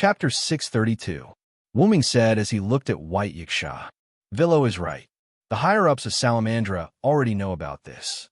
Chapter 632. Wuming said as he looked at White Yiksha. Villo is right. The higher-ups of Salamandra already know about this.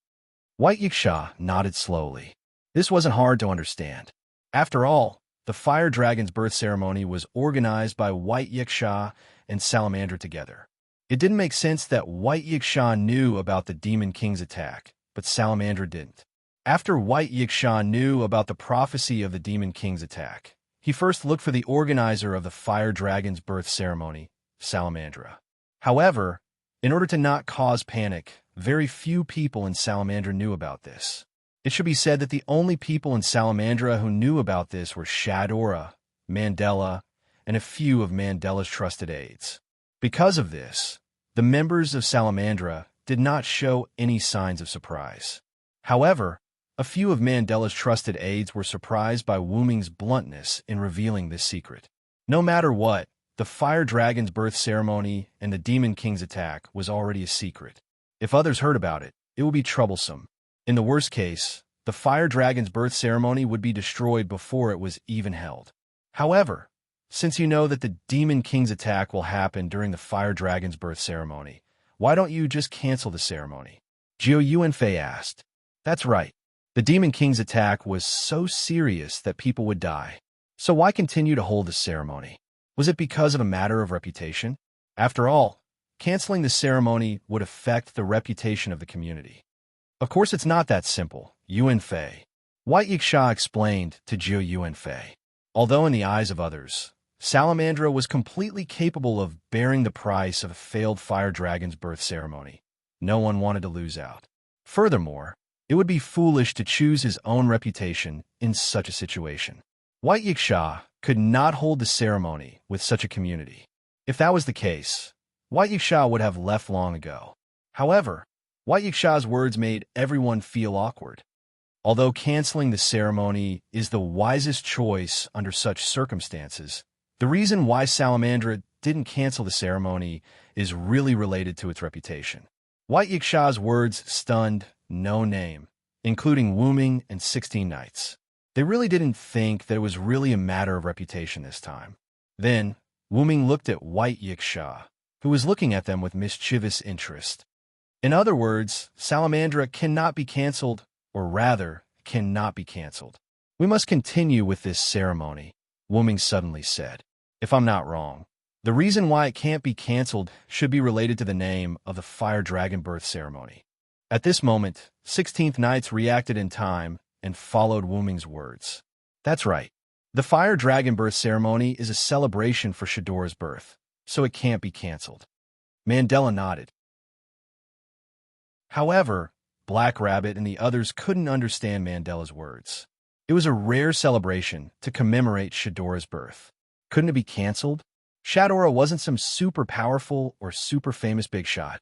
White Yiksha nodded slowly. This wasn't hard to understand. After all, the Fire Dragon's birth ceremony was organized by White Yiksha and Salamandra together. It didn't make sense that White Yiksha knew about the Demon King's attack, but Salamandra didn't. After White Yiksha knew about the prophecy of the Demon King's attack, he first looked for the organizer of the Fire Dragon's birth ceremony, Salamandra. However, in order to not cause panic, very few people in Salamandra knew about this. It should be said that the only people in Salamandra who knew about this were Shadora, Mandela, and a few of Mandela's trusted aides. Because of this, the members of Salamandra did not show any signs of surprise. However, a few of Mandela's trusted aides were surprised by Wuming's bluntness in revealing this secret. No matter what, the Fire Dragon's birth ceremony and the Demon King's attack was already a secret. If others heard about it, it would be troublesome. In the worst case, the Fire Dragon's birth ceremony would be destroyed before it was even held. However, since you know that the Demon King's attack will happen during the Fire Dragon's birth ceremony, why don't you just cancel the ceremony? Jiu Yuanfei asked. That's right. The Demon King's attack was so serious that people would die. So why continue to hold the ceremony? Was it because of a matter of reputation? After all, canceling the ceremony would affect the reputation of the community. Of course, it's not that simple, Yuanfei. White Yiksha explained to Jiu Yuanfei. Although in the eyes of others, Salamandra was completely capable of bearing the price of a failed Fire Dragon's birth ceremony, no one wanted to lose out. Furthermore, it would be foolish to choose his own reputation in such a situation. White Yiksha could not hold the ceremony with such a community. If that was the case, White Yiksha would have left long ago. However, White Yiksha's words made everyone feel awkward. Although canceling the ceremony is the wisest choice under such circumstances, the reason why Salamandra didn't cancel the ceremony is really related to its reputation. White Yiksha's words stunned no name, including Wuming and 16 Knights. They really didn't think that it was really a matter of reputation this time. Then, Wuming looked at White Yiksha, who was looking at them with mischievous interest. In other words, Salamandra cannot be canceled, or rather, cannot be canceled. We must continue with this ceremony, Wuming suddenly said. If I'm not wrong, the reason why it can't be canceled should be related to the name of the Fire Dragon birth ceremony. At this moment, 16th Knights reacted in time and followed Wuming's words. That's right. The Fire Dragon birth ceremony is a celebration for Shadora's birth, so it can't be canceled. Mandela nodded. However, Black Rabbit and the others couldn't understand Mandela's words. It was a rare celebration to commemorate Shadora's birth. Couldn't it be canceled? Shadora wasn't some super powerful or super famous big shot.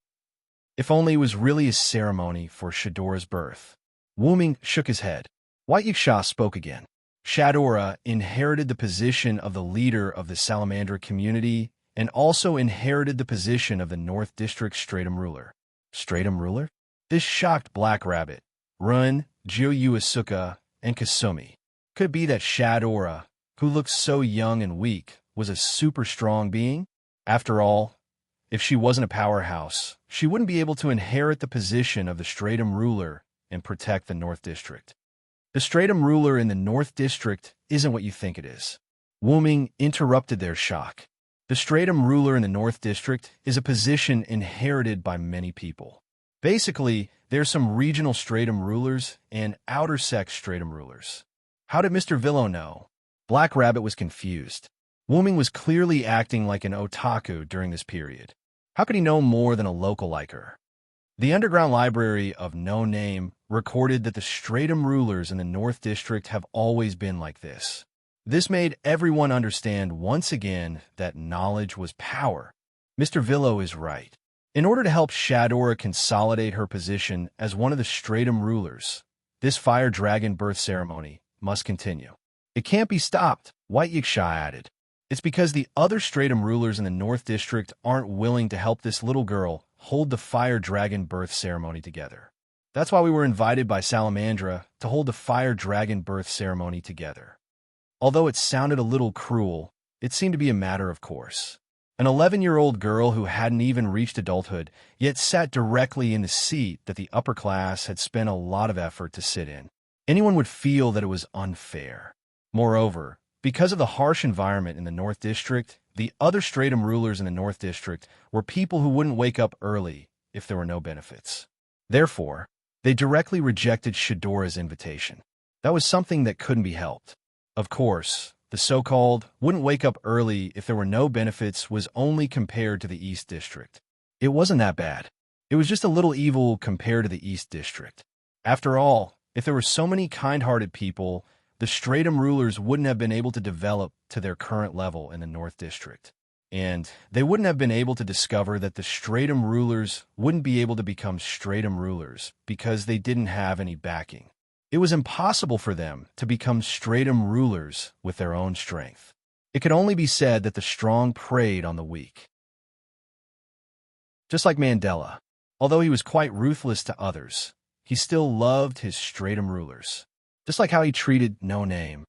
If only it was really a ceremony for Shadora's birth. Wuming shook his head. White Yiksha spoke again. Shadora inherited the position of the leader of the Salamandra community and also inherited the position of the North District Stratum ruler. Stratum ruler? This shocked Black Rabbit, Run, Jiu Asuka, and Kasumi. Could it be that Shadora, who looked so young and weak, was a super strong being? After all, if she wasn't a powerhouse, she wouldn't be able to inherit the position of the Stratum ruler and protect the North District. The Stratum ruler in the North District isn't what you think it is. Wuming interrupted their shock. The Stratum ruler in the North District is a position inherited by many people. Basically, there's some regional Stratum rulers and outer sex Stratum rulers. How did Mr. Villo know? Black Rabbit was confused. Wuming was clearly acting like an otaku during this period. How could he know more than a local like her? The underground library of No Name recorded that the Stratum rulers in the North District have always been like this. This made everyone understand once again that knowledge was power. Mr. Villo is right. In order to help Shadora consolidate her position as one of the Stratum rulers, this Fire Dragon birth ceremony must continue. It can't be stopped, White Yiksha added. It's because the other Stratum rulers in the North District aren't willing to help this little girl hold the Fire Dragon birth ceremony together. That's why we were invited by Salamandra to hold the Fire Dragon birth ceremony together. Although it sounded a little cruel, It seemed to be a matter of course. An 11-year-old girl who hadn't even reached adulthood, yet sat directly in the seat that the upper class had spent a lot of effort to sit in. Anyone would feel that it was unfair. Moreover, because of the harsh environment in the North District, the other stratum rulers in the North District were people who wouldn't wake up early if there were no benefits. Therefore, they directly rejected Shadora's invitation. That was something that couldn't be helped. Of course, the so-called wouldn't wake up early if there were no benefits was only compared to the East District. It wasn't that bad. It was just a little evil compared to the East District. After all, if there were so many kind-hearted people, the stratum rulers wouldn't have been able to develop to their current level in the North District. And they wouldn't have been able to discover that the stratum rulers wouldn't be able to become stratum rulers because they didn't have any backing. It was impossible for them to become stratum rulers with their own strength. It could only be said that the strong preyed on the weak. Just like Mandela, although he was quite ruthless to others, he still loved his stratum rulers. Just like how he treated No Name.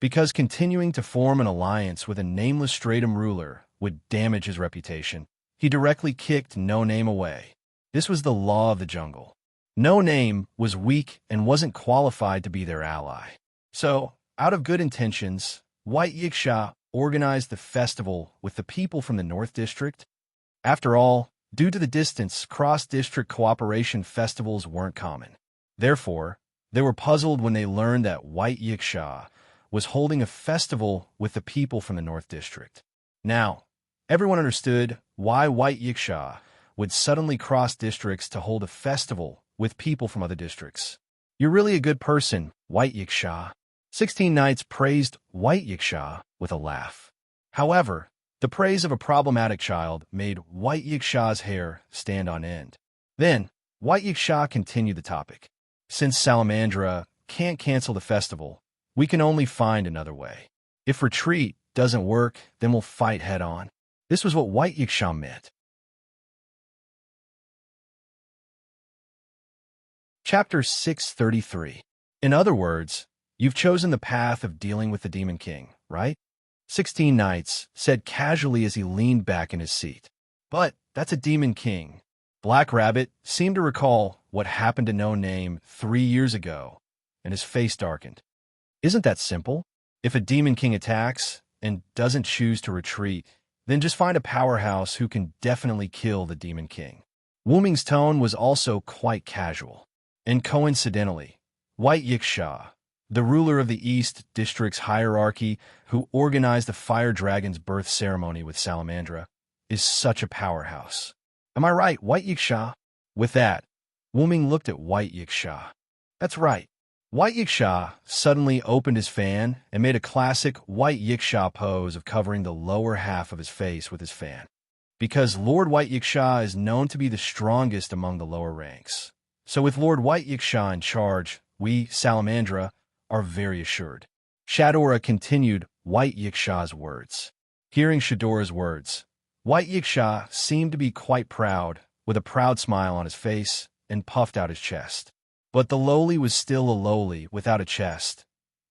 Because continuing to form an alliance with a nameless stratum ruler would damage his reputation, he directly kicked No Name away. This was the law of the jungle. No Name was weak and wasn't qualified to be their ally. So, out of good intentions, White Yiksha organized the festival with the people from the North District. After all, due to the distance, cross-district cooperation festivals weren't common. Therefore, they were puzzled when they learned that White Yiksha was holding a festival with the people from the North District. Now, everyone understood why White Yiksha would suddenly cross districts to hold a festival with people from other districts. You're really a good person, White Yiksha. 16 Knights praised White Yiksha with a laugh. However, the praise of a problematic child made White Yiksha's hair stand on end. Then, White Yiksha continued the topic. Since Salamandra can't cancel the festival, we can only find another way. If retreat doesn't work, then we'll fight head-on. This was what White Yiksha meant. Chapter 633. In other words, you've chosen the path of dealing with the Demon King, right? 16 Knights said casually as he leaned back in his seat. But that's a Demon King. Black Rabbit seemed to recall what happened to No Name 3 years ago, and his face darkened. Isn't that simple? If a Demon King attacks and doesn't choose to retreat, then just find a powerhouse who can definitely kill the Demon King. Wuming's tone was also quite casual. And coincidentally, White Yiksha, the ruler of the East District's hierarchy who organized the Fire Dragon's birth ceremony with Salamandra, is such a powerhouse. Am I right, White Yiksha? With that, Wuming looked at White Yiksha. That's right. White Yiksha suddenly opened his fan and made a classic White Yiksha pose of covering the lower half of his face with his fan. Because Lord White Yiksha is known to be the strongest among the lower ranks. So with Lord White Yiksha in charge, we, Salamandra, are very assured. Shadora continued White Yiksha's words. Hearing Shadora's words, White Yiksha seemed to be quite proud, with a proud smile on his face, and puffed out his chest. But the lowly was still a lowly without a chest.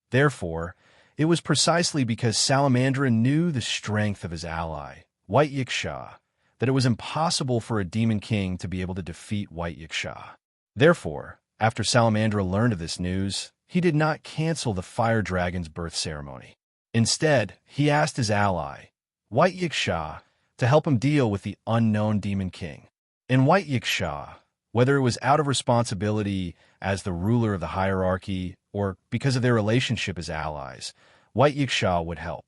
Therefore, it was precisely because Salamandra knew the strength of his ally, White Yiksha, that it was impossible for a Demon King to be able to defeat White Yiksha. Therefore, after Salamandra learned of this news, he did not cancel the Fire Dragon's birth ceremony. Instead, he asked his ally, White Yiksha, to help him deal with the unknown Demon King. And White Yiksha, whether it was out of responsibility as the ruler of the hierarchy or because of their relationship as allies, White Yiksha would help.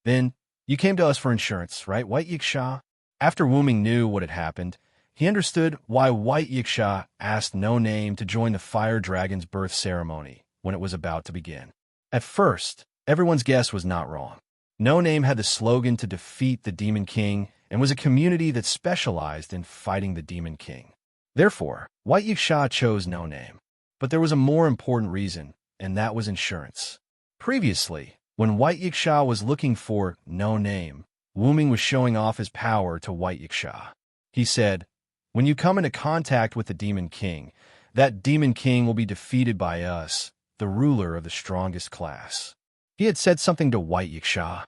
Then, you came to us for insurance, right, White Yiksha? After Wuming knew what had happened, he understood why White Yiksha asked No Name to join the Fire Dragon's birth ceremony when it was about to begin. At first, everyone's guess was not wrong. No Name had the slogan to defeat the Demon King and was a community that specialized in fighting the Demon King. Therefore, White Yiksha chose No Name. But there was a more important reason, and that was insurance. Previously, when White Yiksha was looking for No Name, Wuming was showing off his power to White Yiksha. He said, when you come into contact with the Demon King, that Demon King will be defeated by us, the ruler of the strongest class. He had said something to White Yiksha.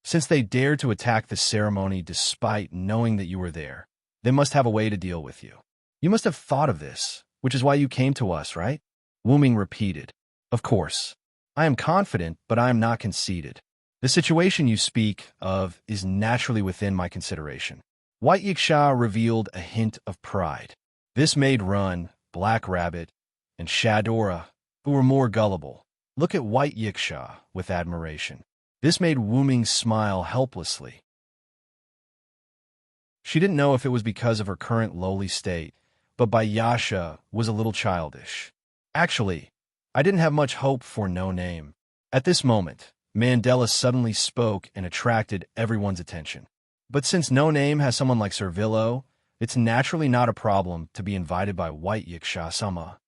Since they dared to attack the ceremony despite knowing that you were there, they must have a way to deal with you. You must have thought of this, which is why you came to us, right? Wu Ming repeated. Of course. I am confident, but I am not conceited. The situation you speak of is naturally within my consideration. White Yiksha revealed a hint of pride. This made Run, Black Rabbit, and Shadora, who were more gullible, look at White Yiksha with admiration. This made Wu Ming smile helplessly. She didn't know if it was because of her current lowly state, but Bayasha was a little childish. Actually, I didn't have much hope for No Name. At this moment, Mandela suddenly spoke and attracted everyone's attention. But since No Name has someone like Sir Villo, it's naturally not a problem to be invited by White Yiksha-sama.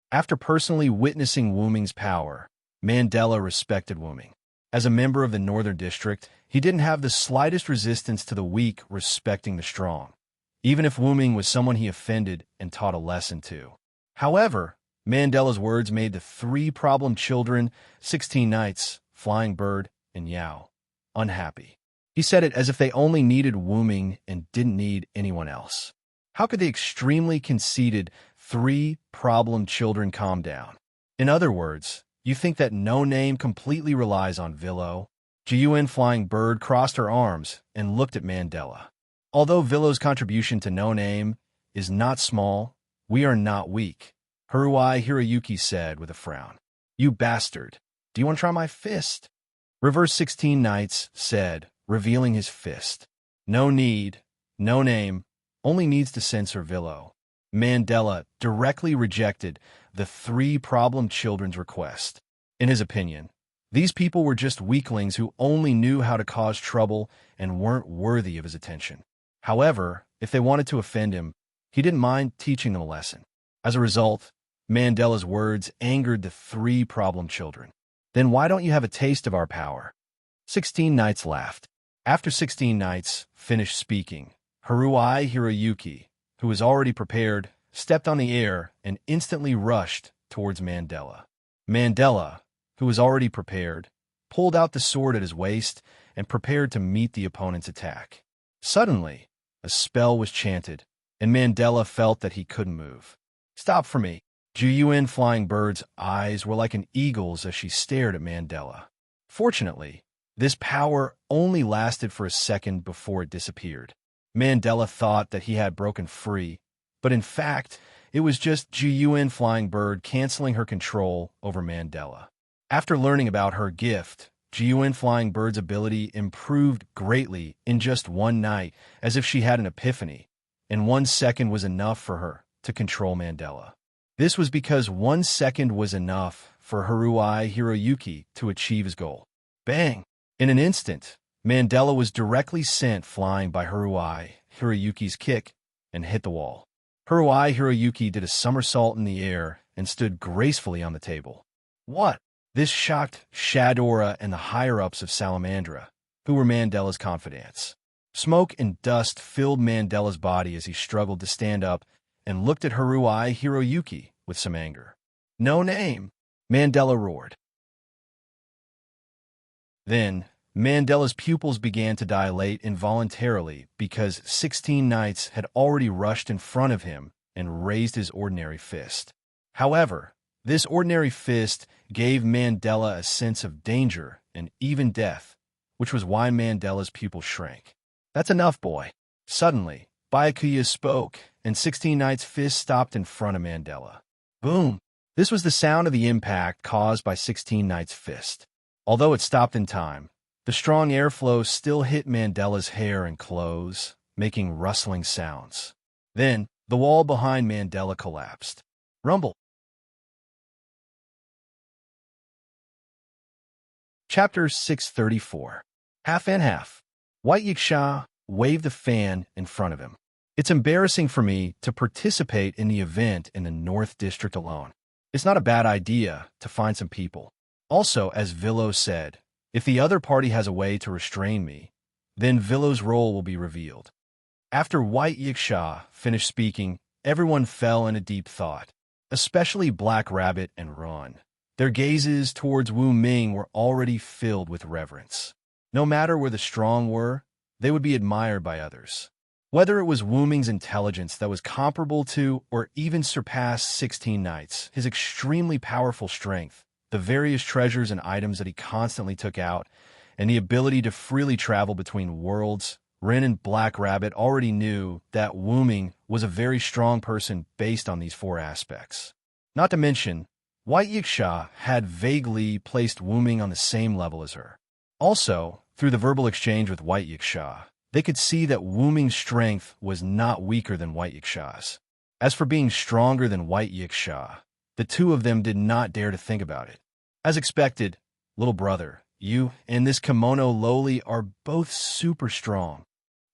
After personally witnessing Wu Ming's power, Mandela respected Wu Ming. As a member of the Northern District, he didn't have the slightest resistance to the weak respecting the strong, even if Wu Ming was someone he offended and taught a lesson to. However, Mandela's words made the three problem children, 16 Knights, Flying Bird, and Yao, unhappy. He said it as if they only needed Wu Ming and didn't need anyone else. How could the extremely conceited three problem children calm down? In other words, you think that No Name completely relies on Villo? Jiyuan Flying Bird crossed her arms and looked at Mandela. Although Villo's contribution to No Name is not small, we are not weak, Haruai Hiroyuki said with a frown. You bastard. Do you want to try my fist? Reverse 16 Knights said, revealing his fist. No need, No Name, only needs to censor Villo. Mandela directly rejected the three problem children's request. In his opinion, these people were just weaklings who only knew how to cause trouble and weren't worthy of his attention. However, if they wanted to offend him, he didn't mind teaching them a lesson. As a result, Mandela's words angered the three problem children. Then why don't you have a taste of our power? 16 Knights laughed. After 16 Knights finished speaking, Haruai Hiroyuki, who was already prepared, stepped on the air and instantly rushed towards Mandela. Mandela, who was already prepared, pulled out the sword at his waist and prepared to meet the opponent's attack. Suddenly, a spell was chanted, and Mandela felt that he couldn't move. Stop for me. Jiyuan Flying Bird's eyes were like an eagle's as she stared at Mandela. Fortunately, this power only lasted for a second before it disappeared. Mandela thought that he had broken free, but in fact, it was just Jiyuan Flying Bird canceling her control over Mandela. After learning about her gift, Jiyuan Flying Bird's ability improved greatly in just one night, as if she had an epiphany, and 1 second was enough for her to control Mandela. This was because 1 second was enough for Haruai Hiroyuki to achieve his goal. Bang! In an instant, Mandela was directly sent flying by Haruai Hiroyuki's kick and hit the wall. Haruai Hiroyuki did a somersault in the air and stood gracefully on the table. What? This shocked Shadora and the higher-ups of Salamandra, who were Mandela's confidants. Smoke and dust filled Mandela's body as he struggled to stand up and looked at Haruai Hiroyuki with some anger. No name, Mandela roared. Then, Mandela's pupils began to dilate involuntarily because 16 Knights had already rushed in front of him and raised his ordinary fist. However, this ordinary fist gave Mandela a sense of danger and even death, which was why Mandela's pupils shrank. That's enough, boy. Suddenly, Byakuya spoke, and 16 Knights' fist stopped in front of Mandela. Boom! This was the sound of the impact caused by 16 Knights' fist. Although it stopped in time, the strong airflow still hit Mandela's hair and clothes, making rustling sounds. Then, the wall behind Mandela collapsed. Rumble. Chapter 634. Half and Half. White Yiksha waved the fan in front of him. It's embarrassing for me to participate in the event in the North District alone. It's not a bad idea to find some people. Also, as Villo said, if the other party has a way to restrain me, then Villo's role will be revealed. After White Yiksha finished speaking, everyone fell in a deep thought, especially Black Rabbit and Ron. Their gazes towards Wu Ming were already filled with reverence. No matter where the strong were, they would be admired by others. Whether it was Wu Ming's intelligence that was comparable to or even surpassed 16 knights, his extremely powerful strength, the various treasures and items that he constantly took out, and the ability to freely travel between worlds, Ren and Black Rabbit already knew that Wu Ming was a very strong person based on these four aspects. Not to mention, White Yiksha had vaguely placed Wu Ming on the same level as her. Also, through the verbal exchange with White Yiksha, they could see that Wu Ming's strength was not weaker than White Yiksha's. As for being stronger than White Yiksha, the two of them did not dare to think about it. As expected, little brother, you and this kimono loli are both super strong.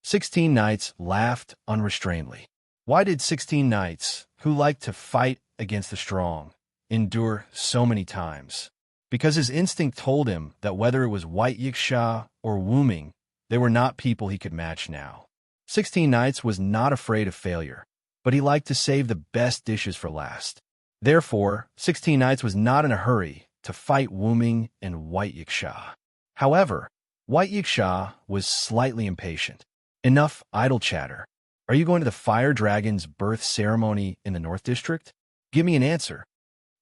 16 knights laughed unrestrainedly. Why did 16 knights, who liked to fight against the strong, endure so many times? Because his instinct told him that whether it was White Yiksha or Wu Ming, they were not people he could match now. 16 Knights was not afraid of failure, but he liked to save the best dishes for last. Therefore, 16 Knights was not in a hurry to fight Wu Ming and White Yiksha. However, White Yiksha was slightly impatient. Enough idle chatter. Are you going to the Fire Dragon's birth ceremony in the North District? Give me an answer.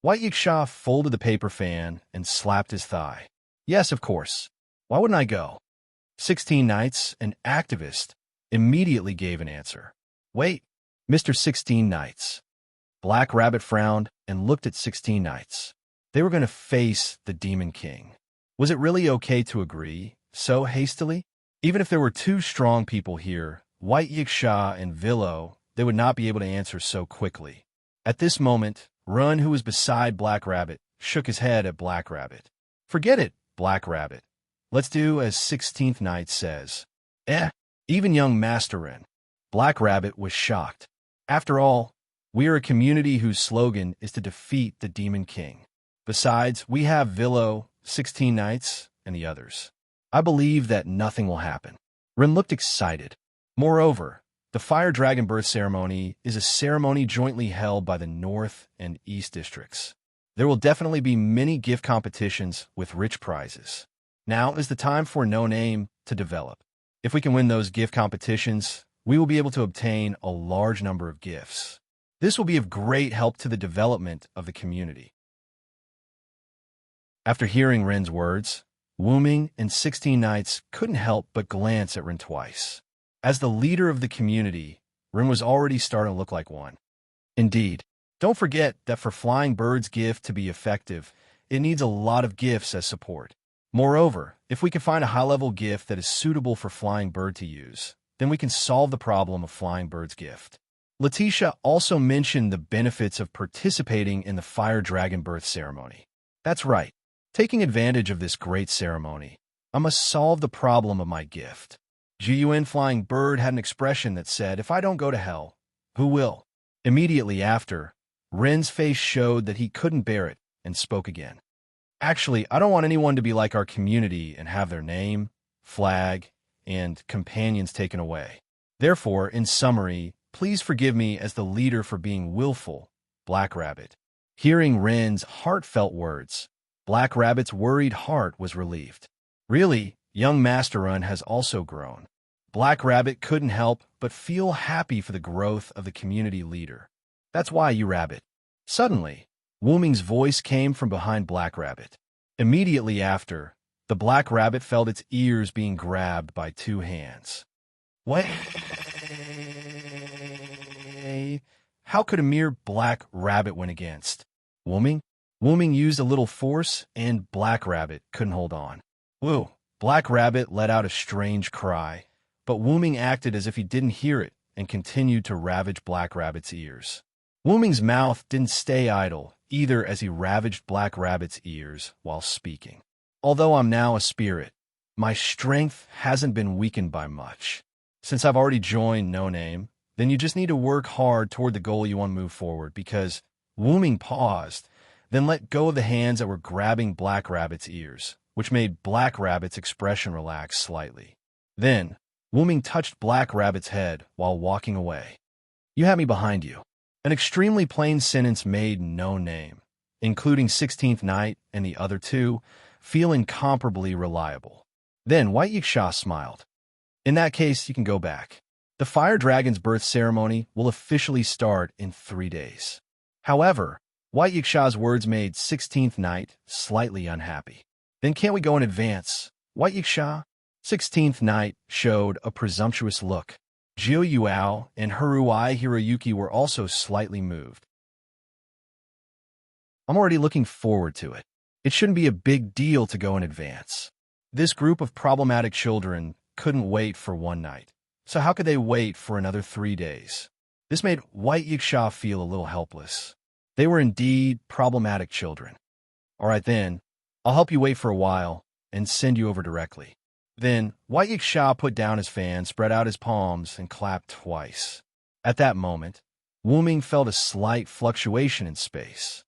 White Yiksha folded the paper fan and slapped his thigh. Yes, of course. Why wouldn't I go? 16 Knights, an activist, immediately gave an answer. Wait, Mr. 16 Knights. Black Rabbit frowned and looked at 16 Knights. They were going to face the Demon King. Was it really okay to agree so hastily? Even if there were two strong people here, White Yiksha and Villo, they would not be able to answer so quickly. At this moment, Run, who was beside Black Rabbit, shook his head at Black Rabbit. Forget it, Black Rabbit. Let's do as 16th Knight says. Even young Master Ren. Black Rabbit was shocked. After all, we are a community whose slogan is to defeat the Demon King. Besides, we have Villo, 16 Knights, and the others. I believe that nothing will happen. Ren looked excited. Moreover, the Fire Dragon Birth Ceremony is a ceremony jointly held by the North and East Districts. There will definitely be many gift competitions with rich prizes. Now is the time for No Name to develop. If we can win those gift competitions, we will be able to obtain a large number of gifts. This will be of great help to the development of the community. After hearing Ren's words, Wu Ming and 16 Knights couldn't help but glance at Ren twice. As the leader of the community, Ren was already starting to look like one. Indeed, don't forget that for Flying Bird's gift to be effective, it needs a lot of gifts as support. Moreover, if we can find a high-level gift that is suitable for Flying Bird to use, then we can solve the problem of Flying Bird's gift. Letitia also mentioned the benefits of participating in the Fire Dragon Birth Ceremony. That's right. Taking advantage of this great ceremony, I must solve the problem of my gift. Gun Flying Bird had an expression that said, if I don't go to hell, who will? Immediately after, Ren's face showed that he couldn't bear it and spoke again. Actually, I don't want anyone to be like our community and have their name, flag, and companions taken away. Therefore, in summary, please forgive me as the leader for being willful, Black Rabbit. Hearing Ren's heartfelt words, Black Rabbit's worried heart was relieved. Really, young Master Run has also grown. Black Rabbit couldn't help but feel happy for the growth of the community leader. That's why, you rabbit. Suddenly, Wu Ming's voice came from behind Black Rabbit. Immediately after, the Black Rabbit felt its ears being grabbed by two hands. What? How could a mere Black Rabbit win against Wu Ming? Wu Ming used a little force, and Black Rabbit couldn't hold on. Woo! Black Rabbit let out a strange cry, but Wu Ming acted as if he didn't hear it and continued to ravage Black Rabbit's ears. Wu Ming's mouth didn't stay idle either as he ravaged Black Rabbit's ears while speaking. Although I'm now a spirit, my strength hasn't been weakened by much. Since I've already joined No Name, then you just need to work hard toward the goal you want to move forward because Wu Ming paused, then let go of the hands that were grabbing Black Rabbit's ears, which made Black Rabbit's expression relax slightly. Then, Wu Ming touched Black Rabbit's head while walking away. You have me behind you. An extremely plain sentence made No Name, including 16th Knight and the other two, feel incomparably reliable. Then White Yiksha smiled. In that case, you can go back. The fire dragon's birth ceremony will officially start in 3 days. However, White Yiksha's words made 16th Night slightly unhappy. Then can't we go in advance, White Yiksha? 16th Night showed a presumptuous look. Jiu Yuao and Haruai Hiroyuki were also slightly moved. I'm already looking forward to it. It shouldn't be a big deal to go in advance. This group of problematic children couldn't wait for 1 night. So how could they wait for another 3 days? This made White Yiksha feel a little helpless. They were indeed problematic children. All right then, I'll help you wait for a while and send you over directly. Then White Yiksha put down his fan, spread out his palms, and clapped twice. At that moment, Wuming felt a slight fluctuation in space.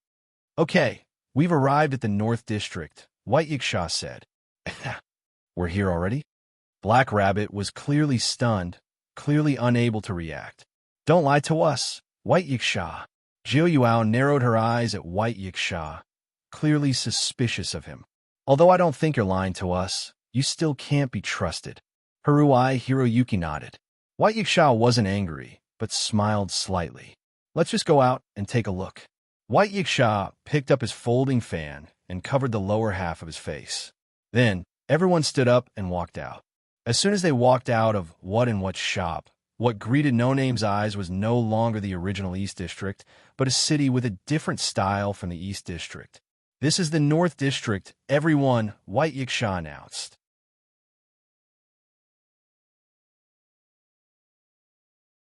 Okay, we've arrived at the North District, White Yiksha said. We're here already? Black Rabbit was clearly stunned, clearly unable to react. Don't lie to us, White Yiksha. Jiu Yuao narrowed her eyes at White Yiksha, clearly suspicious of him. Although I don't think you're lying to us, you still can't be trusted. Haruai Hiroyuki nodded. White Yiksha wasn't angry, but smiled slightly. Let's just go out and take a look. White Yiksha picked up his folding fan and covered the lower half of his face. Then, everyone stood up and walked out. As soon as they walked out of What shop, what greeted No Name's eyes was no longer the original East District, but a city with a different style from the East District. This is the North District, everyone, White Yiksha announced.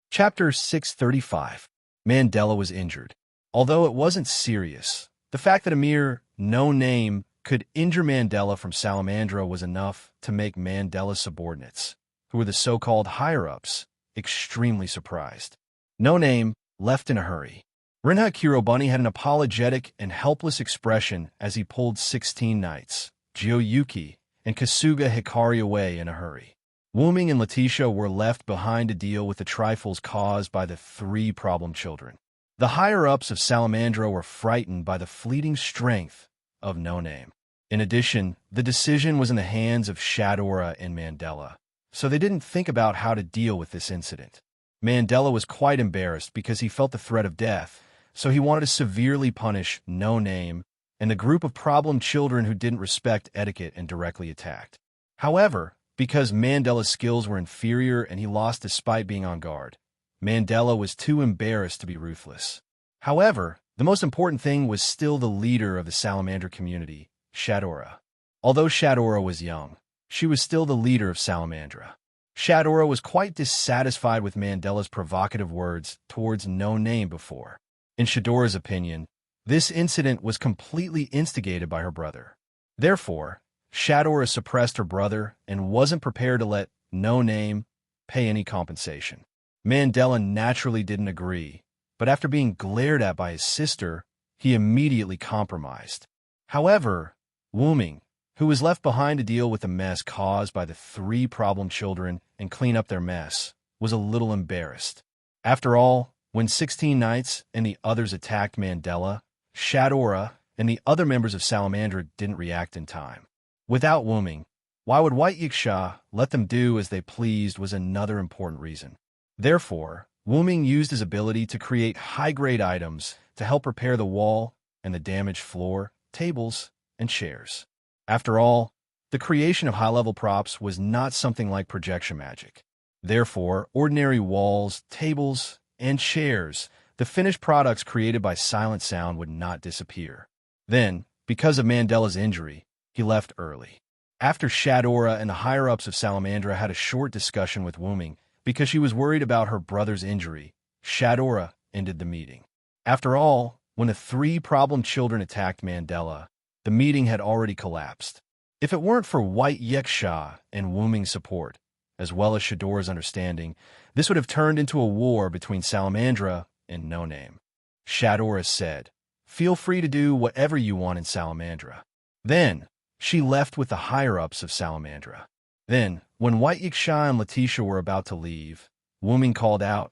Chapter 635. Mandela was injured. Although it wasn't serious, the fact that a mere No Name could injure Mandela from Salamandra was enough to make Mandela's subordinates, who were the so-called higher-ups, extremely surprised. No Name left in a hurry. Rinha Kirobunny had an apologetic and helpless expression as he pulled 16 knights, Jiuyuki and Kasuga Hikari away in a hurry. Wuming and Letitia were left behind to deal with the trifles caused by the 3 problem children. The higher-ups of Salamandra were frightened by the fleeting strength of No Name. In addition, the decision was in the hands of Shadora and Mandela, so they didn't think about how to deal with this incident. Mandela was quite embarrassed because he felt the threat of death, so he wanted to severely punish No Name and the group of problem children who didn't respect etiquette and directly attacked. However, because Mandela's skills were inferior and he lost despite being on guard, Mandela was too embarrassed to be ruthless. However, the most important thing was still the leader of the Salamander community, Shadora. Although Shadora was young, she was still the leader of Salamandra. Shadora was quite dissatisfied with Mandela's provocative words towards No Name before. In Shadora's opinion, this incident was completely instigated by her brother. Therefore, Shadora suppressed her brother and wasn't prepared to let No Name pay any compensation. Mandela naturally didn't agree, but after being glared at by his sister, he immediately compromised. However, Wuming, who was left behind to deal with the mess caused by the 3 problem children and clean up their mess, was a little embarrassed. After all, when 16 Knights and the others attacked Mandela, Shadora and the other members of Salamandra didn't react in time. Without Wuming, why would White Yiksha let them do as they pleased was another important reason. Therefore, Wuming used his ability to create high-grade items to help repair the wall and the damaged floor, tables, and chairs. After all, the creation of high-level props was not something like projection magic. Therefore, ordinary walls, tables, and chairs, the finished products created by Silent Sound, would not disappear. Then, because of Mandela's injury, he left early. After Shadora and the higher-ups of Salamandra had a short discussion with Wuming because she was worried about her brother's injury, Shadora ended the meeting. After all, when the 3 problem children attacked Mandela, the meeting had already collapsed. If it weren't for White Yiksha and Wuming's support, as well as Shadora's understanding, this would have turned into a war between Salamandra and No Name. Shadora said, "Feel free to do whatever you want in Salamandra." Then, she left with the higher-ups of Salamandra. Then, when White Yiksha and Letitia were about to leave, Wuming called out.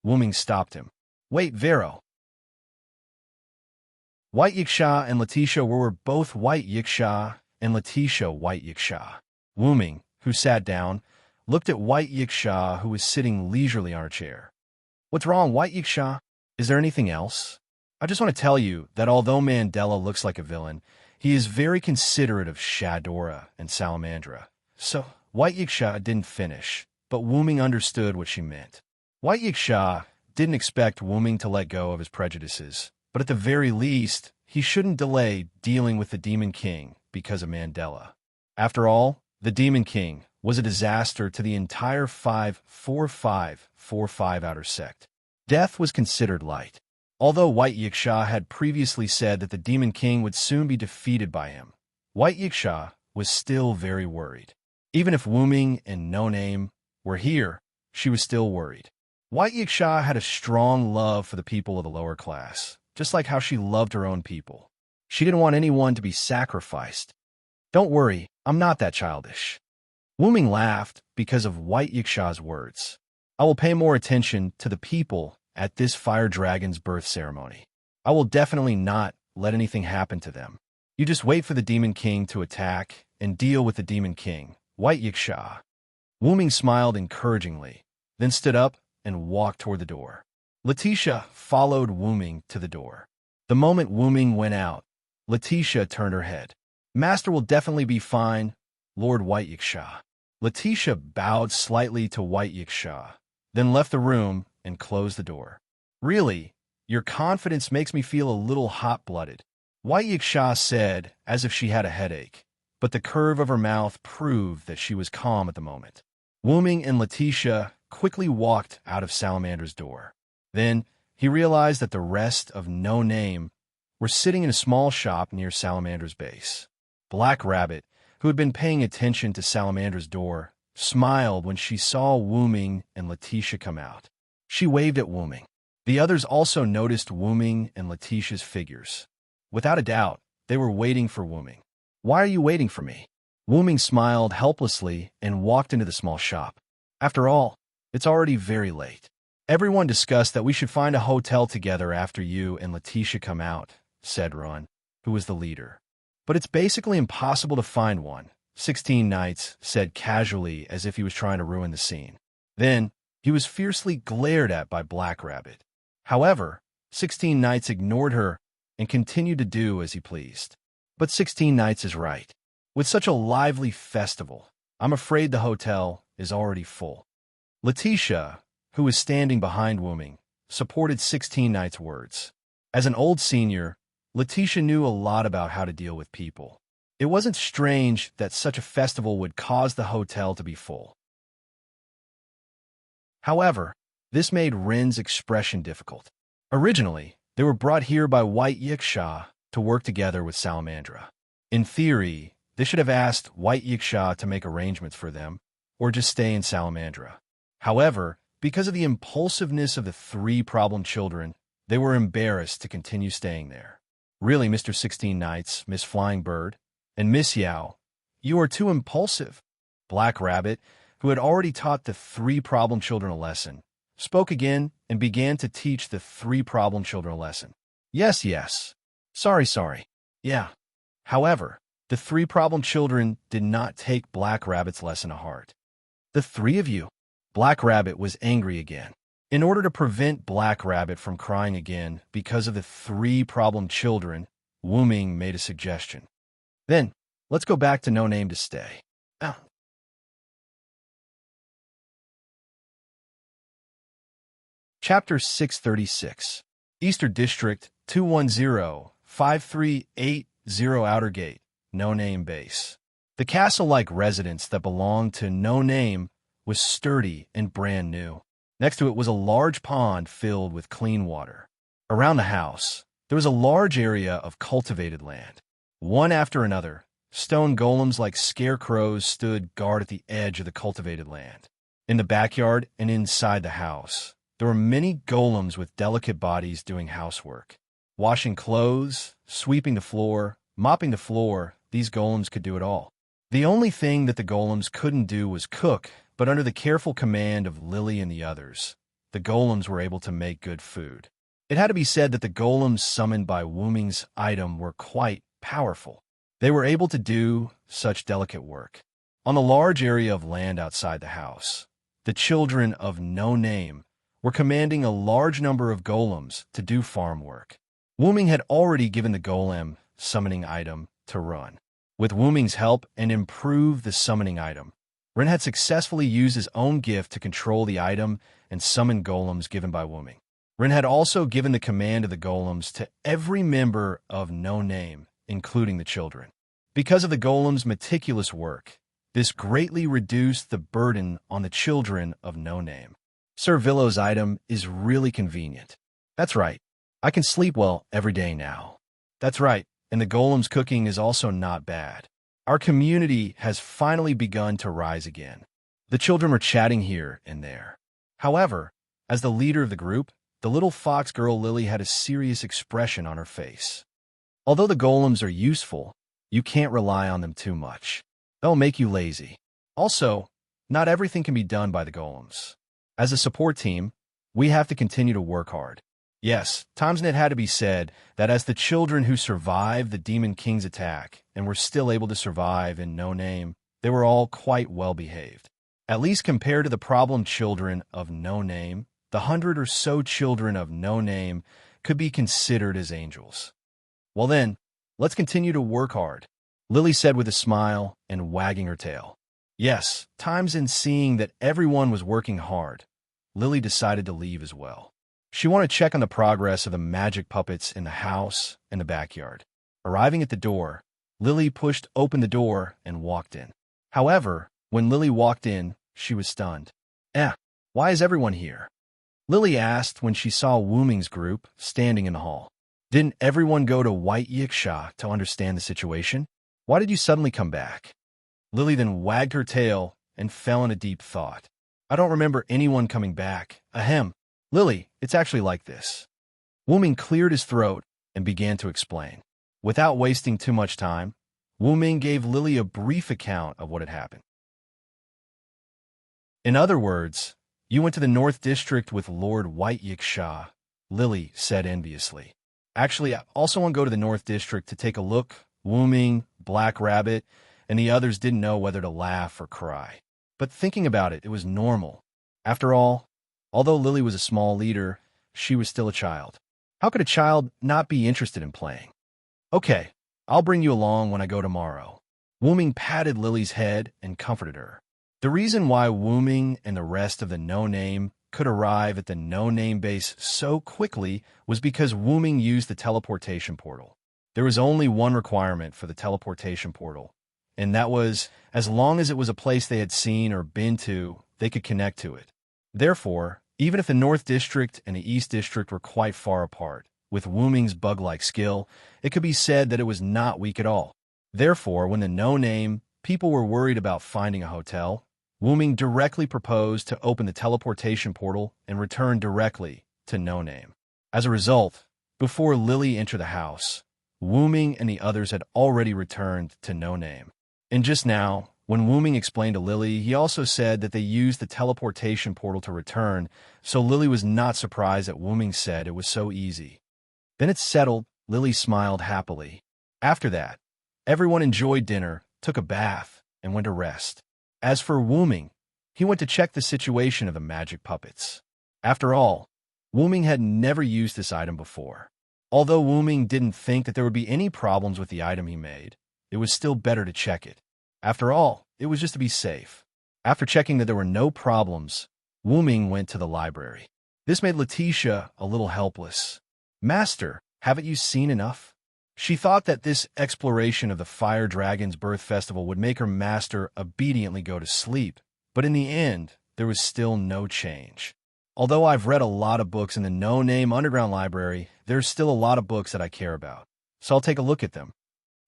Wuming stopped him. "Wait, Vero." White Yiksha and Letitia were both White Yiksha and Letitia White Yiksha. Wuming, who sat down, looked at White Yiksha, who was sitting leisurely on her chair. "What's wrong, White Yiksha? Is there anything else? I just want to tell you that although Mandela looks like a villain, he is very considerate of Shadora and Salamandra." So, White Yiksha didn't finish, but Wuming understood what she meant. White Yiksha didn't expect Wuming to let go of his prejudices, but at the very least, he shouldn't delay dealing with the Demon King because of Mandela. After all, the Demon King was a disaster to the entire 5-4-5-4-5 outer sect. Death was considered light. Although White Yiksha had previously said that the Demon King would soon be defeated by him, White Yiksha was still very worried. Even if Wuming and No Name were here, she was still worried. White Yiksha had a strong love for the people of the lower class, just like how she loved her own people. She didn't want anyone to be sacrificed. "Don't worry, I'm not that childish." Wuming laughed because of White Yiksha's words. "I will pay more attention to the people at this fire dragon's birth ceremony. I will definitely not let anything happen to them. You just wait for the Demon King to attack and deal with the Demon King, White Yiksha." Wuming smiled encouragingly, then stood up and walked toward the door. Letitia followed Wuming to the door. The moment Wuming went out, Letitia turned her head. "Master will definitely be fine, Lord White Yiksha." Letitia bowed slightly to White Yiksha, then left the room and closed the door. "Really, your confidence makes me feel a little hot-blooded," White Yiksha said as if she had a headache, but the curve of her mouth proved that she was calm at the moment. Wuming and Letitia quickly walked out of Salamandra's door. Then he realized that the rest of No Name were sitting in a small shop near Salamandra's base. Black Rabbit, who had been paying attention to Salamandra's door, smiled when she saw Wuming and Letitia come out. She waved at Wuming. The others also noticed Wuming and Letitia's figures. Without a doubt, they were waiting for Wuming. "Why are you waiting for me?" Wuming smiled helplessly and walked into the small shop. "After all, it's already very late. Everyone discussed that we should find a hotel together after you and Letitia come out," said Ron, who was the leader. "But it's basically impossible to find one," 16 Nights said casually as if he was trying to ruin the scene. Then, he was fiercely glared at by Black Rabbit. However, 16 Nights ignored her and continued to do as he pleased. But 16 Nights is right. With such a lively festival, I'm afraid the hotel is already full. Letitia, who was standing behind Wuming, supported 16 Nights' words. As an old senior, Letitia knew a lot about how to deal with people. It wasn't strange that such a festival would cause the hotel to be full. However, this made Rin's expression difficult. Originally, they were brought here by White Yiksha to work together with Salamandra. In theory, they should have asked White Yiksha to make arrangements for them, or just stay in Salamandra. However, because of the impulsiveness of the 3 problem children, they were embarrassed to continue staying there. "Really, Mr. 16 Nights, Miss Flying Bird, and Miss Yao, you are too impulsive." Black Rabbit, who had already taught the 3 problem children a lesson, spoke again and began to teach the 3 problem children a lesson. Yes. Sorry. Yeah. However, the 3 problem children did not take Black Rabbit's lesson to heart. "The 3 of you?" Black Rabbit was angry again. In order to prevent Black Rabbit from crying again because of the 3 problem children, Wuming made a suggestion. "Then, let's go back to No Name to stay." Chapter 636. Easter District 210-5380 Outer Gate, No Name Base. The castle-like residence that belonged to No Name was sturdy and brand new. Next to it was a large pond filled with clean water. Around the house, there was a large area of cultivated land. One after another, stone golems like scarecrows stood guard at the edge of the cultivated land. In the backyard and inside the house, there were many golems with delicate bodies doing housework. Washing clothes, sweeping the floor, mopping the floor, these golems could do it all. The only thing that the golems couldn't do was cook, but under the careful command of Lily and the others, the golems were able to make good food. It had to be said that the golems summoned by Wuming's item were quite powerful. They were able to do such delicate work. On the large area of land outside the house, the children of no name were commanding a large number of golems to do farm work. Wuming had already given the golem summoning item to run. With Wuming's help and improve the summoning item, Ren had successfully used his own gift to control the item and summon golems given by Wuming. Ren had also given the command of the golems to every member of No Name, including the children. Because of the golem's meticulous work, this greatly reduced the burden on the children of No Name. Sir Villo's item is really convenient. That's right. I can sleep well every day now. That's right. And the golem's cooking is also not bad. Our community has finally begun to rise again. The children were chatting here and there. However, as the leader of the group, the little fox girl Lily had a serious expression on her face. Although the golems are useful, you can't rely on them too much. They'll make you lazy. Also, not everything can be done by the golems. As a support team, we have to continue to work hard. Yes, times it had to be said that as the children who survived the Demon King's attack and were still able to survive in No Name, they were all quite well behaved. At least compared to the problem children of No Name, the 100 or so children of No Name could be considered as angels. Well then, let's continue to work hard, Lily said with a smile and wagging her tail. Yes, times in seeing that everyone was working hard, Lily decided to leave as well. She wanted to check on the progress of the magic puppets in the house and the backyard. Arriving at the door, Lily pushed open the door and walked in. However, when Lily walked in, she was stunned. Why is everyone here? Lily asked when she saw Wuming's group standing in the hall. Didn't everyone go to White Yiksha to understand the situation? Why did you suddenly come back? Lily then wagged her tail and fell in a deep thought. I don't remember anyone coming back. Ahem. Lily, it's actually like this. Wuming cleared his throat and began to explain. Without wasting too much time, Wuming gave Lily a brief account of what had happened. In other words, you went to the North District with Lord White Yiksha, Lily said enviously. Actually, I also want to go to the North District to take a look. Wuming, Black Rabbit, and the others didn't know whether to laugh or cry. But thinking about it, it was normal. After all, although Lily was a small leader, she was still a child. How could a child not be interested in playing? Okay, I'll bring you along when I go tomorrow. Wuming patted Lily's head and comforted her. The reason why Wuming and the rest of the No Name could arrive at the No Name base so quickly was because Wuming used the teleportation portal. There was only one requirement for the teleportation portal, and that was, as long as it was a place they had seen or been to, they could connect to it. Therefore, even if the North District and the East District were quite far apart, with Wuming's bug-like skill, it could be said that it was not weak at all. Therefore, when the No Name people were worried about finding a hotel, Wuming directly proposed to open the teleportation portal and return directly to No Name. As a result, before Lily entered the house, Wuming and the others had already returned to No Name. And just now, when Wuming explained to Lily, he also said that they used the teleportation portal to return, so Lily was not surprised that Wuming said it was so easy. Then it's settled, Lily smiled happily. After that, everyone enjoyed dinner, took a bath, and went to rest. As for Wuming, he went to check the situation of the magic puppets. After all, Wuming had never used this item before. Although Wuming didn't think that there would be any problems with the item he made, it was still better to check it. After all, it was just to be safe. After checking that there were no problems, Wuming went to the library. This made Letitia a little helpless. Master, haven't you seen enough? She thought that this exploration of the Fire Dragon's birth festival would make her master obediently go to sleep, but in the end, there was still no change. Although I've read a lot of books in the No Name Underground Library, there's still a lot of books that I care about, so I'll take a look at them.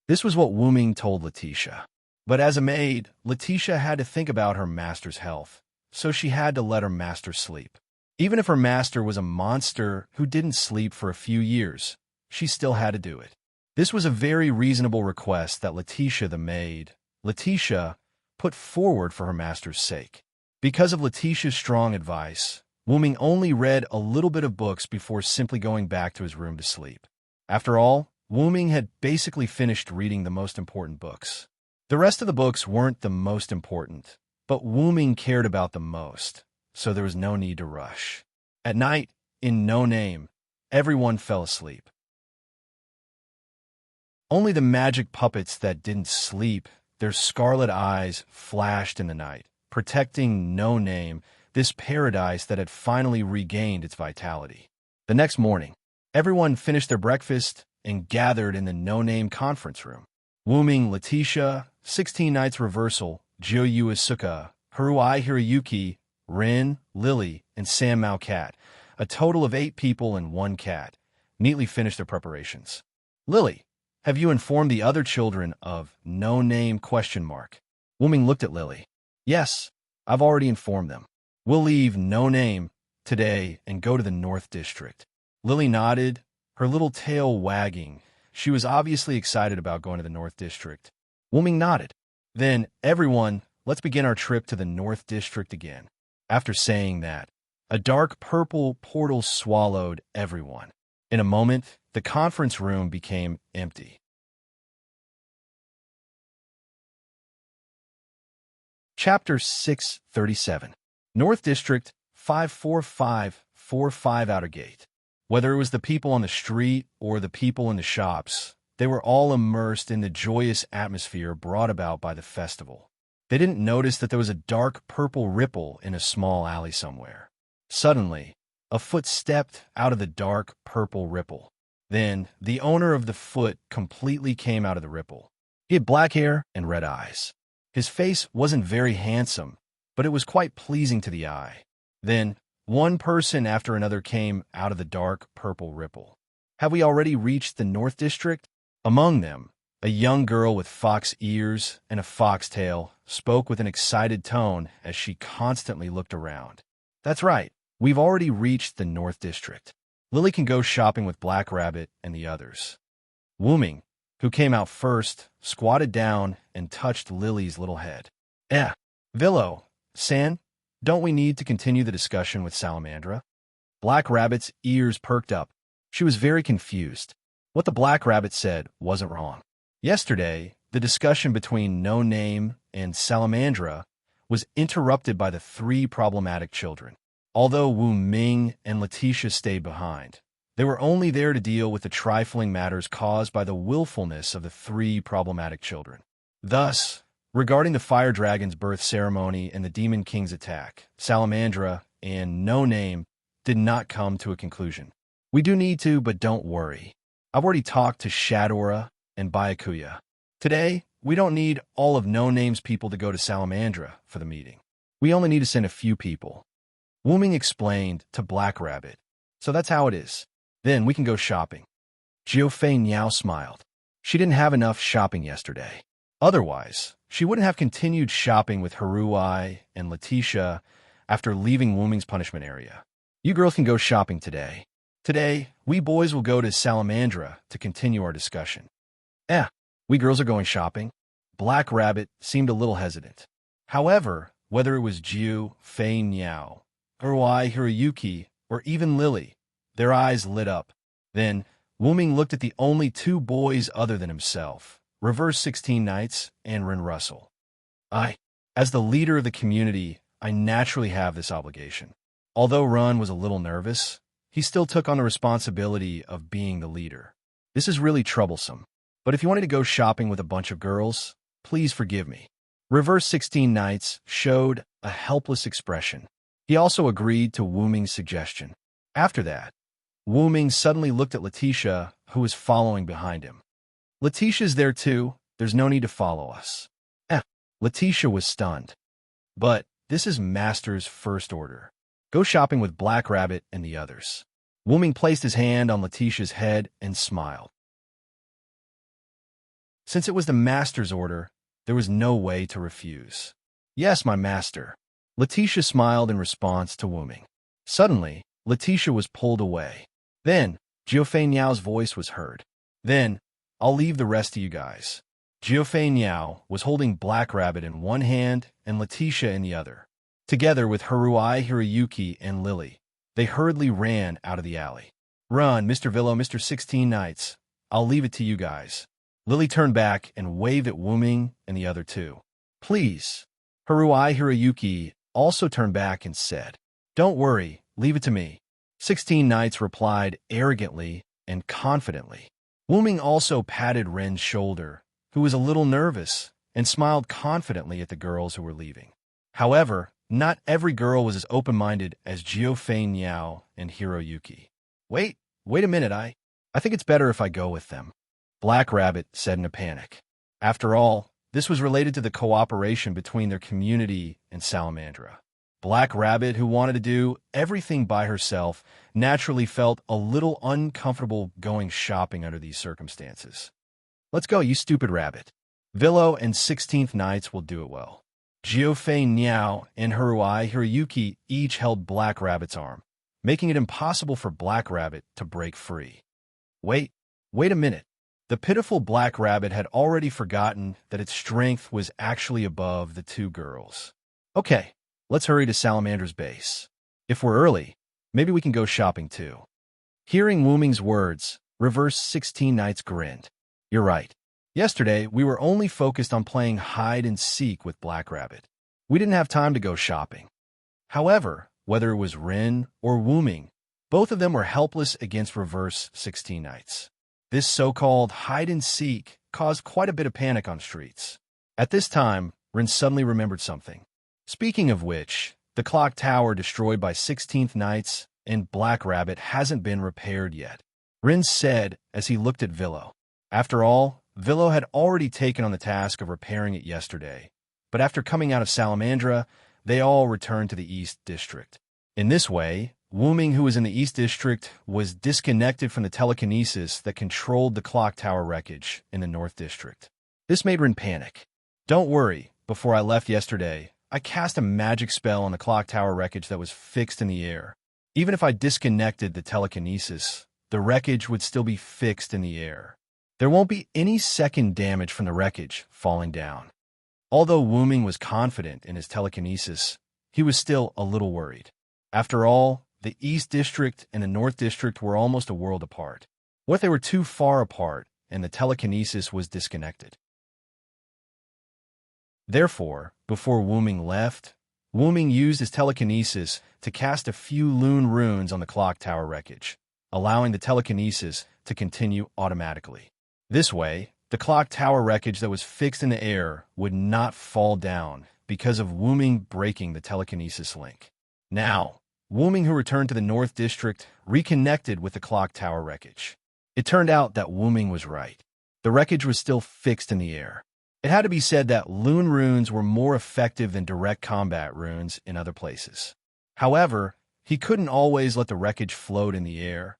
This was what Wuming told Letitia. But as a maid, Letitia had to think about her master's health, so she had to let her master sleep. Even if her master was a monster who didn't sleep for a few years, she still had to do it. This was a very reasonable request that Letitia the maid, put forward for her master's sake. Because of Letitia's strong advice, Wuming only read a little bit of books before simply going back to his room to sleep. After all, Wuming had basically finished reading the most important books. The rest of the books weren't the most important, but Wu-Ming cared about them most, so there was no need to rush. At night, in No Name, everyone fell asleep. Only the magic puppets that didn't sleep, their scarlet eyes flashed in the night, protecting No Name, this paradise that had finally regained its vitality. The next morning, everyone finished their breakfast and gathered in the No Name conference room. Wu-Ming, Letitia, 16 Nights Reversal, Jiu Asuka, Haruai Hiroyuki, Rin, Lily, and Sam Mao Cat, a total of 8 people and 1 cat, neatly finished their preparations. Lily, have you informed the other children of No Name ? Wu-Ming looked at Lily. Yes, I've already informed them. We'll leave No Name today and go to the North District. Lily nodded, her little tail wagging. She was obviously excited about going to the North District. Wu-Ming nodded. Then, everyone, let's begin our trip to the North District again. After saying that, a dark purple portal swallowed everyone. In a moment, the conference room became empty. Chapter 637. North District, 54545 Outer Gate. Whether it was the people on the street or the people in the shops, they were all immersed in the joyous atmosphere brought about by the festival. They didn't notice that there was a dark purple ripple in a small alley somewhere. Suddenly, a foot stepped out of the dark purple ripple. Then, the owner of the foot completely came out of the ripple. He had black hair and red eyes. His face wasn't very handsome, but it was quite pleasing to the eye. Then, one person after another came out of the dark purple ripple. Have we already reached the North District? Among them, a young girl with fox ears and a foxtail spoke with an excited tone as she constantly looked around. That's right, we've already reached the North District. Lily can go shopping with Black Rabbit and the others. Wu-Ming, who came out first, squatted down and touched Lily's little head. Villo, San, don't we need to continue the discussion with Salamandra? Black Rabbit's ears perked up. She was very confused. What the Black Rabbit said wasn't wrong. Yesterday, the discussion between No Name and Salamandra was interrupted by the 3 problematic children. Although Wu-Ming and Letitia stayed behind, they were only there to deal with the trifling matters caused by the willfulness of the 3 problematic children. Thus, regarding the Fire Dragon's birth ceremony and the Demon King's attack, Salamandra and No Name did not come to a conclusion. We do need to, but don't worry. I've already talked to Shadora and Byakuya. Today, we don't need all of No Name's people to go to Salamandra for the meeting. We only need to send a few people. Wu-Ming explained to Black Rabbit. So that's how it is. Then we can go shopping. Jiufei Niao smiled. She didn't have enough shopping yesterday. Otherwise, she wouldn't have continued shopping with Haruai and Letitia after leaving Wu-Ming's punishment area. You girls can go shopping today. Today, we boys will go to Salamandra to continue our discussion. We girls are going shopping? Black Rabbit seemed a little hesitant. However, whether it was Jiufei Niao, Haruai Hiroyuki, or even Lily, their eyes lit up. Then, Wu-Ming looked at the only 2 boys other than himself, Reverse 16 Nights and Rin Russell. As the leader of the community, I naturally have this obligation. Although Run was a little nervous, he still took on the responsibility of being the leader. This is really troublesome, but if you wanted to go shopping with a bunch of girls, please forgive me. Reverse 16 Nights showed a helpless expression. He also agreed to Wu-Ming's suggestion. After that, Wu-Ming suddenly looked at Letitia, who was following behind him. Letitia's there too. There's no need to follow us. Letitia was stunned. But this is Master's first order. Go shopping with Black Rabbit and the others. Wu-Ming placed his hand on Letitia's head and smiled. Since it was the Master's order, there was no way to refuse. Yes, my master. Letitia smiled in response to Wu-Ming. Suddenly, Letitia was pulled away. Then, Jiufei Niao's voice was heard. Then, I'll leave the rest to you guys. Jiufei Niao was holding Black Rabbit in one hand and Letitia in the other. Together with Haruai, Hiroyuki, and Lily, they hurriedly ran out of the alley. Run, Mr. Villo, Mr. 16 Nights. I'll leave it to you guys. Lily turned back and waved at Wuming and the other two. Please. Haruai Hiroyuki also turned back and said, Don't worry, leave it to me. 16 Knights replied arrogantly and confidently. Wuming also patted Ren's shoulder, who was a little nervous, and smiled confidently at the girls who were leaving. However, not every girl was as open-minded as Jiofei Niao and Hiroyuki. Wait a minute, I think it's better if I go with them, Black Rabbit said in a panic. After all, this was related to the cooperation between their community and Salamandra. Black Rabbit, who wanted to do everything by herself, naturally felt a little uncomfortable going shopping under these circumstances. Let's go, you stupid rabbit. Villo and 16th Knights will do it well. Jiofei Niao and Haruai Hiroyuki each held Black Rabbit's arm, making it impossible for Black Rabbit to break free. Wait a minute. The pitiful Black Rabbit had already forgotten that its strength was actually above the two girls. Okay, let's hurry to Salamandra's base. If we're early, maybe we can go shopping too. Hearing Wuming's words, Reverse 16 Knights grinned. You're right. Yesterday, we were only focused on playing hide and seek with Black Rabbit. We didn't have time to go shopping. However, whether it was Ren or Wuming, both of them were helpless against Reverse 16 Knights. This so-called hide-and-seek caused quite a bit of panic on streets. At this time, Ren suddenly remembered something. Speaking of which, the clock tower destroyed by 16th Knights and Black Rabbit hasn't been repaired yet, Ren said as he looked at Villo. After all, Villo had already taken on the task of repairing it yesterday, but after coming out of Salamandra, they all returned to the East District. In this way, Wuming, who was in the East District, was disconnected from the telekinesis that controlled the clock tower wreckage in the North District. This made Ren panic. Don't worry, before I left yesterday, I cast a magic spell on the clock tower wreckage that was fixed in the air. Even if I disconnected the telekinesis, the wreckage would still be fixed in the air. There won't be any second damage from the wreckage falling down. Although Wuming was confident in his telekinesis, he was still a little worried. After all, the East District and the North District were almost a world apart. What if they were too far apart and the telekinesis was disconnected? Therefore, before Wuming left, Wuming used his telekinesis to cast a few Lune runes on the clock tower wreckage, allowing the telekinesis to continue automatically. This way, the clock tower wreckage that was fixed in the air would not fall down because of Wuming breaking the telekinesis link. Now, Wuming, who returned to the North District, reconnected with the clock tower wreckage. It turned out that Wuming was right. The wreckage was still fixed in the air. It had to be said that Lune runes were more effective than direct combat runes in other places. However, he couldn't always let the wreckage float in the air,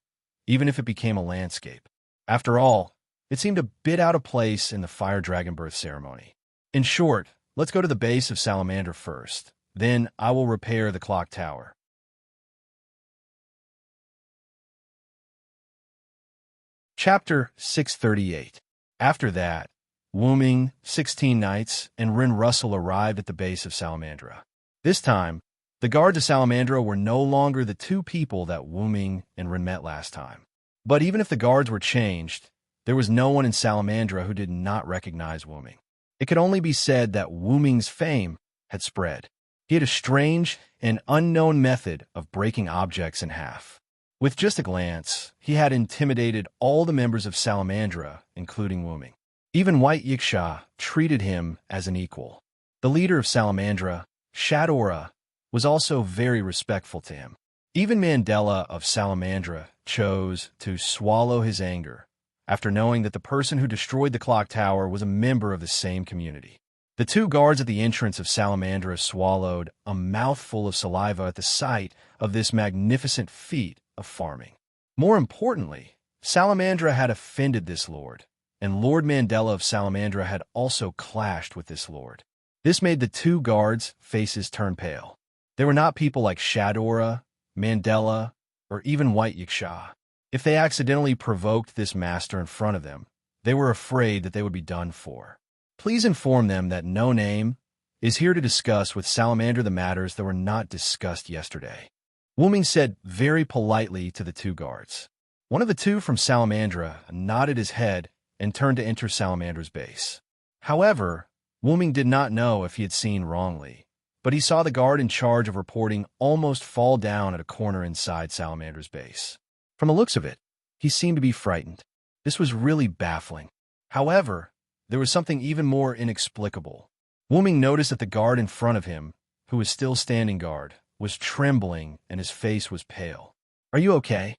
even if it became a landscape. After all, it seemed a bit out of place in the Fire Dragon birth ceremony. In short, let's go to the base of Salamandra first. Then I will repair the clock tower. Chapter 638. After that, Wuming, 16 Knights, and Ren Russell arrived at the base of Salamandra. This time, the guards of Salamandra were no longer the two people that Wuming and Ren met last time. But even if the guards were changed, there was no one in Salamandra who did not recognize Wuming. It could only be said that Wuming's fame had spread. He had a strange and unknown method of breaking objects in half. With just a glance, he had intimidated all the members of Salamandra, including Wuming. Even White Yiksha treated him as an equal. The leader of Salamandra, Shadora, was also very respectful to him. Even Mandela of Salamandra chose to swallow his anger after knowing that the person who destroyed the clock tower was a member of the same community. The two guards at the entrance of Salamandra swallowed a mouthful of saliva at the sight of this magnificent feat of farming. More importantly, Salamandra had offended this lord, and Lord Mandela of Salamandra had also clashed with this lord. This made the two guards' faces turn pale. They were not people like Shadora, Mandela, or even White Yiksha. If they accidentally provoked this master in front of them, they were afraid that they would be done for. Please inform them that No Name is here to discuss with Salamandra the matters that were not discussed yesterday. Wuming said very politely to the two guards. One of the two from Salamandra nodded his head and turned to enter Salamandra's base. However, Wu Ming did not know if he had seen wrongly, but he saw the guard in charge of reporting almost fall down at a corner inside Salamandra's base. From the looks of it, he seemed to be frightened. This was really baffling. However, there was something even more inexplicable. Wu Ming noticed that the guard in front of him, who was still standing guard, was trembling and his face was pale. "Are you okay?"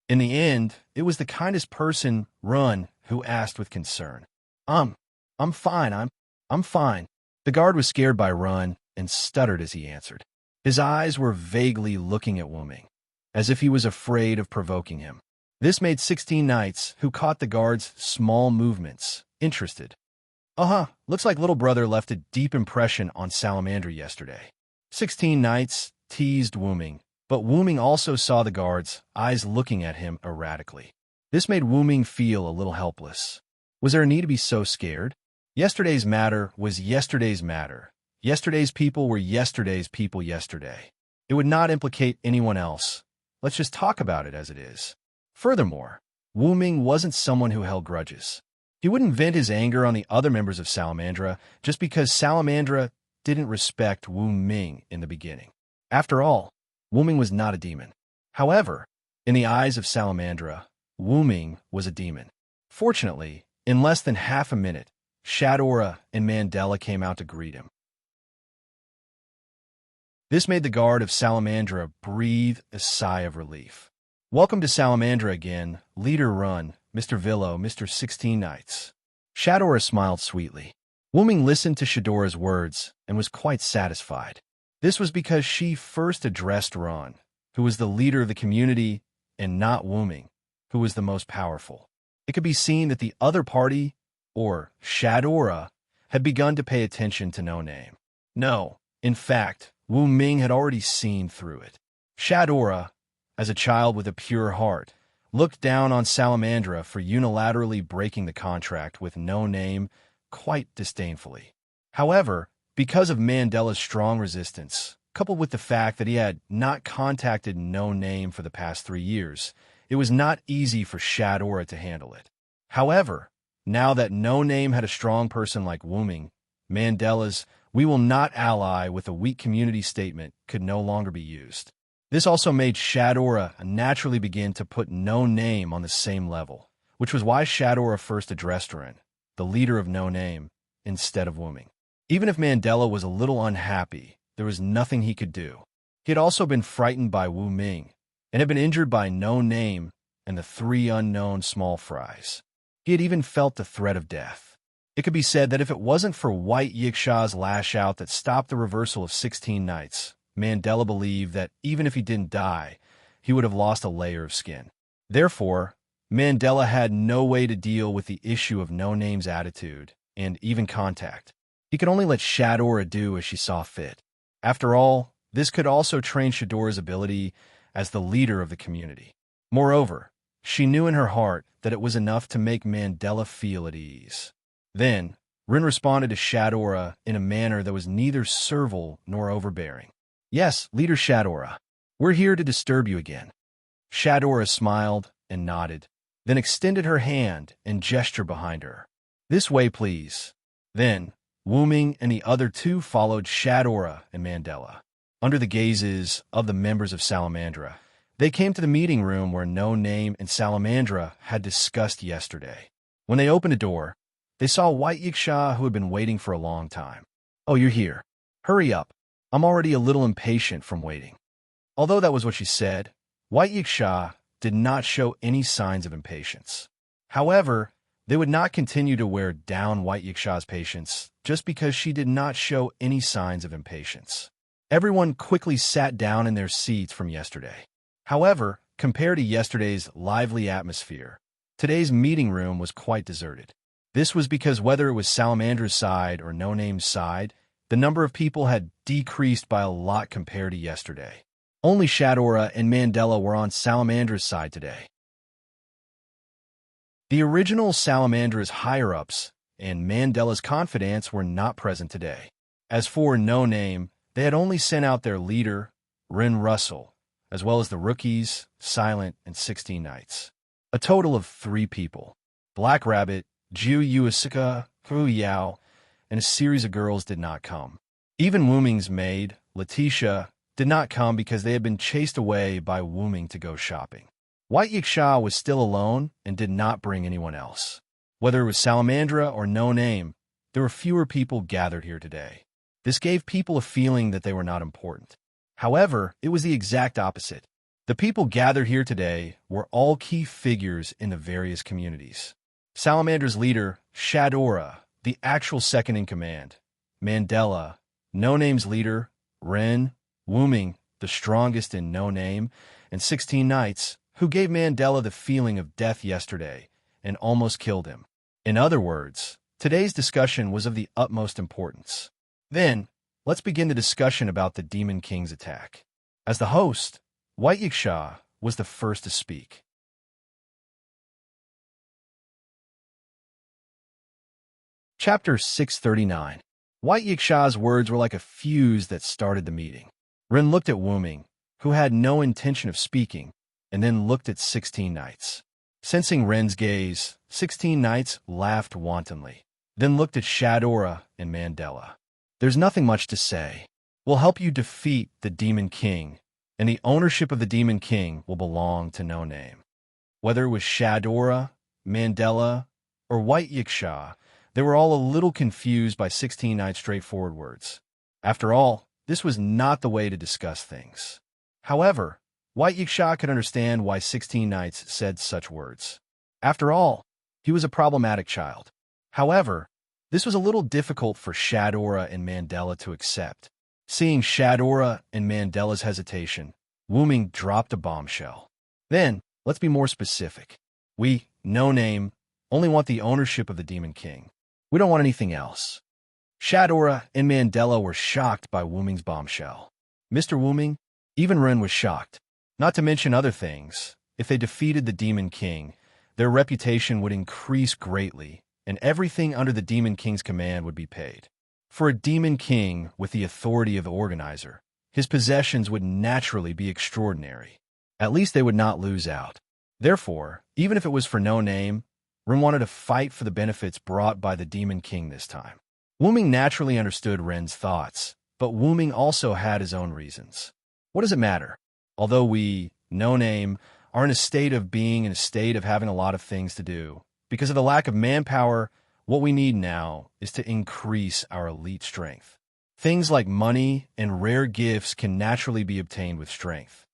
In the end, it was the kindest person, Run, who asked with concern. I'm fine, I'm fine." The guard was scared by Run and stuttered as he answered. His eyes were vaguely looking at Wu Ming, as if he was afraid of provoking him. This made 16 knights, who caught the guard's small movements, interested. Looks like little brother left a deep impression on Salamandra yesterday. 16 knights teased Wu Ming, but Wu Ming also saw the guard's eyes looking at him erratically. This made Wu Ming feel a little helpless. Was there a need to be so scared? Yesterday's matter was yesterday's matter. Yesterday's people were yesterday's people yesterday. It would not implicate anyone else. Let's just talk about it as it is. Furthermore, Wu Ming wasn't someone who held grudges. He wouldn't vent his anger on the other members of Salamandra just because Salamandra didn't respect Wu Ming in the beginning. After all, Wu Ming was not a demon. However, in the eyes of Salamandra, Wu Ming was a demon. Fortunately, in less than half a minute, Shadora and Mandela came out to greet him. This made the guard of Salamandra breathe a sigh of relief. "Welcome to Salamandra again, Leader Run, Mr. Villo, Mr. 16 Knights." Shadora smiled sweetly. Wu Ming listened to Shadora's words and was quite satisfied. This was because she first addressed Run, who was the leader of the community, and not Wu Ming, who was the most powerful. It could be seen that the other party, or Shadora, had begun to pay attention to No Name. No, in fact, Wu Ming had already seen through it. Shadora, as a child with a pure heart, looked down on Salamandra for unilaterally breaking the contract with No Name quite disdainfully. However, because of Mandela's strong resistance, coupled with the fact that he had not contacted No Name for the past 3 years, it was not easy for Shadora to handle it. However, now that No Name had a strong person like Wu Ming, Mandela's "we will not ally with a weak community" statement could no longer be used. This also made Shadora naturally begin to put No Name on the same level, which was why Shadora first addressed Ren, the leader of No Name, instead of Wu Ming. Even if Mandela was a little unhappy, there was nothing he could do. He had also been frightened by Wu Ming, and had been injured by No Name and the 3 unknown small fries. He had even felt the threat of death. It could be said that if it wasn't for White Yiksha's lash out that stopped the reversal of 16 Knights, Mandela believed that even if he didn't die, he would have lost a layer of skin. Therefore, Mandela had no way to deal with the issue of No Name's attitude and even contact. He could only let Shadora do as she saw fit. After all, this could also train Shadora's ability as the leader of the community. Moreover, she knew in her heart that it was enough to make Mandela feel at ease. Then, Rin responded to Shadora in a manner that was neither servile nor overbearing. "Yes, Leader Shadora, we're here to disturb you again." Shadora smiled and nodded, then extended her hand and gestured behind her. "This way, please." Then, Wu Ming and the other 2 followed Shadora and Mandela. Under the gazes of the members of Salamandra, they came to the meeting room where No Name and Salamandra had discussed yesterday. When they opened a door, they saw White Yiksha, who had been waiting for a long time. "Oh, you're here. Hurry up. I'm already a little impatient from waiting." Although that was what she said, White Yiksha did not show any signs of impatience. However, they would not continue to wear down White Yiksha's patience just because she did not show any signs of impatience. Everyone quickly sat down in their seats from yesterday. However, compared to yesterday's lively atmosphere, today's meeting room was quite deserted. This was because whether it was Salamandra's side or No Name's side, the number of people had decreased by a lot compared to yesterday. Only Shadora and Mandela were on Salamandra's side today. The original Salamandra's higher-ups and Mandela's confidants were not present today. As for No Name, they had only sent out their leader, Rin Russell, as well as the rookies, Silent, and 16 Knights. A total of 3 people. Black Rabbit, Jiu Yuasuka, Hu Yao, and a series of girls did not come. Even Wu Ming's maid, Letitia, did not come because they had been chased away by Wu Ming to go shopping. White Yiksha was still alone and did not bring anyone else. Whether it was Salamandra or No Name, there were fewer people gathered here today. This gave people a feeling that they were not important. However, it was the exact opposite. The people gathered here today were all key figures in the various communities. Salamandra's leader, Shadora, the actual second-in-command, Mandela, No Name's leader, Ren, Wu Ming, the strongest in No Name, and 16 Knights, who gave Mandela the feeling of death yesterday and almost killed him. In other words, today's discussion was of the utmost importance. Then, let's begin the discussion about the Demon King's attack. As the host, White Yiksha was the first to speak. Chapter 639. White Yiksha's words were like a fuse that started the meeting. Ren looked at Wu Ming, who had no intention of speaking, and then looked at 16 Knights. Sensing Ren's gaze, 16 Knights laughed wantonly, then looked at Shadora and Mandela. There's nothing much to say. We'll help you defeat the Demon King, and the ownership of the Demon King will belong to No Name. Whether it was Shadora, Mandela, or White Yiksha, they were all a little confused by 16 Knights' straightforward words. After all, this was not the way to discuss things. However, White Yiksha could understand why 16 Knights said such words. After all, he was a problematic child. However, this was a little difficult for Shadora and Mandela to accept. Seeing Shadora and Mandela's hesitation, Wu Ming dropped a bombshell. Then, let's be more specific. We, No Name, only want the ownership of the Demon King. We don't want anything else. Shadora and Mandela were shocked by Wu Ming's bombshell. Mr. Wu Ming, even Ren was shocked. Not to mention other things, if they defeated the Demon King, their reputation would increase greatly, and everything under the Demon King's command would be paid. For a Demon King with the authority of the organizer, his possessions would naturally be extraordinary. At least they would not lose out. Therefore, even if it was for No Name, Ren wanted to fight for the benefits brought by the Demon King this time. Wu Ming naturally understood Ren's thoughts, but Wu Ming also had his own reasons. What does it matter? Although we, No Name, are in a state of being in a state of having a lot of things to do, because of the lack of manpower, what we need now is to increase our elite strength. Things like money and rare gifts can naturally be obtained with strength.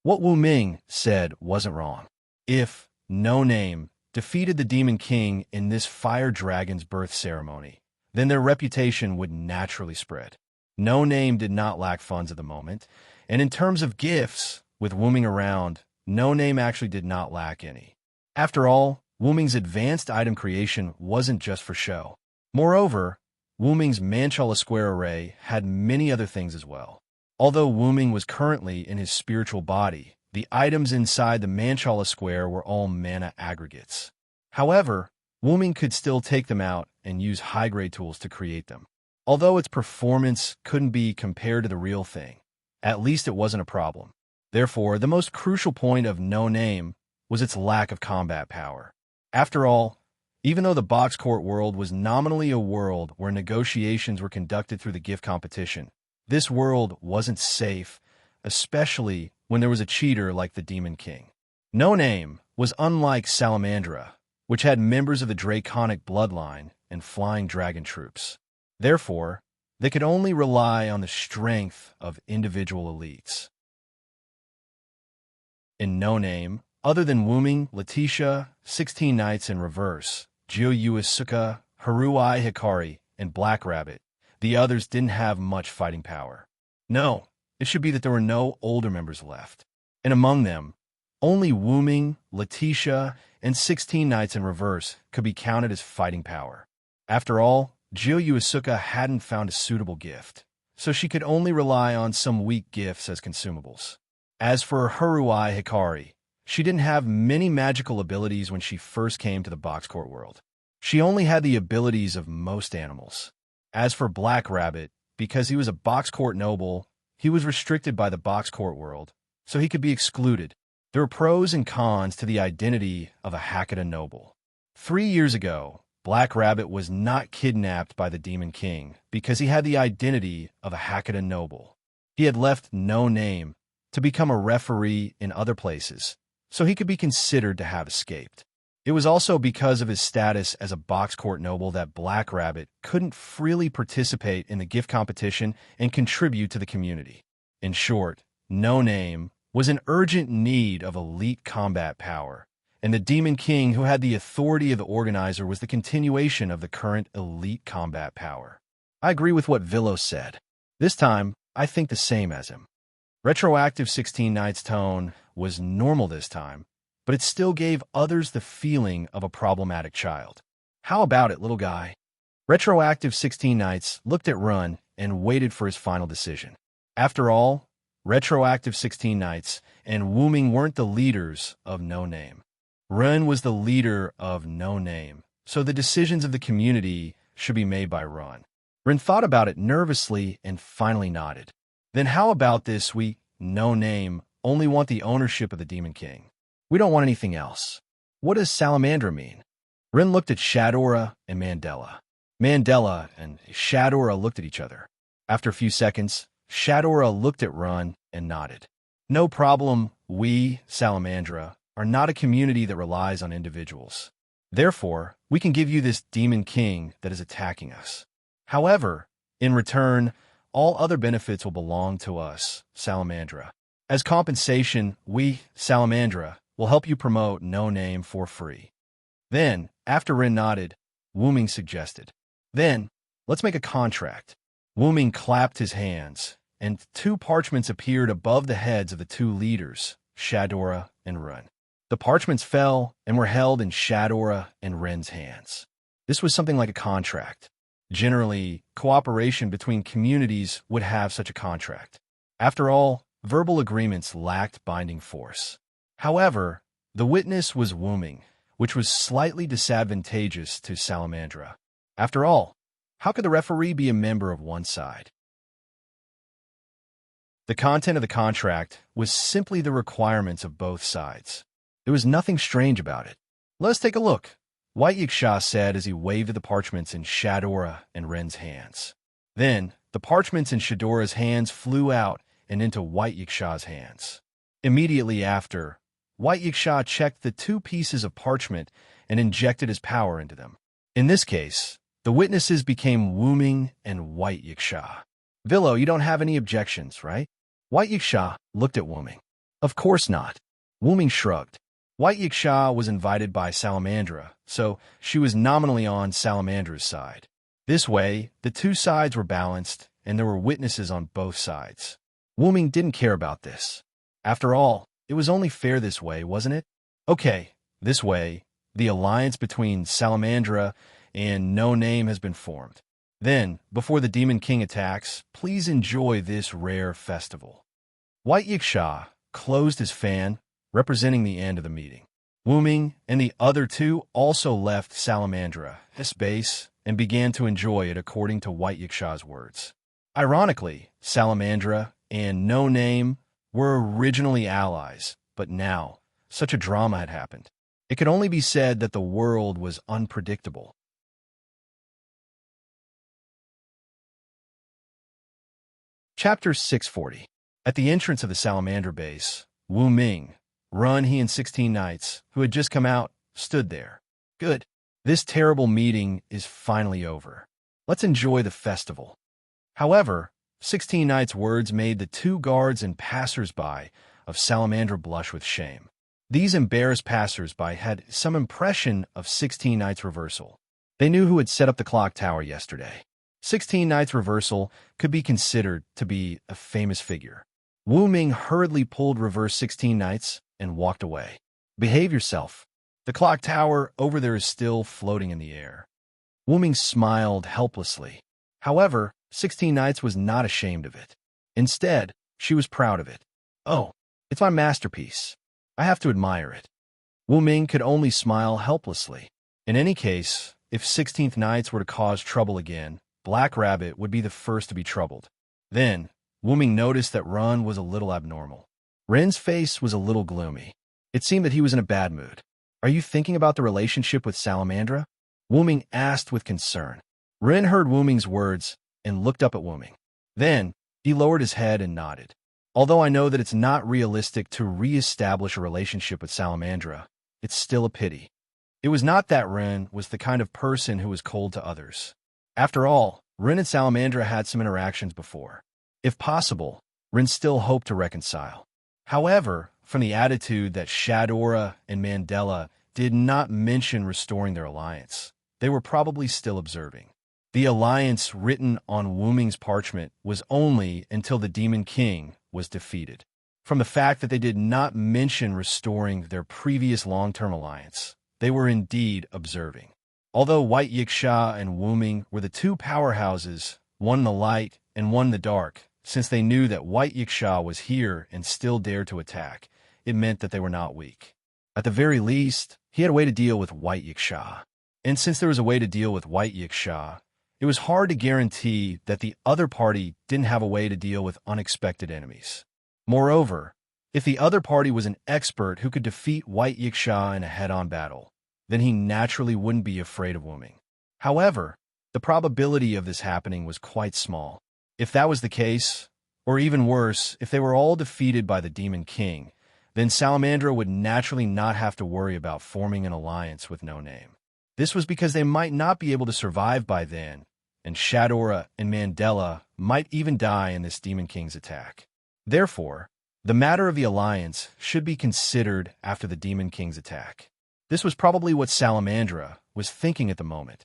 What Wu Ming said wasn't wrong. If No Name defeated the Demon King in this fire dragon's birth ceremony, then their reputation would naturally spread. No Name did not lack funds at the moment, and in terms of gifts, with Wu Ming around, No Name actually did not lack any. After all, Wu Ming's advanced item creation wasn't just for show. Moreover, Wu Ming's Manchala Square array had many other things as well. Although Wu Ming was currently in his spiritual body, the items inside the Manchala Square were all mana aggregates. However, Wu Ming could still take them out and use high-grade tools to create them. Although its performance couldn't be compared to the real thing, at least it wasn't a problem. Therefore, the most crucial point of No Name was its lack of combat power. After all, even though the box court world was nominally a world where negotiations were conducted through the gift competition, this world wasn't safe, especially when there was a cheater like the Demon King. No Name was unlike Salamandra, which had members of the draconic bloodline and flying dragon troops. Therefore, they could only rely on the strength of individual elites. In No Name, other than Wu Ming, Letitia, 16 Knights in reverse, Jiu Yuasuka, Haruai Hikari, and Black Rabbit, the others didn't have much fighting power. No, it should be that there were no older members left. And among them, only Wu Ming, Letitia, and 16 Knights in reverse could be counted as fighting power. After all, Jiu Yuasuka hadn't found a suitable gift, so she could only rely on some weak gifts as consumables. As for Haruai Hikari, she didn't have many magical abilities when she first came to the box court world. She only had the abilities of most animals. As for Black Rabbit, because he was a box court noble, he was restricted by the box court world, so he could be excluded. There were pros and cons to the identity of a Hakata noble. 3 years ago, Black Rabbit was not kidnapped by the Demon King because he had the identity of a Hakata noble. He had left no name to become a referee in other places, so he could be considered to have escaped. It was also because of his status as a box court noble that Black Rabbit couldn't freely participate in the gift competition and contribute to the community. In short, No Name was in urgent need of elite combat power, and the Demon King, who had the authority of the organizer, was the continuation of the current elite combat power. I agree with what Villo said. This time, I think the same as him. Retroactive 16 Nights' tone was normal this time, but it still gave others the feeling of a problematic child. How about it, little guy? Retroactive 16 Nights looked at Run and waited for his final decision. After all, Retroactive 16 Nights and Wu Ming weren't the leaders of No Name. Run was the leader of No Name, so the decisions of the community should be made by Run. Ren thought about it nervously and finally nodded. Then how about this? We, No Name, only want the ownership of the Demon King. We don't want anything else. What does Salamandra mean? Ren looked at Shadora and Mandela. Mandela and Shadora looked at each other. After a few seconds, Shadora looked at Run and nodded. No problem. We, Salamandra, are not a community that relies on individuals. Therefore, we can give you this Demon King that is attacking us. However, in return, all other benefits will belong to us, Salamandra. As compensation, we, Salamandra, will help you promote No Name for free. Then, after Ren nodded, Wu Ming suggested, "Then, let's make a contract." Wu Ming clapped his hands, and 2 parchments appeared above the heads of the 2 leaders, Shadora and Run. The parchments fell and were held in Shadora and Ren's hands. This was something like a contract. Generally, cooperation between communities would have such a contract. After all, verbal agreements lacked binding force. However, the witness was Wu Ming, which was slightly disadvantageous to Salamandra. After all, how could the referee be a member of one side? The content of the contract was simply the requirements of both sides. There was nothing strange about it. Let's take a look, White Yiksha said as he waved the parchments in Shadora and Ren's hands. Then, the parchments in Shadora's hands flew out and into White Yiksha's hands. Immediately after, White Yiksha checked the 2 pieces of parchment and injected his power into them. In this case, the witnesses became Wu Ming and White Yiksha. Villo, you don't have any objections, right? White Yiksha looked at Wu Ming. Of course not. Wu Ming shrugged. White Yiksha was invited by Salamandra, so she was nominally on Salamandra's side. This way, the 2 sides were balanced, and there were witnesses on both sides. Wu Ming didn't care about this. After all, it was only fair this way, wasn't it? Okay, this way, the alliance between Salamandra and No Name has been formed. Then, before the Demon King attacks, please enjoy this rare festival. White Yiksha closed his fan, representing the end of the meeting. Wu Ming and the other 2 also left Salamandra, his base, and began to enjoy it according to White Yiksha's words. Ironically, Salamandra and No Name were originally allies, but now, such a drama had happened. It could only be said that the world was unpredictable. Chapter 640. At the entrance of the Salamander base, Wu Ming, Run, he and 16 Nights, who had just come out, stood there. Good. This terrible meeting is finally over. Let's enjoy the festival. However, 16 Nights' words made the 2 guards and passers-by of Salamandra blush with shame. These embarrassed passers-by had some impression of 16 Nights' reversal. They knew who had set up the clock tower yesterday. 16 Nights' reversal could be considered to be a famous figure. Wu Ming hurriedly pulled reverse 16 Nights and walked away. Behave yourself. The clock tower over there is still floating in the air. Wu Ming smiled helplessly. However, 16 Nights was not ashamed of it. Instead, she was proud of it. Oh, it's my masterpiece. I have to admire it. Wu Ming could only smile helplessly. In any case, if 16th Nights were to cause trouble again, Black Rabbit would be the first to be troubled. Then, Wu Ming noticed that Run was a little abnormal. Ren's face was a little gloomy. It seemed that he was in a bad mood. Are you thinking about the relationship with Salamandra? Wu-ming asked with concern. Ren heard Wu-ming's words and looked up at Wu-ming. Then, he lowered his head and nodded. Although I know that it's not realistic to re-establish a relationship with Salamandra, it's still a pity. It was not that Ren was the kind of person who was cold to others. After all, Ren and Salamandra had some interactions before. If possible, Ren still hoped to reconcile. However, from the attitude that Shadora and Mandela did not mention restoring their alliance, they were probably still observing. The alliance written on Wu-ming's parchment was only until the Demon King was defeated. From the fact that they did not mention restoring their previous long-term alliance, they were indeed observing. Although White Yiksha and Wu-ming were the two powerhouses, one in the light and one in the dark, since they knew that White Yiksha was here and still dared to attack, it meant that they were not weak. At the very least, he had a way to deal with White Yiksha. And since there was a way to deal with White Yiksha, it was hard to guarantee that the other party didn't have a way to deal with unexpected enemies. Moreover, if the other party was an expert who could defeat White Yiksha in a head-on battle, then he naturally wouldn't be afraid of Wu-ming. However, the probability of this happening was quite small. If that was the case, or even worse, if they were all defeated by the Demon King, then Salamandra would naturally not have to worry about forming an alliance with no name. This was because they might not be able to survive by then, and Shadora and Mandela might even die in this Demon King's attack. Therefore, the matter of the alliance should be considered after the Demon King's attack. This was probably what Salamandra was thinking at the moment.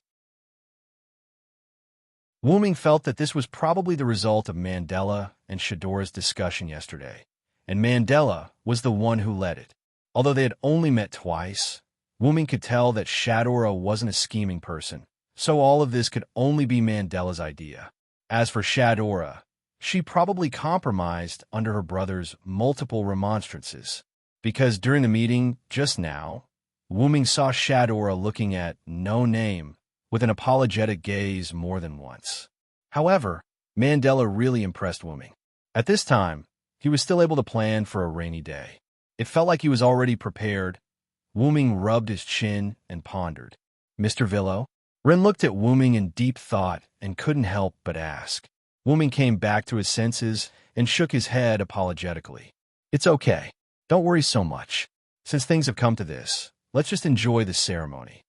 Wu-ming felt that this was probably the result of Mandela and Shadora's discussion yesterday, and Mandela was the one who led it. Although they had only met twice, Wu-ming could tell that Shadora wasn't a scheming person, so all of this could only be Mandela's idea. As for Shadora, she probably compromised under her brother's multiple remonstrances, because during the meeting just now, Wu-ming saw Shadora looking at no name with an apologetic gaze more than once. However, Mandela really impressed Wu-ming. At this time, he was still able to plan for a rainy day. It felt like he was already prepared. Wu-ming rubbed his chin and pondered. Mr. Villo? Ren looked at Wu-ming in deep thought and couldn't help but ask. Wu-ming came back to his senses and shook his head apologetically. It's okay. Don't worry so much. Since things have come to this, let's just enjoy the ceremony.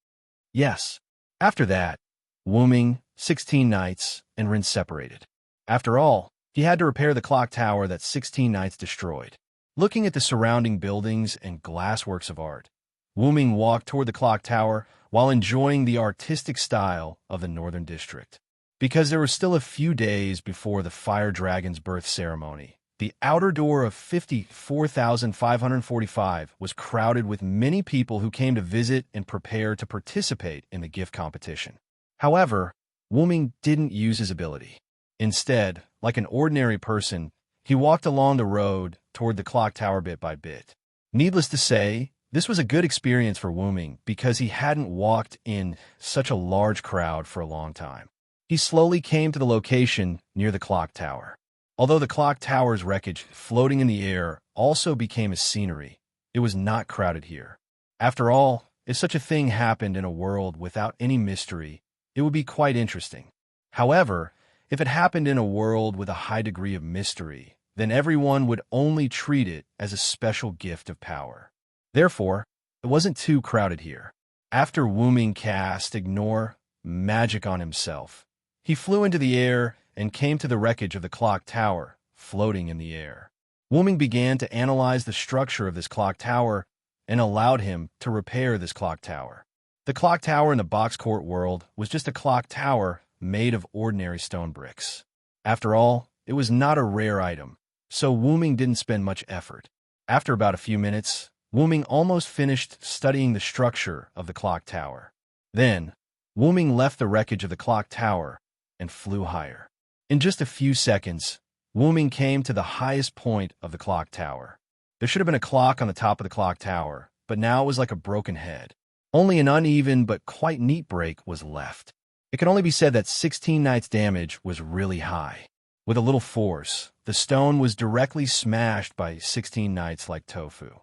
Yes. After that, Wu-ming, 16 Knights, and Ren separated. After all, he had to repair the clock tower that 16 Knights destroyed. Looking at the surrounding buildings and glass works of art, Wu-ming walked toward the clock tower while enjoying the artistic style of the Northern District. Because there were still a few days before the Fire Dragon's birth ceremony, the outer door of 54,545 was crowded with many people who came to visit and prepare to participate in the gift competition. However, Wu-ming didn't use his ability. Instead, like an ordinary person, he walked along the road toward the clock tower bit by bit. Needless to say, this was a good experience for Wu-ming because he hadn't walked in such a large crowd for a long time. He slowly came to the location near the clock tower. Although the clock tower's wreckage floating in the air also became a scenery, it was not crowded here. After all, if such a thing happened in a world without any mystery, it would be quite interesting. However, if it happened in a world with a high degree of mystery, then everyone would only treat it as a special gift of power. Therefore, it wasn't too crowded here. After Wu-ming cast Ignore Magic on himself, he flew into the air and came to the wreckage of the clock tower, floating in the air. Wu-ming began to analyze the structure of this clock tower and allowed him to repair this clock tower. The clock tower in the box court world was just a clock tower made of ordinary stone bricks. After all, it was not a rare item, so Wu-ming didn't spend much effort. After about a few minutes, Wu-ming almost finished studying the structure of the clock tower. Then, Wu-ming left the wreckage of the clock tower and flew higher. In just a few seconds, Wu-ming came to the highest point of the clock tower. There should have been a clock on the top of the clock tower, but now it was like a broken head. Only an uneven but quite neat break was left. It can only be said that 16 Knights' damage was really high. With a little force, the stone was directly smashed by 16 Knights like tofu.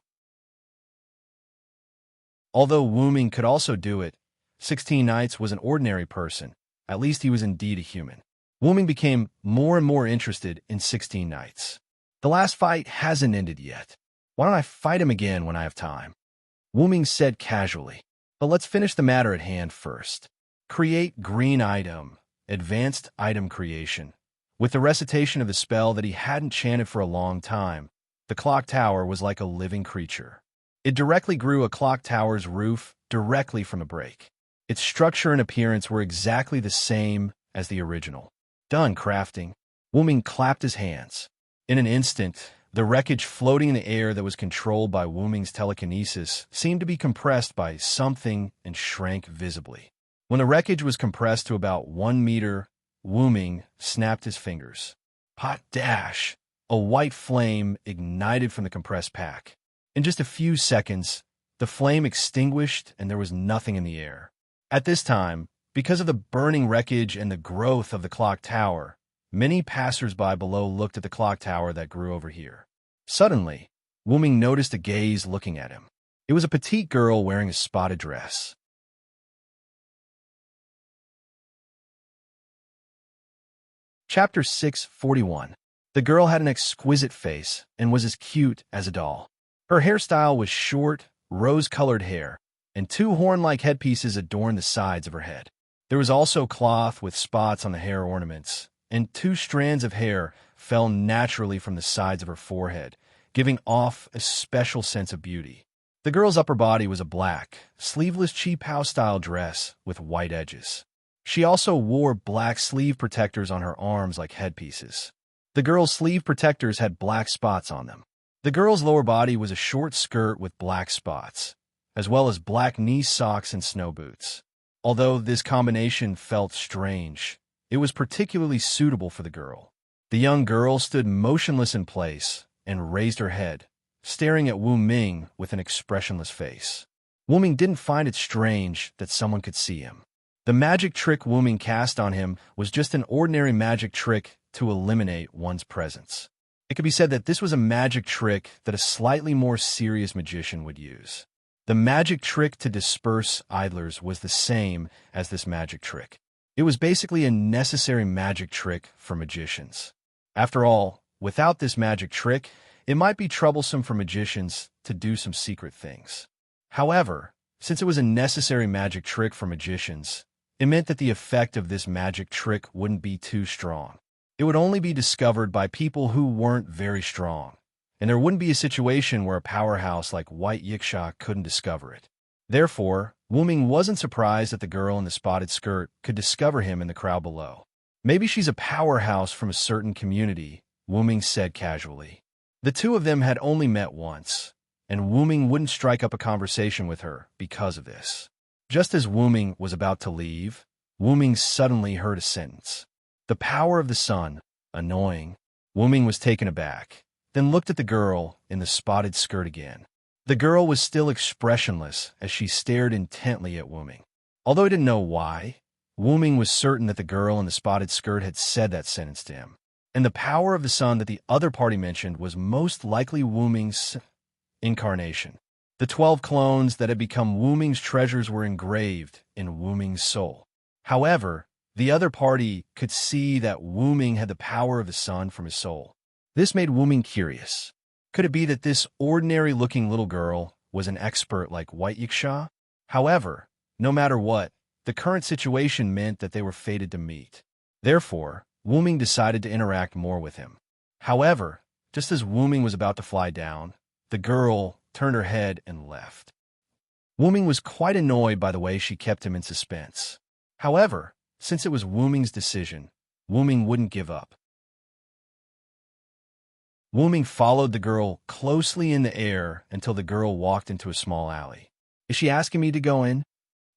Although Wu-ming could also do it, 16 Nights was an ordinary person. At least he was indeed a human. Wu Ming became more and more interested in 16 Nights. The last fight hasn't ended yet. Why don't I fight him again when I have time? Wu Ming said casually. But let's finish the matter at hand first. Create green item. Advanced item creation. With the recitation of the spell that he hadn't chanted for a long time, the clock tower was like a living creature. It directly grew a clock tower's roof directly from a break. Its structure and appearance were exactly the same as the original. Done crafting. Wu Ming clapped his hands. In an instant, the wreckage floating in the air that was controlled by Wu Ming's telekinesis seemed to be compressed by something and shrank visibly. When the wreckage was compressed to about 1 meter, Wu Ming snapped his fingers. Pot dash! A white flame ignited from the compressed pack. In just a few seconds, the flame extinguished and there was nothing in the air. At this time, because of the burning wreckage and the growth of the clock tower, many passers-by below looked at the clock tower that grew over here. Suddenly, Wu Ming noticed a gaze looking at him. It was a petite girl wearing a spotted dress. Chapter 641. The girl had an exquisite face and was as cute as a doll. Her hairstyle was short, rose-colored hair, and 2 horn-like headpieces adorned the sides of her head. There was also cloth with spots on the hair ornaments, and 2 strands of hair fell naturally from the sides of her forehead, giving off a special sense of beauty. The girl's upper body was a black, sleeveless cheap house-style dress with white edges. She also wore black sleeve protectors on her arms like headpieces. The girl's sleeve protectors had black spots on them. The girl's lower body was a short skirt with black spots, as well as black knee socks and snow boots. Although this combination felt strange, it was particularly suitable for the girl. The young girl stood motionless in place and raised her head, staring at Wu Ming with an expressionless face. Wu Ming didn't find it strange that someone could see him. The magic trick Wu Ming cast on him was just an ordinary magic trick to eliminate one's presence. It could be said that this was a magic trick that a slightly more serious magician would use. The magic trick to disperse idlers was the same as this magic trick. It was basically a necessary magic trick for magicians. After all, without this magic trick, it might be troublesome for magicians to do some secret things. However, since it was a necessary magic trick for magicians, it meant that the effect of this magic trick wouldn't be too strong. It would only be discovered by people who weren't very strong, and there wouldn't be a situation where a powerhouse like White Yiksha couldn't discover it. Therefore, Wu Ming wasn't surprised that the girl in the spotted skirt could discover him in the crowd below. Maybe she's a powerhouse from a certain community, Wu Ming said casually. The two of them had only met once, and Wu Ming wouldn't strike up a conversation with her because of this. Just as Wu Ming was about to leave, Wu Ming suddenly heard a sentence. The power of the sun, annoying. Wu Ming was taken aback, then looked at the girl in the spotted skirt again. The girl was still expressionless as she stared intently at Wu Ming. Although he didn't know why, Wu Ming was certain that the girl in the spotted skirt had said that sentence to him. And the power of the sun that the other party mentioned was most likely Wu Ming's incarnation. The 12 clones that had become Wu Ming's treasures were engraved in Wu Ming's soul. However, the other party could see that Wu Ming had the power of the sun from his soul. This made Wu Ming curious. Could it be that this ordinary-looking little girl was an expert like White Yiksha? However, no matter what, the current situation meant that they were fated to meet. Therefore, Wu Ming decided to interact more with him. However, just as Wu Ming was about to fly down, the girl turned her head and left. Wu Ming was quite annoyed by the way she kept him in suspense. However, since it was Wu Ming's decision, Wu Ming wouldn't give up. Wu Ming followed the girl closely in the air until the girl walked into a small alley. Is she asking me to go in?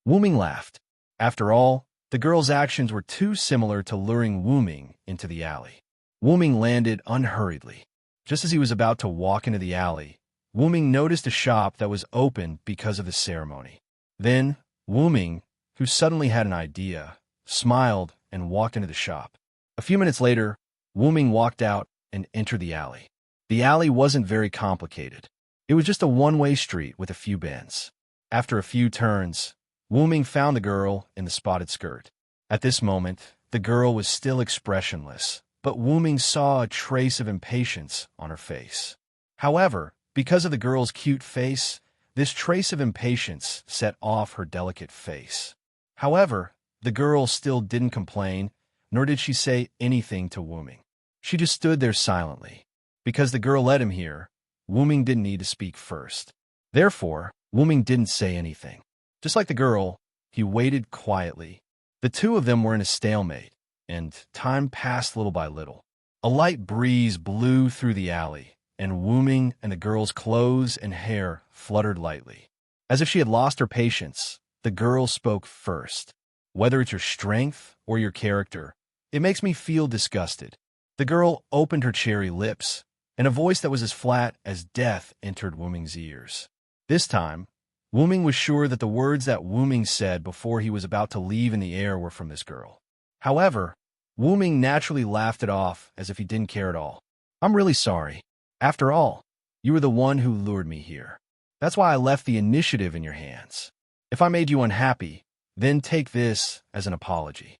Wu Ming laughed. After all, the girl's actions were too similar to luring Wu Ming into the alley. Wu Ming landed unhurriedly. Just as he was about to walk into the alley, Wu Ming noticed a shop that was open because of the ceremony. Then, Wu Ming, who suddenly had an idea, smiled and walked into the shop. A few minutes later, Wu Ming walked out and entered the alley. The alley wasn't very complicated. It was just a one-way street with a few bends. After a few turns, Wu Ming found the girl in the spotted skirt. At this moment, the girl was still expressionless, but Wu Ming saw a trace of impatience on her face. However, because of the girl's cute face, this trace of impatience set off her delicate face. However, the girl still didn't complain, nor did she say anything to Wu Ming. She just stood there silently. Because the girl led him here, Wu Ming didn't need to speak first. Therefore, Wu Ming didn't say anything. Just like the girl, he waited quietly. The two of them were in a stalemate, and time passed little by little. A light breeze blew through the alley, and Wu Ming and the girl's clothes and hair fluttered lightly. As if she had lost her patience, the girl spoke first. Whether it's your strength or your character, it makes me feel disgusted. The girl opened her cherry lips, and a voice that was as flat as death entered Wu Ming's ears. This time, Wu Ming was sure that the words that Wu Ming said before he was about to leave in the air were from this girl. However, Wu Ming naturally laughed it off as if he didn't care at all. I'm really sorry. After all, you were the one who lured me here. That's why I left the initiative in your hands. If I made you unhappy, then take this as an apology.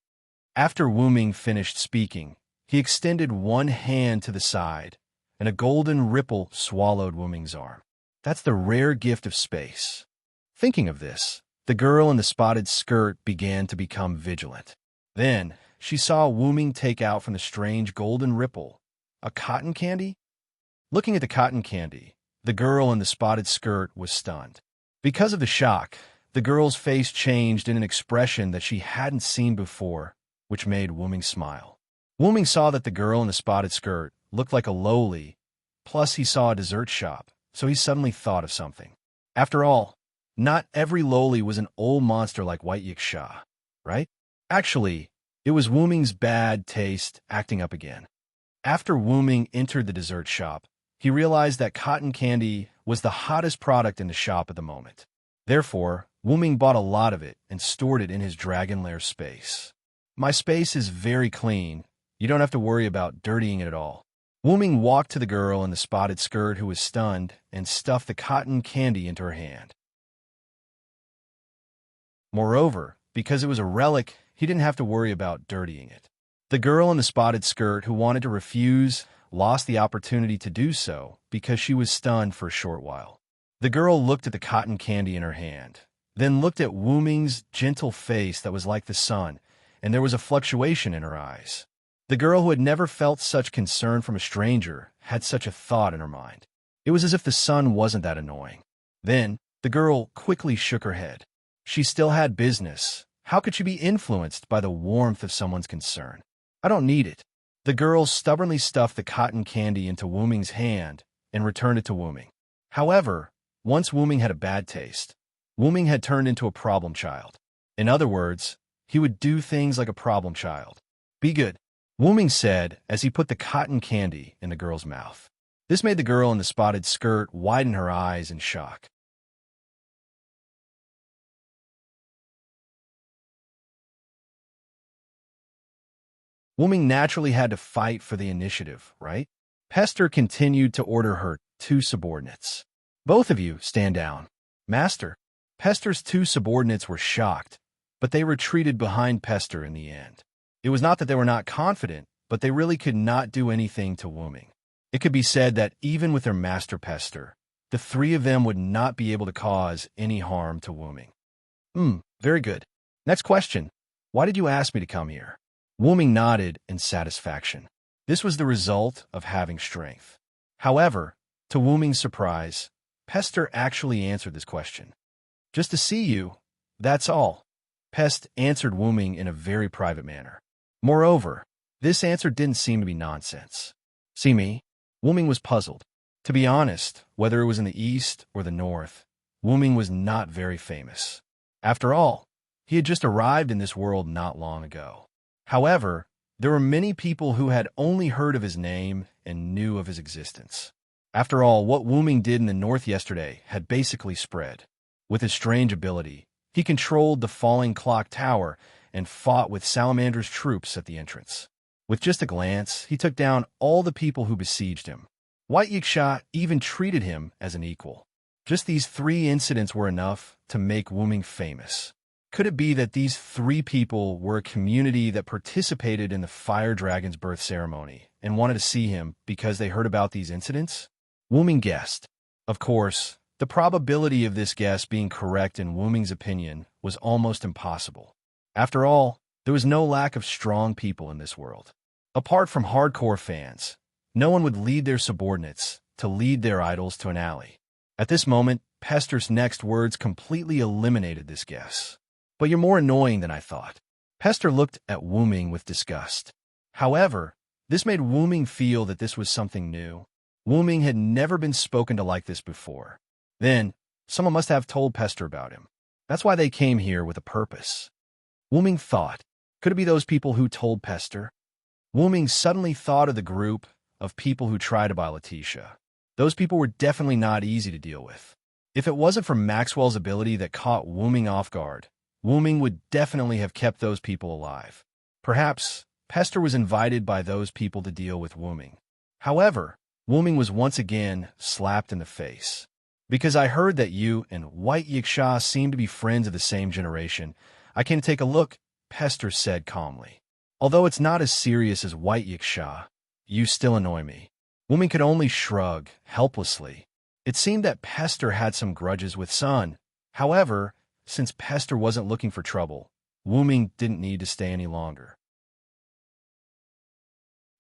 After Wu Ming finished speaking, he extended one hand to the side, and a golden ripple swallowed Wu Ming's arm. That's the rare gift of space. Thinking of this, the girl in the spotted skirt began to become vigilant. Then, she saw Wu Ming take out from the strange golden ripple a cotton candy. Looking at the cotton candy, the girl in the spotted skirt was stunned. Because of the shock, the girl's face changed in an expression that she hadn't seen before, which made Wu Ming smile. Wu Ming saw that the girl in the spotted skirt looked like a lowly, plus he saw a dessert shop, so he suddenly thought of something. After all, not every lowly was an old monster like White Yiksha, right? Actually, it was Wu Ming's bad taste acting up again. After Wu Ming entered the dessert shop, he realized that cotton candy was the hottest product in the shop at the moment. Therefore, Wu Ming bought a lot of it and stored it in his dragon lair space. My space is very clean. You don't have to worry about dirtying it at all. Wu Ming walked to the girl in the spotted skirt who was stunned and stuffed the cotton candy into her hand. Moreover, because it was a relic, he didn't have to worry about dirtying it. The girl in the spotted skirt who wanted to refuse lost the opportunity to do so because she was stunned for a short while. The girl looked at the cotton candy in her hand, then looked at Wu Ming's gentle face that was like the sun, and there was a fluctuation in her eyes. The girl who had never felt such concern from a stranger had such a thought in her mind. It was as if the sun wasn't that annoying. Then, the girl quickly shook her head. She still had business. How could she be influenced by the warmth of someone's concern? I don't need it. The girl stubbornly stuffed the cotton candy into Wu Ming's hand and returned it to Wu Ming. However, once Wu Ming had a bad taste, Wu Ming had turned into a problem child. In other words, he would do things like a problem child. Be good, Wu Ming said as he put the cotton candy in the girl's mouth. This made the girl in the spotted skirt widen her eyes in shock. Wu Ming naturally had to fight for the initiative, right? Pester continued to order her 2 subordinates. Both of you, stand down. Master. Pester's 2 subordinates were shocked, but they retreated behind Pester in the end. It was not that they were not confident, but they really could not do anything to Wu Ming. It could be said that even with their master Pester, the 3 of them would not be able to cause any harm to Wu Ming. Very good. Next question. Why did you ask me to come here? Wu Ming nodded in satisfaction. This was the result of having strength. However, to Wu Ming's surprise, Pester actually answered this question. Just to see you, that's all. Pest answered Wu Ming in a very private manner. Moreover, this answer didn't seem to be nonsense. See me? Wu Ming was puzzled. To be honest, whether it was in the east or the north, Wu Ming was not very famous. After all, he had just arrived in this world not long ago. However, there were many people who had only heard of his name and knew of his existence. After all, what Wu Ming did in the north yesterday had basically spread. With his strange ability, he controlled the falling clock tower and fought with Salamander's troops at the entrance. With just a glance, he took down all the people who besieged him. White Yiksha even treated him as an equal. Just these 3 incidents were enough to make Wu Ming famous. Could it be that these three people were a community that participated in the fire dragon's birth ceremony and wanted to see him because they heard about these incidents? Wuming guessed. Of course, the probability of this guess being correct in Wuming's opinion was almost impossible. After all, there was no lack of strong people in this world. Apart from hardcore fans, no one would lead their subordinates to lead their idols to an alley. At this moment, Pester's next words completely eliminated this guess. But you're more annoying than I thought. Pester looked at Wuming with disgust. However, this made Wuming feel that this was something new. Wuming had never been spoken to like this before. Then, someone must have told Pester about him. That's why they came here with a purpose. Wuming thought, could it be those people who told Pester? Wuming suddenly thought of the group of people who tried to buy Letitia. Those people were definitely not easy to deal with. If it wasn't for Maxwell's ability that caught Wuming off guard, Wuming would definitely have kept those people alive. Perhaps Pester was invited by those people to deal with Wuming. However, Wuming was once again slapped in the face. Because I heard that you and White Yiksha seem to be friends of the same generation, I came to take a look, Pester said calmly. Although it's not as serious as White Yiksha, you still annoy me. Wuming could only shrug, helplessly. It seemed that Pester had some grudges with Sun. However, since Pester wasn't looking for trouble, Wuming didn't need to stay any longer.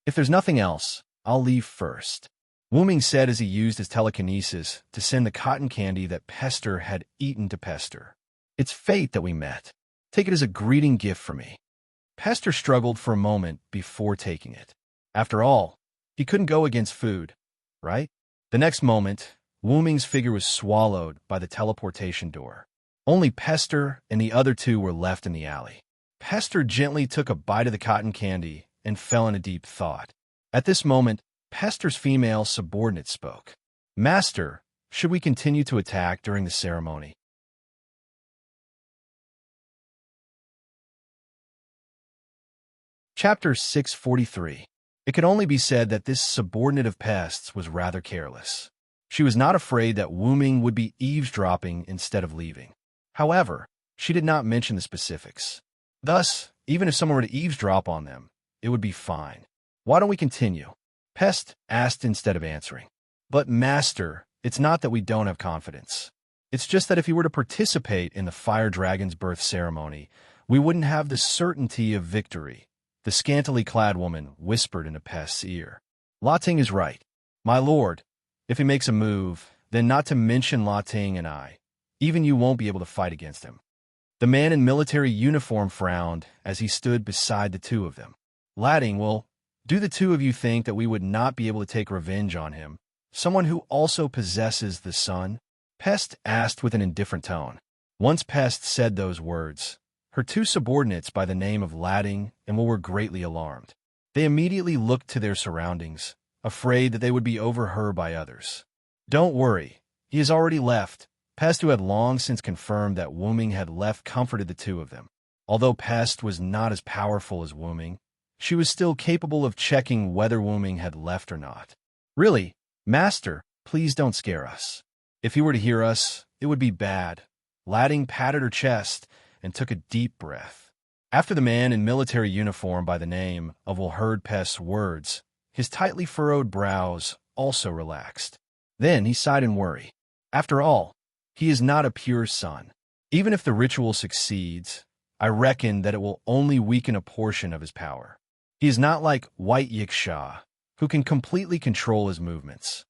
If there's nothing else, I'll leave first, Wuming said as he used his telekinesis to send the cotton candy that Pester had eaten to Pester. It's fate that we met. Take it as a greeting gift for me. Pester struggled for a moment before taking it. After all, he couldn't go against food, right? The next moment, Wuming's figure was swallowed by the teleportation door. Only Pester and the other two were left in the alley. Pester gently took a bite of the cotton candy and fell in a deep thought. At this moment, Pester's female subordinate spoke. Master, should we continue to attack during the ceremony? Chapter 643. It could only be said that this subordinate of Pest's was rather careless. She was not afraid that Wuming would be eavesdropping instead of leaving. However, she did not mention the specifics. Thus, even if someone were to eavesdrop on them, it would be fine. Why don't we continue? Pest asked instead of answering. But Master, it's not that we don't have confidence. It's just that if you were to participate in the fire dragon's birth ceremony, we wouldn't have the certainty of victory, the scantily clad woman whispered into Pest's ear. La Ting is right. My lord, if he makes a move, then not to mention La Ting and I, even you won't be able to fight against him. The man in military uniform frowned as he stood beside the two of them. Ladding, well, do the two of you think that we would not be able to take revenge on him, someone who also possesses the sun? Pest asked with an indifferent tone. Once Pest said those words, her two subordinates by the name of Ladding and Will were greatly alarmed. They immediately looked to their surroundings, afraid that they would be overheard by others. Don't worry, he has already left. Pest, who had long since confirmed that Wuming had left, comforted the two of them. Although Pest was not as powerful as Wuming, she was still capable of checking whether Wuming had left or not. Really, Master, please don't scare us. If he were to hear us, it would be bad. Ladding patted her chest and took a deep breath. After the man in military uniform by the name of Will heard Pest's words, his tightly furrowed brows also relaxed. Then he sighed in worry. After all, he is not a pure sun. Even if the ritual succeeds, I reckon that it will only weaken a portion of his power. He is not like White Yiksha, who can completely control his movements.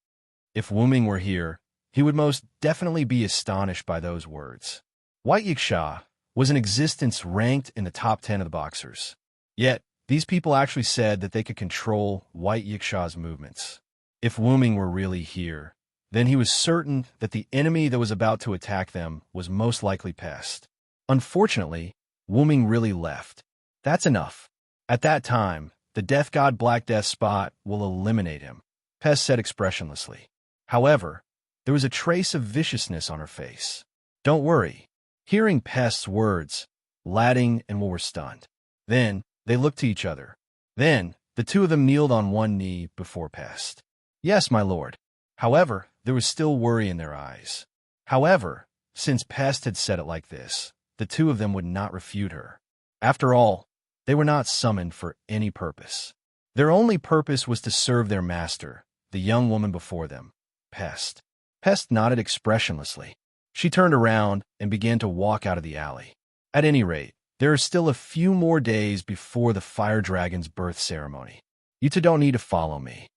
If Wuming were here, he would most definitely be astonished by those words. White Yiksha was an existence ranked in the top 10 of the boxers. Yet, these people actually said that they could control White Yiksha's movements. If Wuming were really here, then he was certain that the enemy that was about to attack them was most likely Pest. Unfortunately, Wuming really left. That's enough. At that time, the death god Black Death Spot will eliminate him, Pest said expressionlessly. However, there was a trace of viciousness on her face. Don't worry. Hearing Pest's words, Ladding and Will were stunned. Then, they looked to each other. Then, the two of them kneeled on one knee before Pest. Yes, my lord. However, there was still worry in their eyes. However, since Pest had said it like this, the two of them would not refute her. After all, they were not summoned for any purpose. Their only purpose was to serve their master, the young woman before them, Pest. Pest nodded expressionlessly. She turned around and began to walk out of the alley. At any rate, there are still a few more days before the fire dragon's birth ceremony. You two don't need to follow me.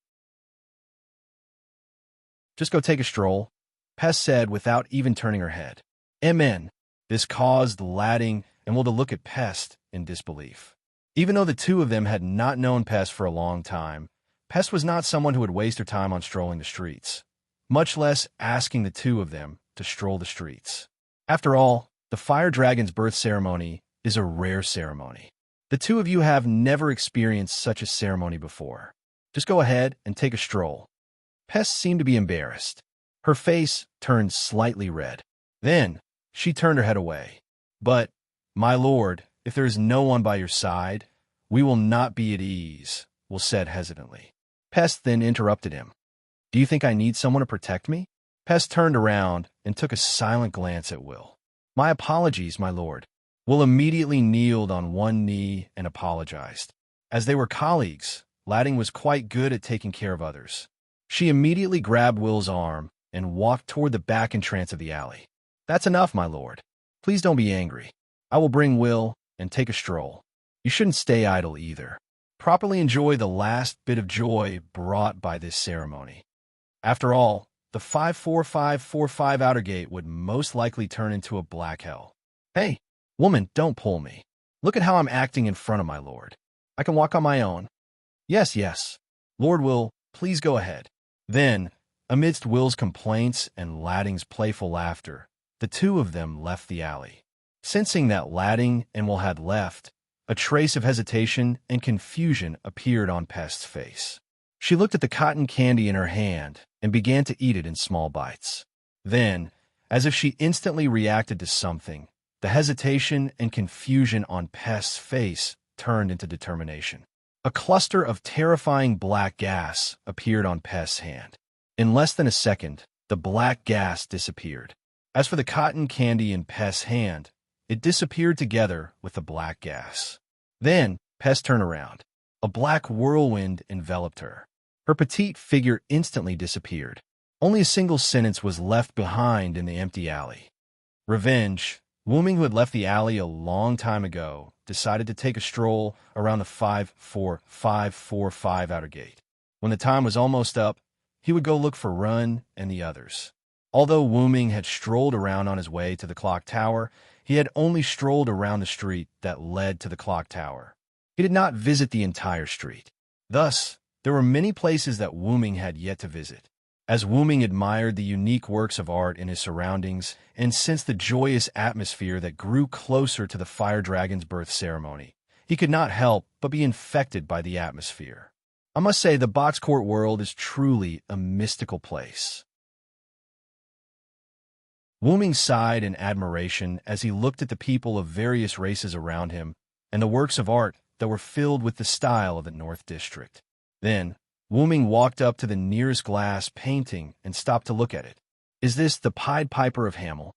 Just go take a stroll, Pest said without even turning her head. Amen. This caused Ladding and Will to look at Pest in disbelief. Even though the two of them had not known Pest for a long time, Pest was not someone who would waste her time on strolling the streets, much less asking the two of them to stroll the streets. After all, the fire dragon's birth ceremony is a rare ceremony. The two of you have never experienced such a ceremony before. Just go ahead and take a stroll. Pest seemed to be embarrassed. Her face turned slightly red. Then, she turned her head away. But, my lord, if there is no one by your side, we will not be at ease, Will said hesitantly. Pest then interrupted him. Do you think I need someone to protect me? Pest turned around and took a silent glance at Will. My apologies, my lord. Will immediately kneeled on one knee and apologized. As they were colleagues, Ladding was quite good at taking care of others. She immediately grabbed Will's arm and walked toward the back entrance of the alley. That's enough, my lord. Please don't be angry. I will bring Will and take a stroll. You shouldn't stay idle either. Properly enjoy the last bit of joy brought by this ceremony. After all, the 54545 outer gate would most likely turn into a black hell. Hey, woman, don't pull me. Look at how I'm acting in front of my lord. I can walk on my own. Yes, yes. Lord Will, please go ahead. Then, amidst Will's complaints and Ladding's playful laughter, the two of them left the alley. Sensing that Ladding and Will had left, a trace of hesitation and confusion appeared on Pest's face. She looked at the cotton candy in her hand and began to eat it in small bites. Then, as if she instantly reacted to something, the hesitation and confusion on Pest's face turned into determination. A cluster of terrifying black gas appeared on Pest's hand. In less than a second, the black gas disappeared. As for the cotton candy in Pest's hand, it disappeared together with the black gas. Then, Pest turned around. A black whirlwind enveloped her. Her petite figure instantly disappeared. Only a single sentence was left behind in the empty alley. Revenge. Wooming, who had left the alley a long time ago, decided to take a stroll around the 54545 outer gate. When the time was almost up, he would go look for Run and the others. Although Wooming had strolled around on his way to the clock tower, he had only strolled around the street that led to the clock tower. He did not visit the entire street. Thus, there were many places that Wooming had yet to visit. As Wooming admired the unique works of art in his surroundings and sensed the joyous atmosphere that grew closer to the fire dragon's birth ceremony, he could not help but be infected by the atmosphere. I must say the box court world is truly a mystical place. Wooming sighed in admiration as he looked at the people of various races around him and the works of art that were filled with the style of the North District. Then, Wooming walked up to the nearest glass painting and stopped to look at it. Is this the Pied Piper of Hamel?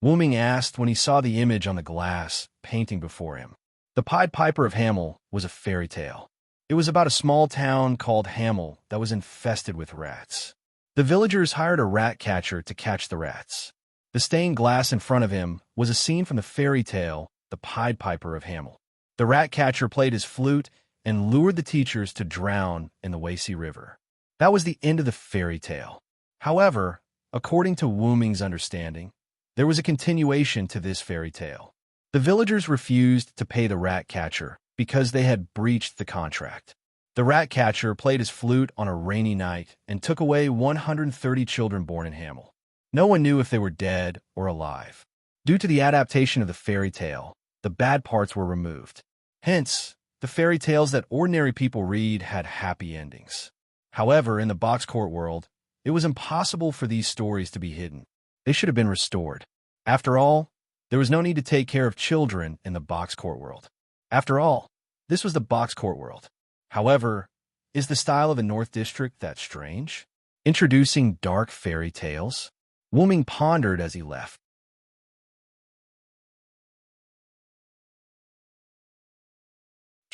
Wooming asked when he saw the image on the glass painting before him. The Pied Piper of Hamel was a fairy tale. It was about a small town called Hamel that was infested with rats. The villagers hired a rat catcher to catch the rats. The stained glass in front of him was a scene from the fairy tale, The Pied Piper of Hamel. The rat catcher played his flute and lured the teachers to drown in the Wacy River. That was the end of the fairy tale. However, according to Wooming's understanding, there was a continuation to this fairy tale. The villagers refused to pay the rat catcher because they had breached the contract. The rat catcher played his flute on a rainy night and took away 130 children born in Hamel. No one knew if they were dead or alive. Due to the adaptation of the fairy tale, the bad parts were removed. Hence, the fairy tales that ordinary people read had happy endings. However, in the box court world, it was impossible for these stories to be hidden. They should have been restored. After all, there was no need to take care of children in the box court world. After all, this was the box court world. However, is the style of the North District that strange? Introducing dark fairy tales? Wooming pondered as he left.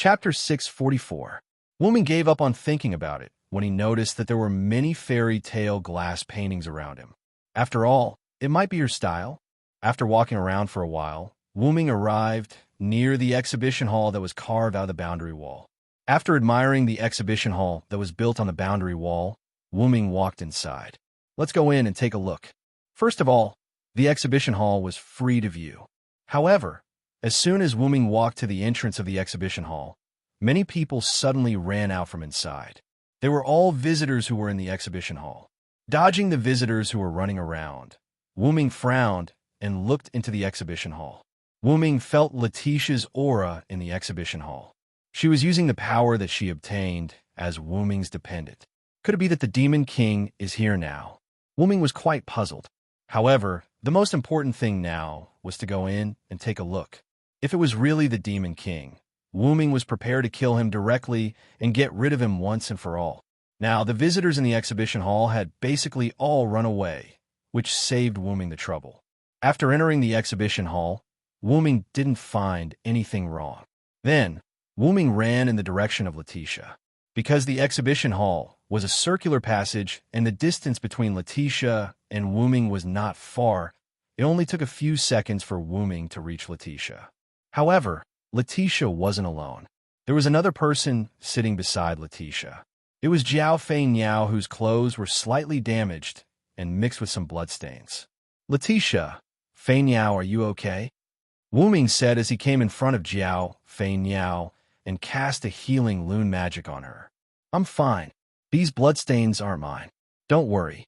Chapter 644. Woomin gave up on thinking about it when he noticed that there were many fairy tale glass paintings around him. After all, it might be her style. After walking around for a while, Woomin arrived near the exhibition hall that was carved out of the boundary wall. After admiring the exhibition hall that was built on the boundary wall, Woomin walked inside. Let's go in and take a look. First of all, the exhibition hall was free to view. However, as soon as Woomin walked to the entrance of the exhibition hall, many people suddenly ran out from inside. They were all visitors who were in the exhibition hall. Dodging the visitors who were running around, Woomin frowned and looked into the exhibition hall. Woomin felt Letitia's aura in the exhibition hall. She was using the power that she obtained as Woomin's dependent. Could it be that the Demon King is here now? Woomin was quite puzzled. However, the most important thing now was to go in and take a look. If it was really the Demon King, Woomin was prepared to kill him directly and get rid of him once and for all. Now, the visitors in the exhibition hall had basically all run away, which saved Woomin the trouble. After entering the exhibition hall, Woomin didn't find anything wrong. Then, Woomin ran in the direction of Letitia. Because the exhibition hall was a circular passage and the distance between Letitia and Woomin was not far, it only took a few seconds for Woomin to reach Letitia. However, Letitia wasn't alone. There was another person sitting beside Letitia. It was Jiao Fei Niao, whose clothes were slightly damaged and mixed with some bloodstains. Letitia, Fei Niao, are you okay? Woomin said as he came in front of Jiao Fei Niao and cast a healing loon magic on her. I'm fine. These bloodstains aren't mine. Don't worry.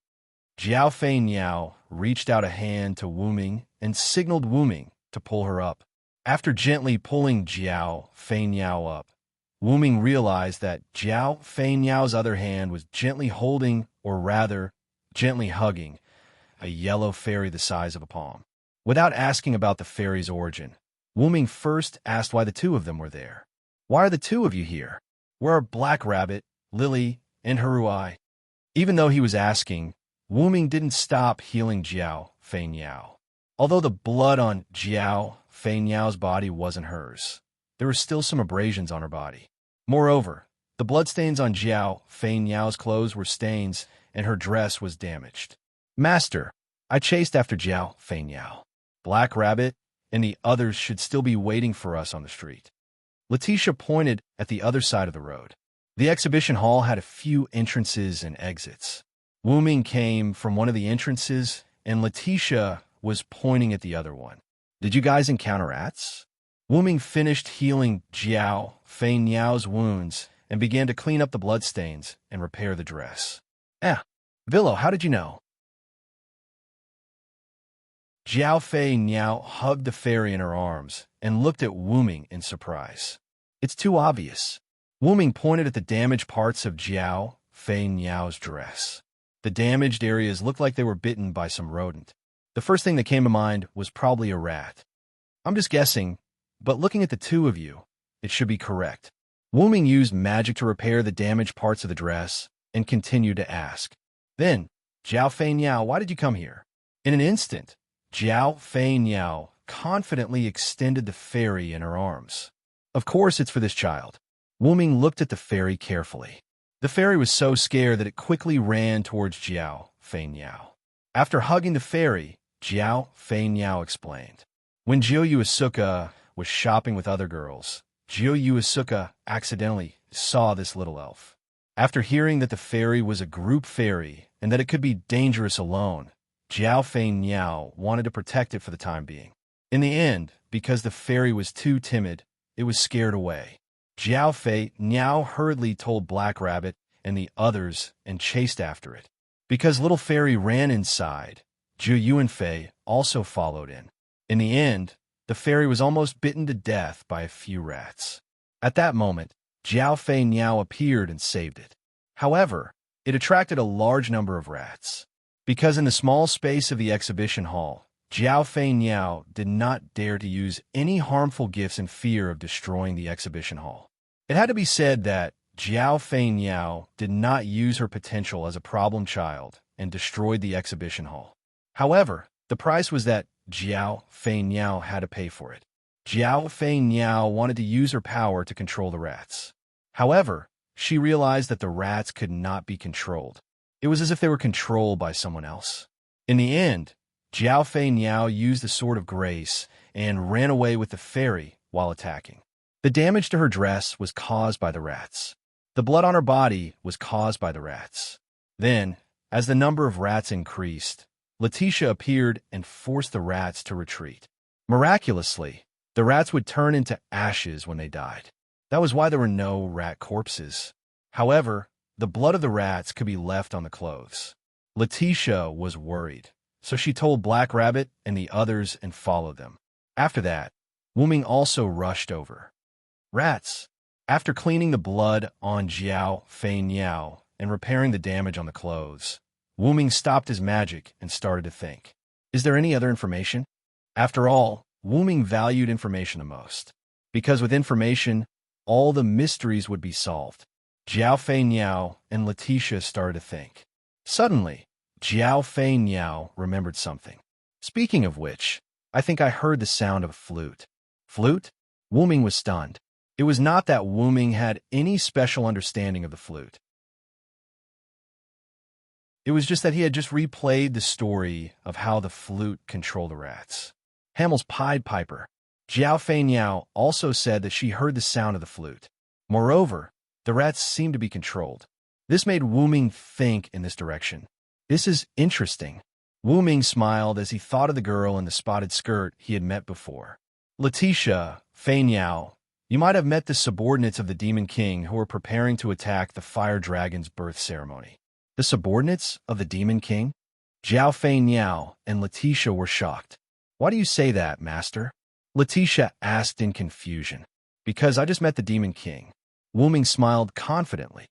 Jiao Fei Niao reached out a hand to Woomin and signaled Woomin to pull her up. After gently pulling Jiao Fei Niao up, Woomin realized that Jiao Fei Niao's other hand was gently holding, or rather, gently hugging, a yellow fairy the size of a palm. Without asking about the fairy's origin, Woomin first asked why the two of them were there. Why are the two of you here? Where are Black Rabbit, Lily, and Haruai? Even though he was asking, Woomin didn't stop healing Jiao Fei Niao. Although the blood on Jiao Fei Niao's body wasn't hers, there were still some abrasions on her body. Moreover, the bloodstains on Jiao Fei Niao's clothes were stains and her dress was damaged. Master, I chased after Jiao Fei Niao. Black Rabbit and the others should still be waiting for us on the street. Letitia pointed at the other side of the road. The exhibition hall had a few entrances and exits. Woomin came from one of the entrances, and Letitia was pointing at the other one. Did you guys encounter rats? Woomin finished healing Jiao Fei Niao's wounds and began to clean up the bloodstains and repair the dress. Villo, how did you know? Jiao Fei Niao hugged the fairy in her arms and looked at Woomin in surprise. It's too obvious. Woomin pointed at the damaged parts of Jiao Fei Niao's dress. The damaged areas looked like they were bitten by some rodent. The first thing that came to mind was probably a rat. I'm just guessing, but looking at the two of you, it should be correct. Woomin used magic to repair the damaged parts of the dress and continued to ask. Then, Jiao Fei Niao, why did you come here? In an instant, Jiao Fei Niao confidently extended the fairy in her arms. Of course it's for this child. Woomin looked at the fairy carefully. The fairy was so scared that it quickly ran towards Jiao Fei Niao. After hugging the fairy, Jiao Fei Niao explained. When Jiao Yuasuke was shopping with other girls, Jiao Yuasuke accidentally saw this little elf. After hearing that the fairy was a group fairy and that it could be dangerous alone, Jiao Fei Niao wanted to protect it for the time being. In the end, because the fairy was too timid, it was scared away. Jiao Fei Niao hurriedly told Black Rabbit and the others and chased after it. Because little fairy ran inside, Jiao Yuanfei also followed in. In the end, the fairy was almost bitten to death by a few rats. At that moment, Jiao Fei Niao appeared and saved it. However, it attracted a large number of rats. Because in the small space of the exhibition hall, Jiao Fei Niao did not dare to use any harmful gifts in fear of destroying the exhibition hall. It had to be said that Jiao Fei Niao did not use her potential as a problem child and destroyed the exhibition hall. However, the price was that Jiao Fei Niao had to pay for it. Jiao Fei Niao wanted to use her power to control the rats. However, she realized that the rats could not be controlled. It was as if they were controlled by someone else. In the end, Jiao Fei Niao used the Sword of Grace and ran away with the fairy while attacking. The damage to her dress was caused by the rats. The blood on her body was caused by the rats. Then, as the number of rats increased, Letitia appeared and forced the rats to retreat. Miraculously, the rats would turn into ashes when they died. That was why there were no rat corpses. However, the blood of the rats could be left on the clothes. Letitia was worried, so she told Black Rabbit and the others and followed them. After that, Wuming also rushed over. Rats. After cleaning the blood on Jiao Fei Niao and repairing the damage on the clothes, Wuming stopped his magic and started to think. Is there any other information? After all, Wuming valued information the most, because with information, all the mysteries would be solved. Jiao Fei Niao and Letitia started to think. Suddenly, Jiao Fei Niao remembered something. Speaking of which, I think I heard the sound of a flute. Flute? Wuming was stunned. It was not that Wuming had any special understanding of the flute. It was just that he had just replayed the story of how the flute controlled the rats. Hamel's Pied Piper. Jiao Fei Niao also said that she heard the sound of the flute. Moreover, the rats seemed to be controlled. This made Wuming think in this direction. This is interesting. Wuming smiled as he thought of the girl in the spotted skirt he had met before. Letitia, Fei Niao, you might have met the subordinates of the Demon King who were preparing to attack the Fire Dragon's birth ceremony. The subordinates of the Demon King? Jiao Fei Niao and Letitia were shocked. Why do you say that, Master? Letitia asked in confusion. Because I just met the Demon King. Wuming smiled confidently.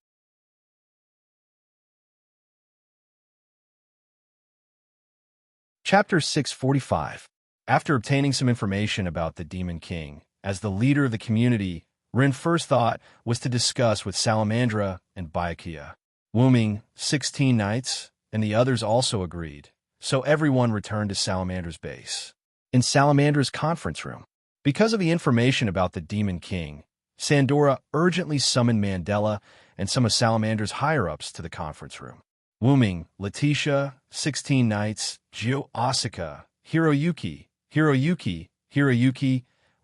Chapter 645. After obtaining some information about the Demon King, as the leader of the community, Rin's first thought was to discuss with Salamandra and Byakuya. Wuming, 16 knights, and the others also agreed, so everyone returned to Salamandra's base. In Salamandra's conference room, because of the information about the Demon King, Sandora urgently summoned Mandela and some of Salamandra's higher-ups to the conference room. Wuming, Letitia, 16 knights, Jio Asuka, Hiroyuki,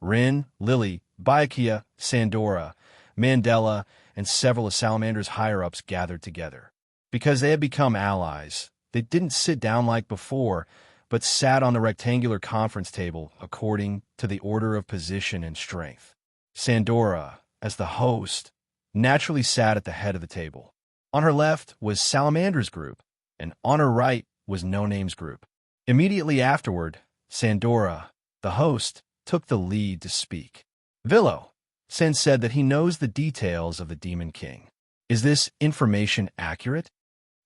Rin, Lily, Byakuya, Sandora, Mandela, and several of Salamandra's higher-ups gathered together. Because they had become allies, they didn't sit down like before, but sat on the rectangular conference table according to the order of position and strength. Sandora, as the host, naturally sat at the head of the table. On her left was Salamandra's group, and on her right was No Name's group. Immediately afterward, Sandora, the host, took the lead to speak. Villo, Sen said that he knows the details of the Demon King. Is this information accurate?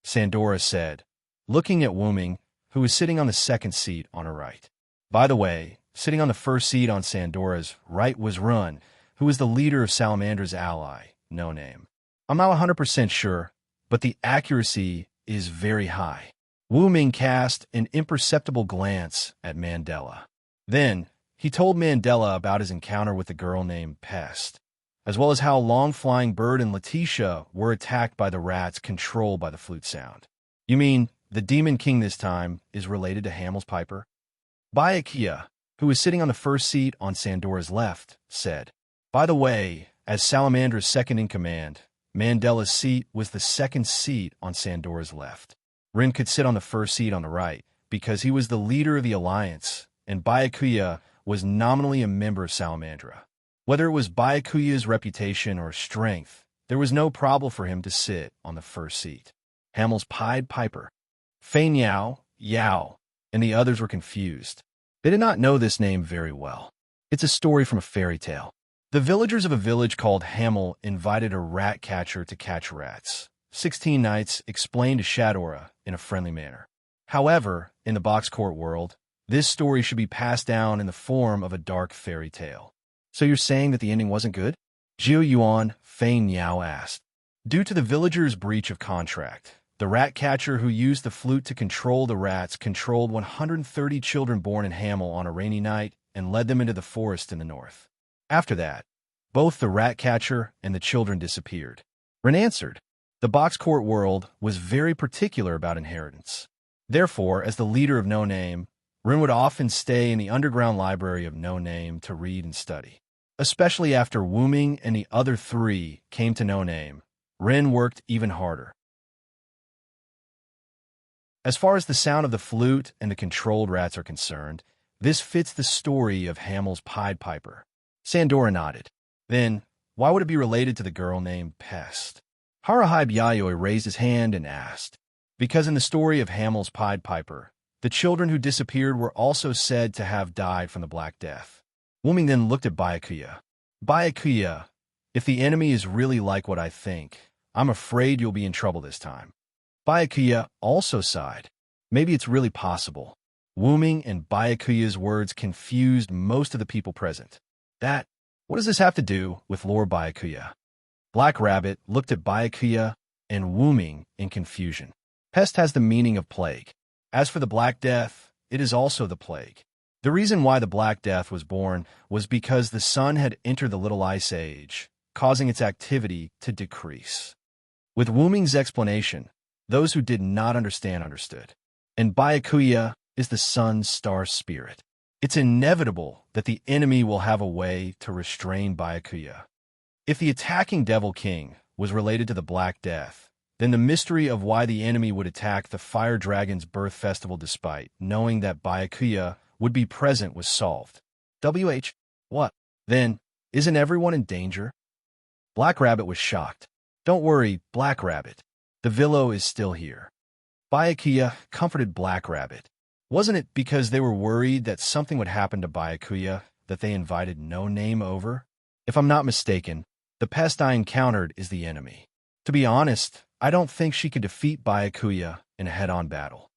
Sandora said, looking at Wuming, who was sitting on the second seat on her right. By the way, sitting on the first seat on Sandora's right was Run, who was the leader of Salamandra's ally, No Name. I'm not 100% sure, but the accuracy is very high. Wuming cast an imperceptible glance at Mandela. Then, he told Mandela about his encounter with a girl named Pest, as well as how Long Flying Bird and Letitia were attacked by the rats controlled by the flute sound. You mean, the Demon King this time is related to Hamel's Piper? Byakuya, who was sitting on the first seat on Sandora's left, said, by the way, as Salamandra's second-in-command, Mandela's seat was the second seat on Sandora's left. Rin could sit on the first seat on the right because he was the leader of the alliance, and Byakuya was nominally a member of Salamandra. Whether it was Byakuya's reputation or strength, there was no problem for him to sit on the first seat. Hamel's Pied Piper. Fei Niao, Yao, and the others were confused. They did not know this name very well. It's a story from a fairy tale. The villagers of a village called Hamel invited a rat catcher to catch rats. 16 knights explained to Shadora in a friendly manner. However, in the box court world, this story should be passed down in the form of a dark fairy tale. So you're saying that the ending wasn't good? Jiu Yuan Fei Niao asked. Due to the villagers' breach of contract, the rat catcher who used the flute to control the rats controlled 130 children born in Hamel on a rainy night and led them into the forest in the north. After that, both the rat catcher and the children disappeared. Ren answered. The box court world was very particular about inheritance. Therefore, as the leader of No Name, Ren would often stay in the underground library of No Name to read and study. Especially after Wu Ming and the other three came to No Name, Ren worked even harder. As far as the sound of the flute and the controlled rats are concerned, this fits the story of Hamel's Pied Piper. Sandora nodded. Then, why would it be related to the girl named Pest? Harahib Yayoi raised his hand and asked. Because in the story of Hamel's Pied Piper, the children who disappeared were also said to have died from the Black Death. Wu Ming then looked at Byakuya. Byakuya, if the enemy is really like what I think, I'm afraid you'll be in trouble this time. Byakuya also sighed. Maybe it's really possible. Wu Ming and Byakuya's words confused most of the people present. What does this have to do with Lord Byakuya? Black Rabbit looked at Byakuya and Wu Ming in confusion. Pest has the meaning of plague. As for the Black Death, it is also the plague. The reason why the Black Death was born was because the sun had entered the Little Ice Age, causing its activity to decrease. With Wu Ming's explanation, those who did not understand understood. And Byakuya is the sun's star spirit. It's inevitable that the enemy will have a way to restrain Byakuya. If the attacking Devil King was related to the Black Death, then the mystery of why the enemy would attack the Fire Dragon's birth festival despite knowing that Byakuya would be present was solved. What? Then, isn't everyone in danger? Black Rabbit was shocked. Don't worry, Black Rabbit. The Villo is still here. Byakuya comforted Black Rabbit. Wasn't it because they were worried that something would happen to Byakuya that they invited No Name over? If I'm not mistaken, the pest I encountered is the enemy. To be honest, I don't think she could defeat Byakuya in a head-on battle.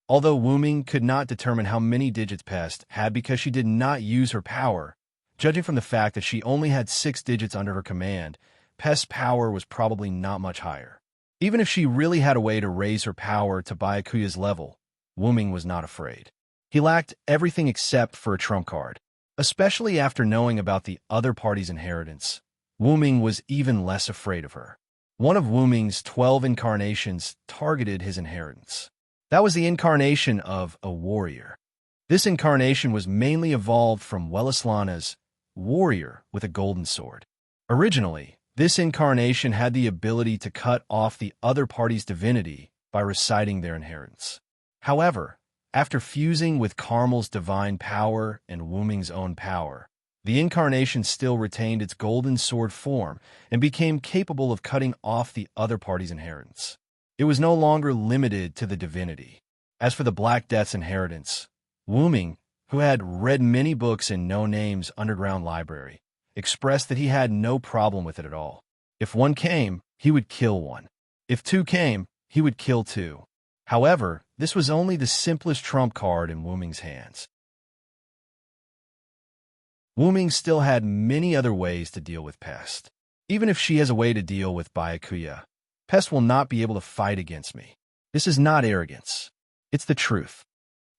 Although Wu Ming could not determine how many digits Pest had because she did not use her power, judging from the fact that she only had 6 digits under her command, Pest's power was probably not much higher. Even if she really had a way to raise her power to Byakuya's level, Wu Ming was not afraid. He lacked everything except for a trump card. Especially after knowing about the other party's inheritance, Wu Ming was even less afraid of her. One of Wu Ming's 12 incarnations targeted his inheritance. That was the incarnation of a warrior. This incarnation was mainly evolved from Wellislana's warrior with a golden sword. Originally, this incarnation had the ability to cut off the other party's divinity by reciting their inheritance. However, after fusing with Carmel's divine power and Wu Ming's own power, the incarnation still retained its golden sword form and became capable of cutting off the other party's inheritance. It was no longer limited to the divinity. As for the Black Death's inheritance, Wu Ming, who had read many books in No Name's underground library, expressed that he had no problem with it at all. If one came, he would kill one. If 2 came, he would kill 2. However, this was only the simplest trump card in Wu Ming's hands. Wu Ming still had many other ways to deal with Pest. Even if she has a way to deal with Byakuya, Pest will not be able to fight against me. This is not arrogance. It's the truth.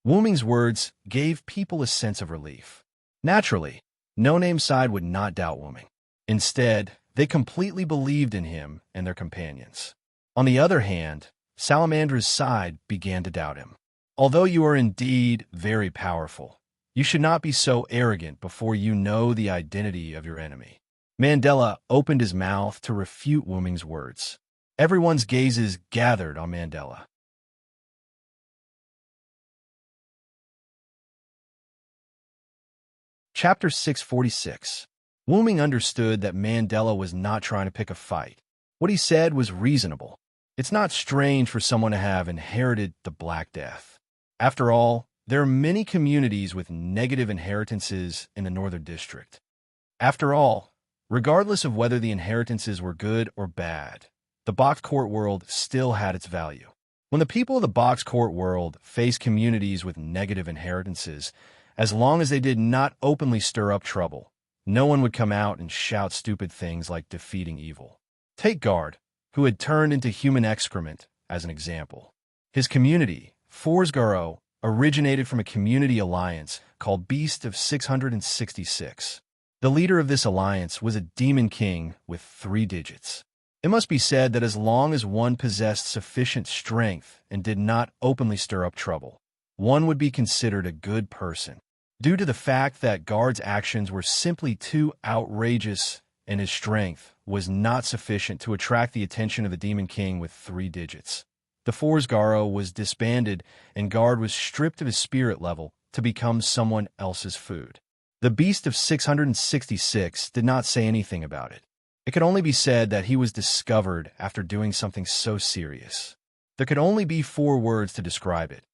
Wu Ming's words gave people a sense of relief. Naturally, No Name's side would not doubt Wu Ming. Instead, they completely believed in him and their companions. On the other hand, Salamandra's side began to doubt him. Although you are indeed very powerful, you should not be so arrogant before you know the identity of your enemy. Mandela opened his mouth to refute Wu Ming's words. Everyone's gazes gathered on Mandela. Chapter 646. Wu Ming understood that Mandela was not trying to pick a fight. What he said was reasonable. It's not strange for someone to have inherited the Black Death. After all, there are many communities with negative inheritances in the Northern District. After all, regardless of whether the inheritances were good or bad, the box court world still had its value. When the people of the box court world faced communities with negative inheritances, as long as they did not openly stir up trouble, no one would come out and shout stupid things like defeating evil. Take Guard, who had turned into human excrement, as an example. His community, Forsgaro, originated from a community alliance called Beast of 666. The leader of this alliance was a demon king with 3 digits. It must be said that as long as one possessed sufficient strength and did not openly stir up trouble, one would be considered a good person. Due to the fact that Guard's actions were simply too outrageous and his strength was not sufficient to attract the attention of the Demon King with 3 digits. The Force Garo was disbanded and Guard was stripped of his spirit level to become someone else's food. The Beast of 666 did not say anything about it. It could only be said that he was discovered after doing something so serious. There could only be 4 words to describe it.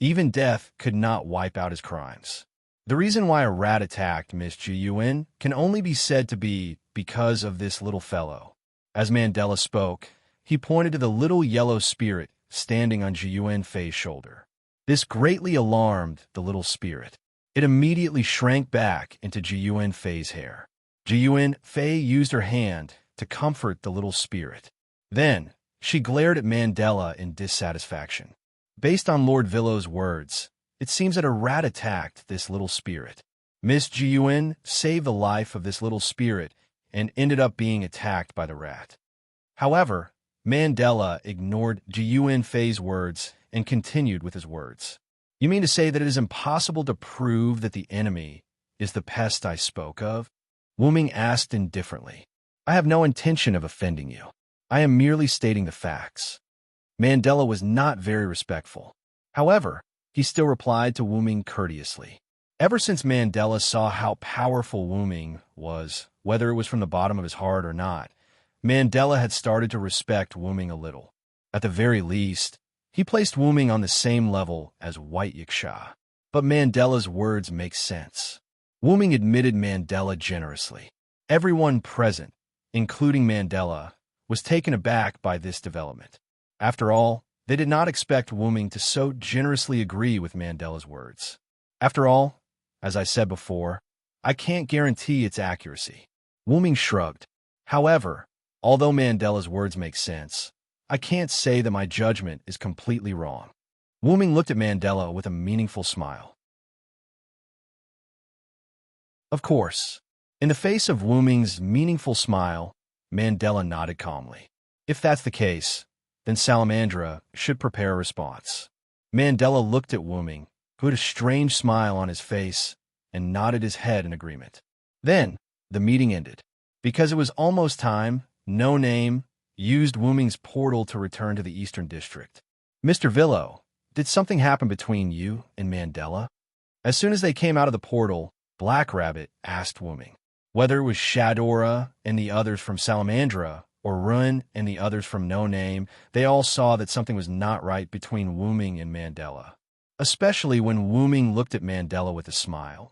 Even death could not wipe out his crimes. The reason why a rat attacked Miss Ji-Yuan can only be said to be because of this little fellow. As Mandela spoke, he pointed to the little yellow spirit standing on Ji-Yuan Fei's shoulder. This greatly alarmed the little spirit. It immediately shrank back into Ji-Yuan Fei's hair. Ji-Yuan Fei used her hand to comfort the little spirit. Then, she glared at Mandela in dissatisfaction. Based on Lord Villow's words, it seems that a rat attacked this little spirit. Miss Ji-Yuan saved the life of this little spirit and ended up being attacked by the rat. However, Mandela ignored Ji-Yuan Fei's words and continued with his words. You mean to say that it is impossible to prove that the enemy is the pest I spoke of? Wu Ming asked indifferently. I have no intention of offending you. I am merely stating the facts. Mandela was not very respectful. However, he still replied to Wu Ming courteously. Ever since Mandela saw how powerful Wu Ming was, whether it was from the bottom of his heart or not, Mandela had started to respect Wu Ming a little. At the very least, he placed Wu Ming on the same level as White Yiksha. But Mandela's words make sense. Wu Ming admitted Mandela generously. Everyone present, including Mandela, was taken aback by this development. After all, they did not expect Wu Ming to so generously agree with Mandela's words. After all, as I said before, I can't guarantee its accuracy. Wu Ming shrugged. However, although Mandela's words make sense, I can't say that my judgment is completely wrong. Wu Ming looked at Mandela with a meaningful smile. Of course. In the face of Wu Ming's meaningful smile, Mandela nodded calmly. If that's the case, then Salamandra should prepare a response. Mandela looked at Wu Ming, who had a strange smile on his face, and nodded his head in agreement. Then, the meeting ended. Because it was almost time, No Name used Wu Ming's portal to return to the Eastern District. Mr. Villo, did something happen between you and Mandela? As soon as they came out of the portal, Black Rabbit asked Wu Ming. Whether it was Shadora and the others from Salamandra, or Ruin and the others from No Name, they all saw that something was not right between Wu Ming and Mandela. Especially when Wu Ming looked at Mandela with a smile.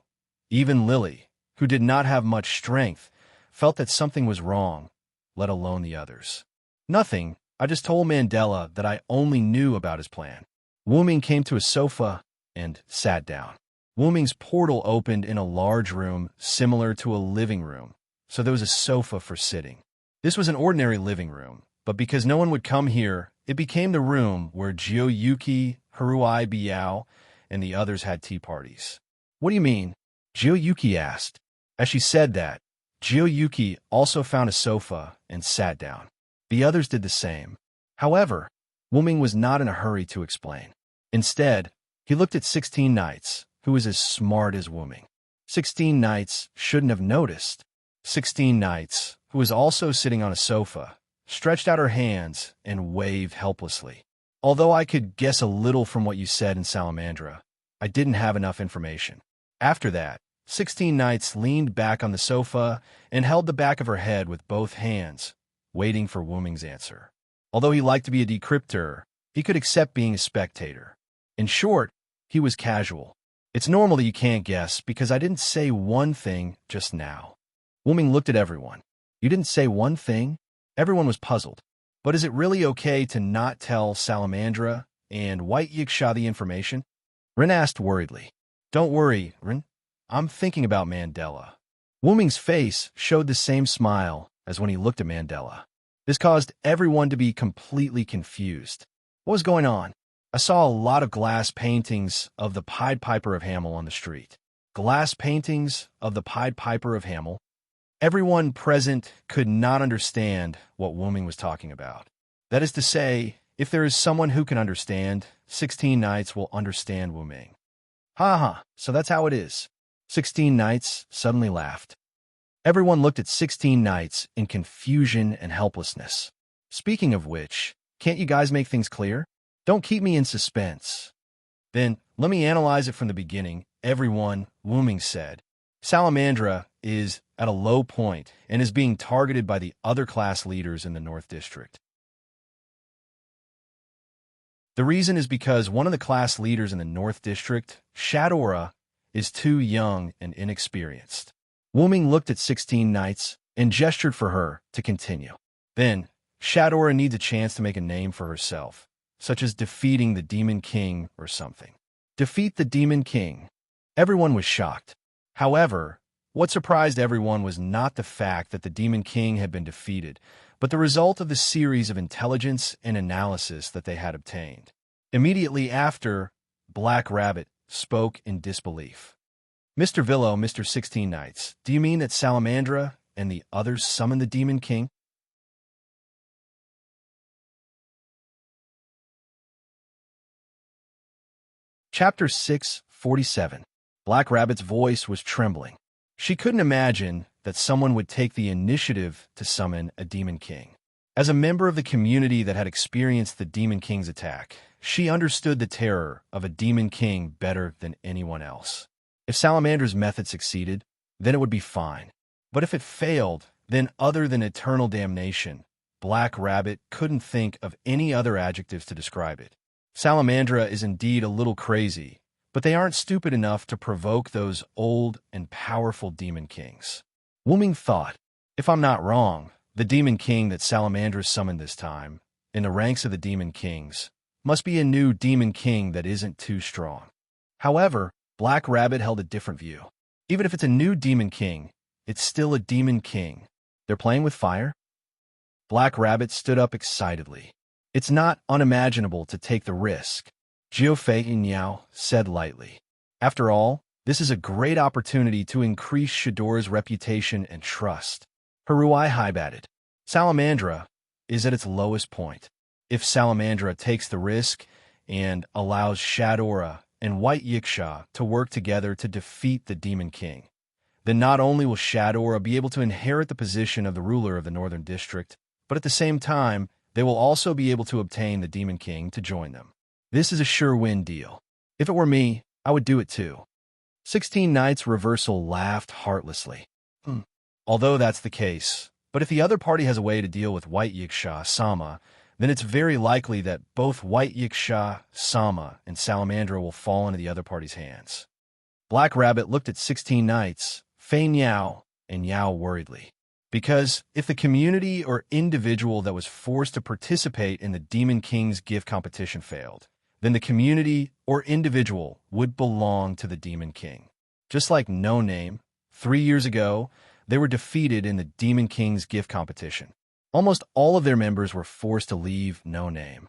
Even Lily, who did not have much strength, felt that something was wrong, let alone the others. Nothing, I just told Mandela that I only knew about his plan. Wu Ming came to a sofa and sat down. Wu Ming's portal opened in a large room similar to a living room, so there was a sofa for sitting. This was an ordinary living room, but because no one would come here, it became the room where Jiuyuki, Haruai Biao, and the others had tea parties. What do you mean? Jiuyuki asked. As she said that, Jiuyuki also found a sofa and sat down. The others did the same. However, Wu Ming was not in a hurry to explain. Instead, he looked at 16 Knights, who was as smart as Wu Ming. 16 Knights shouldn't have noticed. 16 Knights, who was also sitting on a sofa, stretched out her hands and waved helplessly. Although I could guess a little from what you said in Salamandra, I didn't have enough information. After that, 16 Knights leaned back on the sofa and held the back of her head with both hands, waiting for Wu Ming's answer. Although he liked to be a decryptor, he could accept being a spectator. In short, he was casual. It's normal that you can't guess because I didn't say one thing just now. Wu Ming looked at everyone. You didn't say one thing? Everyone was puzzled. But is it really okay to not tell Salamandra and White Yiksha the information? Rin asked worriedly. Don't worry, Rin. I'm thinking about Mandela. Wu Ming's face showed the same smile as when he looked at Mandela. This caused everyone to be completely confused. What was going on? I saw a lot of glass paintings of the Pied Piper of Hamel on the street. glass paintings of the Pied Piper of Hamelin. Everyone present could not understand what Wu Ming was talking about. That is to say, if there is someone who can understand, 16 Knights will understand Wu Ming. Ha ha, so that's how it is. 16 Knights suddenly laughed. Everyone looked at 16 Knights in confusion and helplessness. Speaking of which, can't you guys make things clear? Don't keep me in suspense. Then, let me analyze it from the beginning. Everyone, Wu Ming said. Salamandra is at a low point and is being targeted by the other class leaders in the North District. The reason is because one of the class leaders in the North District, Shadora, is too young and inexperienced. Wu Ming looked at 16 Knights and gestured for her to continue. Then, Shadora needs a chance to make a name for herself, such as defeating the Demon King or something. Defeat the Demon King. Everyone was shocked. However, what surprised everyone was not the fact that the Demon King had been defeated, but the result of the series of intelligence and analysis that they had obtained. Immediately after, Black Rabbit spoke in disbelief. Mr. Villo, Mr. 16 Knights, do you mean that Salamandra and the others summoned the Demon King? Chapter 647. Black Rabbit's voice was trembling. She couldn't imagine that someone would take the initiative to summon a Demon King. As a member of the community that had experienced the Demon King's attack, she understood the terror of a Demon King better than anyone else. If Salamandra's method succeeded, then it would be fine. But if it failed, then other than eternal damnation, Black Rabbit couldn't think of any other adjectives to describe it. Salamandra is indeed a little crazy, but they aren't stupid enough to provoke those old and powerful Demon Kings. Wu Ming thought, if I'm not wrong, the Demon King that Salamandra summoned this time, in the ranks of the Demon Kings, must be a new Demon King that isn't too strong. However, Black Rabbit held a different view. Even if it's a new Demon King, it's still a Demon King. They're playing with fire? Black Rabbit stood up excitedly. It's not unimaginable to take the risk, Jiufei Niao said lightly. After all, this is a great opportunity to increase Shadora's reputation and trust. Haruai hibatted. Salamandra is at its lowest point. If Salamandra takes the risk and allows Shadora and White Yiksha to work together to defeat the Demon King, then not only will Shadora be able to inherit the position of the ruler of the Northern District, but at the same time, they will also be able to obtain the Demon King to join them. This is a sure-win deal. If it were me, I would do it too. 16 Knights Reversal laughed heartlessly. Although that's the case, but if the other party has a way to deal with White Yiksha Sama, then it's very likely that both White Yiksha Sama and Salamandra will fall into the other party's hands. Black Rabbit looked at 16 Knights, Fei Niao, and Yao worriedly. Because if the community or individual that was forced to participate in the Demon King's gift competition failed, then the community or individual would belong to the Demon King. Just like No Name, 3 years ago, they were defeated in the Demon King's gift competition. Almost all of their members were forced to leave No Name.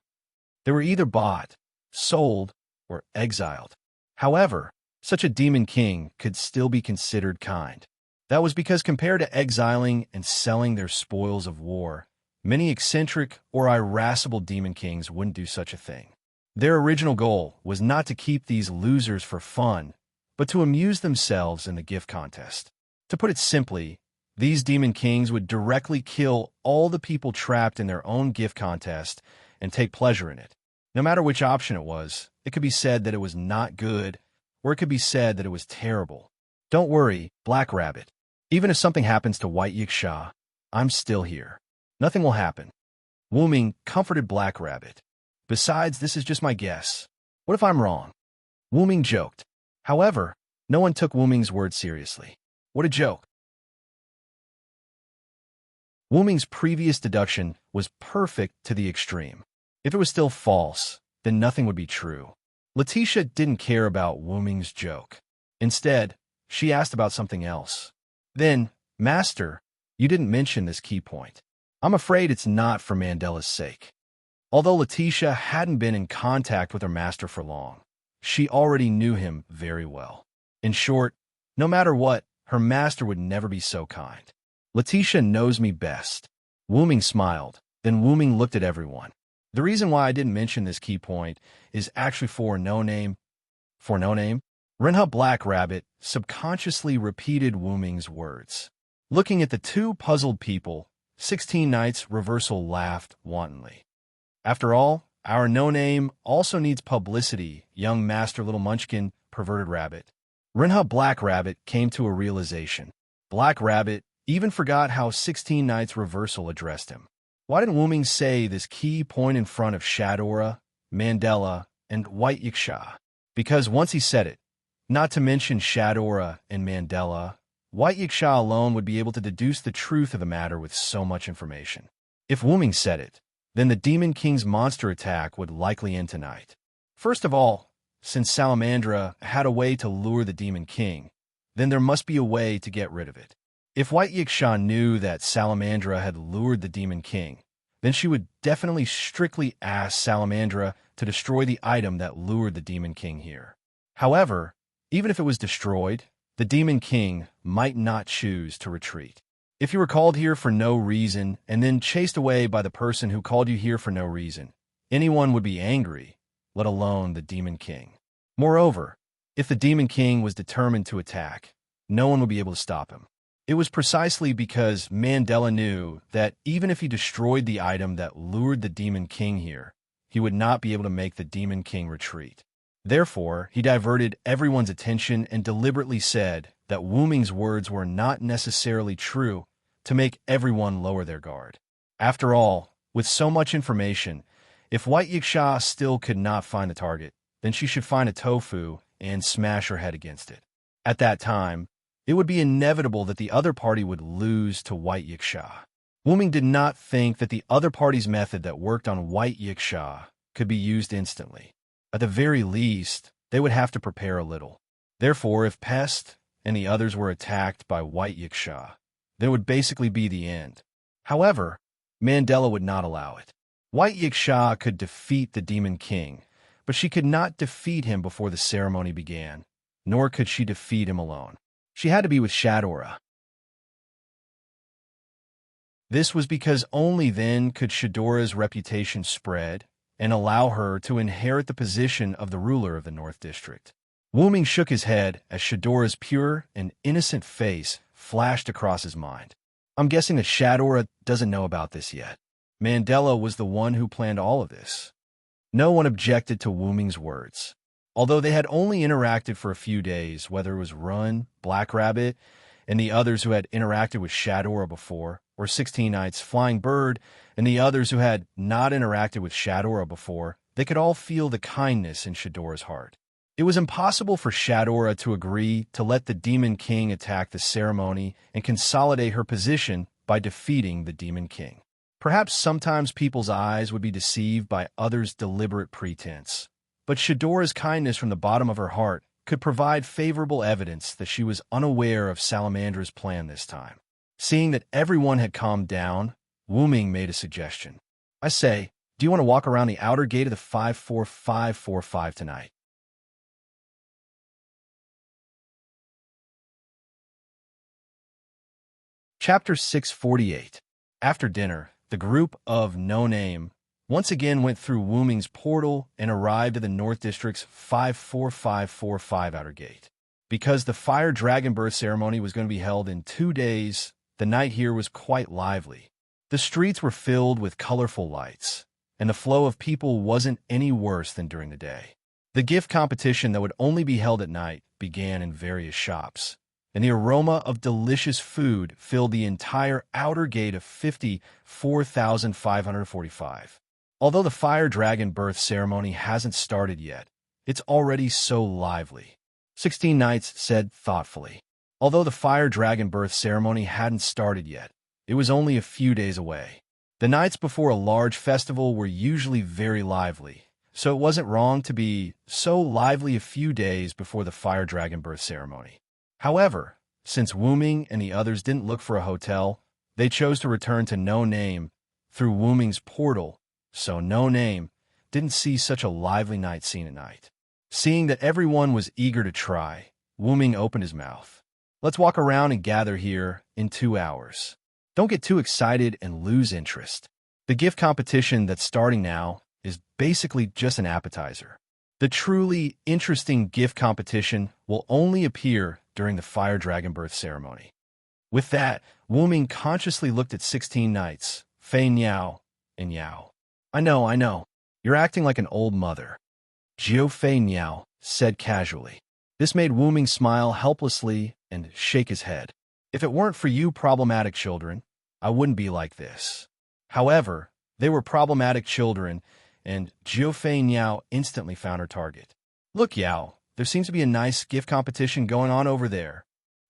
They were either bought, sold, or exiled. However, such a Demon King could still be considered kind. That was because compared to exiling and selling their spoils of war, many eccentric or irascible Demon Kings wouldn't do such a thing. Their original goal was not to keep these losers for fun, but to amuse themselves in the gift contest. To put it simply, these Demon Kings would directly kill all the people trapped in their own gift contest and take pleasure in it. No matter which option it was, it could be said that it was not good, or it could be said that it was terrible. Don't worry, Black Rabbit. Even if something happens to White Yiksha, I'm still here. Nothing will happen. Wu Ming comforted Black Rabbit. Besides, this is just my guess. What if I'm wrong? Wu Ming joked. However, no one took Wu Ming's words seriously. What a joke. Wu Ming's previous deduction was perfect to the extreme. If it was still false, then nothing would be true. Letitia didn't care about Wu Ming's joke. Instead, she asked about something else. Then, Master, you didn't mention this key point. I'm afraid it's not for Mandela's sake. Although Letitia hadn't been in contact with her master for long, she already knew him very well. In short, No matter what, her master would never be so kind. Letitia knows me best. Wu Ming smiled. Then Wu Ming looked at everyone. The reason why I didn't mention this key point is actually for no name. For no name? Renha Black Rabbit subconsciously repeated Wu Ming's words. Looking at the two puzzled people, 16 Knights Reversal laughed wantonly. After all, our no-name also needs publicity, young Master Little Munchkin, perverted rabbit. Renha Black Rabbit came to a realization. Black Rabbit even forgot how 16 Knights Reversal addressed him. Why didn't Wu Ming say this key point in front of Shadora, Mandela, and White Yiksha? Because once he said it, not to mention Shadora and Mandela, White Yiksha alone would be able to deduce the truth of the matter with so much information. If Wu Ming said it, then the Demon King's monster attack would likely end tonight. First of all, since Salamandra had a way to lure the Demon King, then there must be a way to get rid of it. If White Yiksha knew that Salamandra had lured the Demon King, then she would definitely strictly ask Salamandra to destroy the item that lured the Demon King here. However, even if it was destroyed, the Demon King might not choose to retreat. If you were called here for no reason and then chased away by the person who called you here for no reason, anyone would be angry, let alone the Demon King. Moreover, if the Demon King was determined to attack, no one would be able to stop him. It was precisely because Mandela knew that even if he destroyed the item that lured the Demon King here, he would not be able to make the Demon King retreat. Therefore, he diverted everyone's attention and deliberately said that Wu Ming's words were not necessarily true to make everyone lower their guard. After all, with so much information, if White Yiksha still could not find the target, then she should find a tofu and smash her head against it. At that time, it would be inevitable that the other party would lose to White Yiksha. Wu Ming did not think that the other party's method that worked on White Yiksha could be used instantly. At the very least, they would have to prepare a little. Therefore, if Pest and the others were attacked by White Yiksha, then it would basically be the end. However, Mandela would not allow it. White Yiksha could defeat the Demon King, but she could not defeat him before the ceremony began, nor could she defeat him alone. She had to be with Shadora. This was because only then could Shadora's reputation spread and allow her to inherit the position of the ruler of the North District. Wu Ming shook his head as Shadora's pure and innocent face flashed across his mind. I'm guessing that Shadora doesn't know about this yet. Mandela was the one who planned all of this. No one objected to Wu Ming's words. Although they had only interacted for a few days, whether it was Run, Black Rabbit, and the others who had interacted with Shadora before, or 16 Knights Flying Bird, and the others who had not interacted with Shadora before, they could all feel the kindness in Shadora's heart. It was impossible for Shadora to agree to let the Demon King attack the ceremony and consolidate her position by defeating the Demon King. Perhaps sometimes people's eyes would be deceived by others' deliberate pretense. But Shadora's kindness from the bottom of her heart could provide favorable evidence that she was unaware of Salamandra's plan this time. Seeing that everyone had calmed down, Wu Ming made a suggestion. I say, do you want to walk around the outer gate of the 54545 tonight? Chapter 648. After dinner, the group of No Name once again went through Wu Ming's portal and arrived at the North District's 54545 outer gate. Because the Fire Dragon Birth ceremony was going to be held in 2 days, the night here was quite lively. The streets were filled with colorful lights, and the flow of people wasn't any worse than during the day. The gift competition that would only be held at night began in various shops, and the aroma of delicious food filled the entire outer gate of 54,545. Although the Fire Dragon Birth ceremony hasn't started yet, it's already so lively. 16 Knights said thoughtfully. Although the Fire Dragon Birth ceremony hadn't started yet, it was only a few days away. The nights before a large festival were usually very lively, so it wasn't wrong to be so lively a few days before the Fire Dragon Birth ceremony. However, since Wu Ming and the others didn't look for a hotel, they chose to return to No Name through Wu Ming's portal, so No Name didn't see such a lively night scene at night. Seeing that everyone was eager to try, Wu Ming opened his mouth. Let's walk around and gather here in 2 hours. Don't get too excited and lose interest. The gift competition that's starting now is basically just an appetizer. The truly interesting gift competition will only appear during the Fire Dragon birth ceremony. With that, Wu Ming consciously looked at 16 knights, Fei Niao and Yao. I know. You're acting like an old mother. Jiu Fei Niao said casually. This made Wu Ming smile helplessly and shake his head. If it weren't for you problematic children, I wouldn't be like this. However, they were problematic children, and Jiu Fei Niao instantly found her target. Look, Yao, there seems to be a nice gift competition going on over there.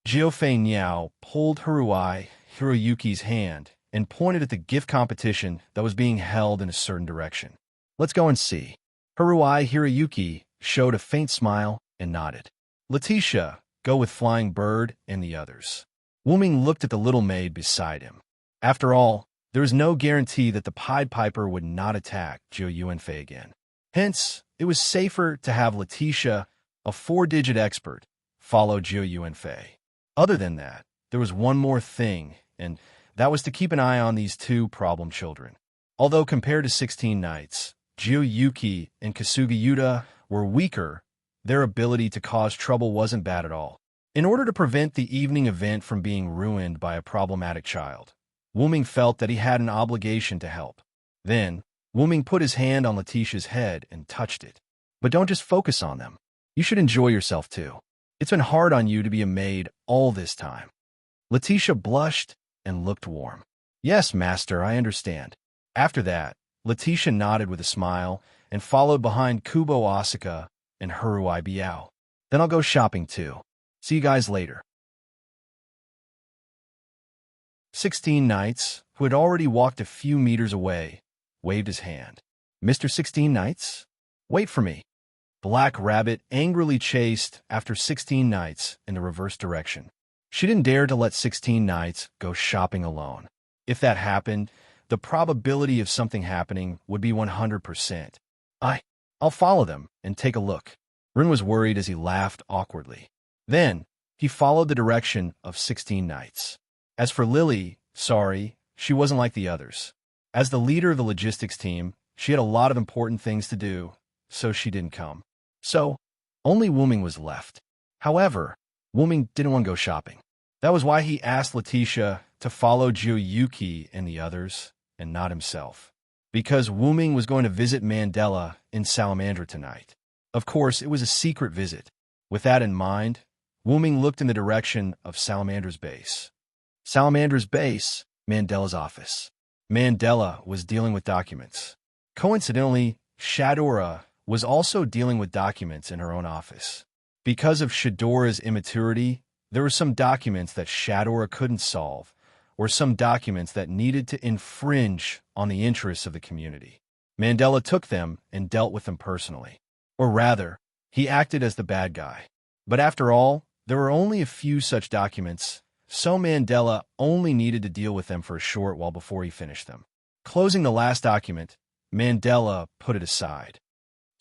Jiu Fei Niao pulled Haruai Hiroyuki's hand and pointed at the gift competition that was being held in a certain direction. Let's go and see. Haruai Hiroyuki showed a faint smile and nodded. Letitia, go with Flying Bird and the others. Wu Ming looked at the little maid beside him. After all, there was no guarantee that the Pied Piper would not attack Jiu Yuanfei again. Hence, it was safer to have Letitia, a 4-digit expert, follow Jiu Yuanfei. Other than that, there was one more thing, and that was to keep an eye on these 2 problem children. Although compared to 16 knights, Jiu Yuki and Kasuga Yuta were weaker, their ability to cause trouble wasn't bad at all. In order to prevent the evening event from being ruined by a problematic child, Wu Ming felt that he had an obligation to help. Then, Wu Ming put his hand on Letitia's head and touched it. But don't just focus on them. You should enjoy yourself too. It's been hard on you to be a maid all this time. Letitia blushed and looked warm. Yes, master, I understand. After that, Letitia nodded with a smile and followed behind Kubo Asuka and Haruai Biao. Then I'll go shopping too. See you guys later. 16 Knights, who had already walked a few meters away, waved his hand. Mr. 16 Knights? Wait for me. Black Rabbit angrily chased after 16 Knights in the reverse direction. She didn't dare to let 16 Knights go shopping alone. If that happened, the probability of something happening would be 100%. I'll follow them and take a look. Rin was worried as he laughed awkwardly. Then, he followed the direction of 16 Knights. As for Lily, sorry, she wasn't like the others. As the leader of the logistics team, she had a lot of important things to do, so she didn't come. So, only Wu Ming was left. However, Wu Ming didn't want to go shopping. That was why he asked Letitia to follow Jiu Yuki and the others, and not himself. Because Wu Ming was going to visit Mandela in Salamandra tonight. Of course, it was a secret visit. With that in mind, Wu Ming looked in the direction of Salamandra's base. Salamandra's base, Mandela's office. Mandela was dealing with documents. Coincidentally, Shadora was also dealing with documents in her own office. Because of Shadora's immaturity, there were some documents that Shadora couldn't solve, or some documents that needed to infringe on the interests of the community. Mandela took them and dealt with them personally. Or rather, he acted as the bad guy. But after all, there were only a few such documents, so Mandela only needed to deal with them for a short while before he finished them. Closing the last document, Mandela put it aside.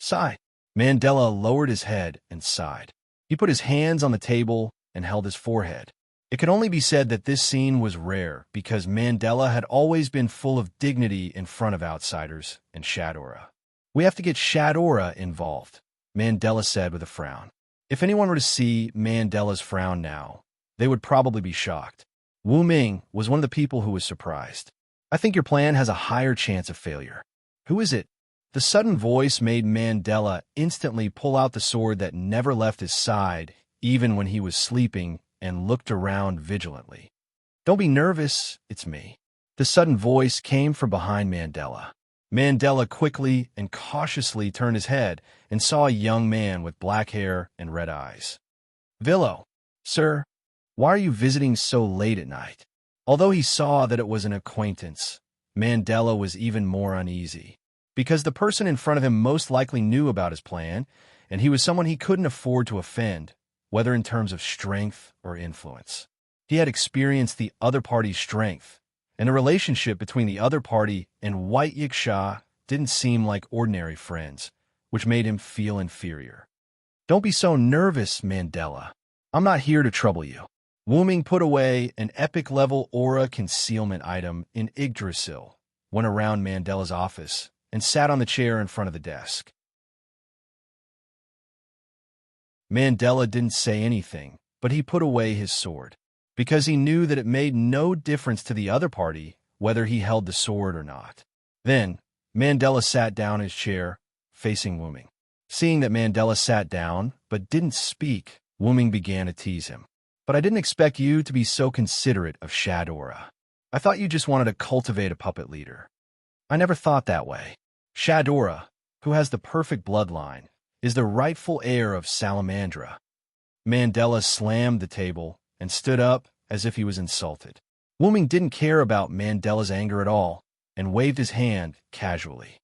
Sigh. Mandela lowered his head and sighed. He put his hands on the table and held his forehead. It could only be said that this scene was rare because Mandela had always been full of dignity in front of outsiders and Shadora. We have to get Shadora involved, Mandela said with a frown. If anyone were to see Mandela's frown now, they would probably be shocked. Wu Ming was one of the people who was surprised. I think your plan has a higher chance of failure. Who is it? The sudden voice made Mandela instantly pull out the sword that never left his side, even when he was sleeping, and looked around vigilantly. Don't be nervous, it's me. The sudden voice came from behind Mandela. Mandela quickly and cautiously turned his head and saw a young man with black hair and red eyes. Villo, sir, why are you visiting so late at night? Although he saw that it was an acquaintance, Mandela was even more uneasy, because the person in front of him most likely knew about his plan, and he was someone he couldn't afford to offend, whether in terms of strength or influence. He had experienced the other party's strength, and the relationship between the other party and White Yiksha didn't seem like ordinary friends, which made him feel inferior. Don't be so nervous, Mandela. I'm not here to trouble you. Wu Ming put away an epic-level aura concealment item in Yggdrasil, went around Mandela's office, and sat on the chair in front of the desk. Mandela didn't say anything, but he put away his sword, because he knew that it made no difference to the other party whether he held the sword or not. Then, Mandela sat down in his chair, facing Wu Ming. Seeing that Mandela sat down but didn't speak, Wu Ming began to tease him. But I didn't expect you to be so considerate of Shadora. I thought you just wanted to cultivate a puppet leader. I never thought that way. Shadora, who has the perfect bloodline, is the rightful heir of Salamandra. Mandela slammed the table and stood up as if he was insulted. Wu Ming didn't care about Mandela's anger at all and waved his hand casually.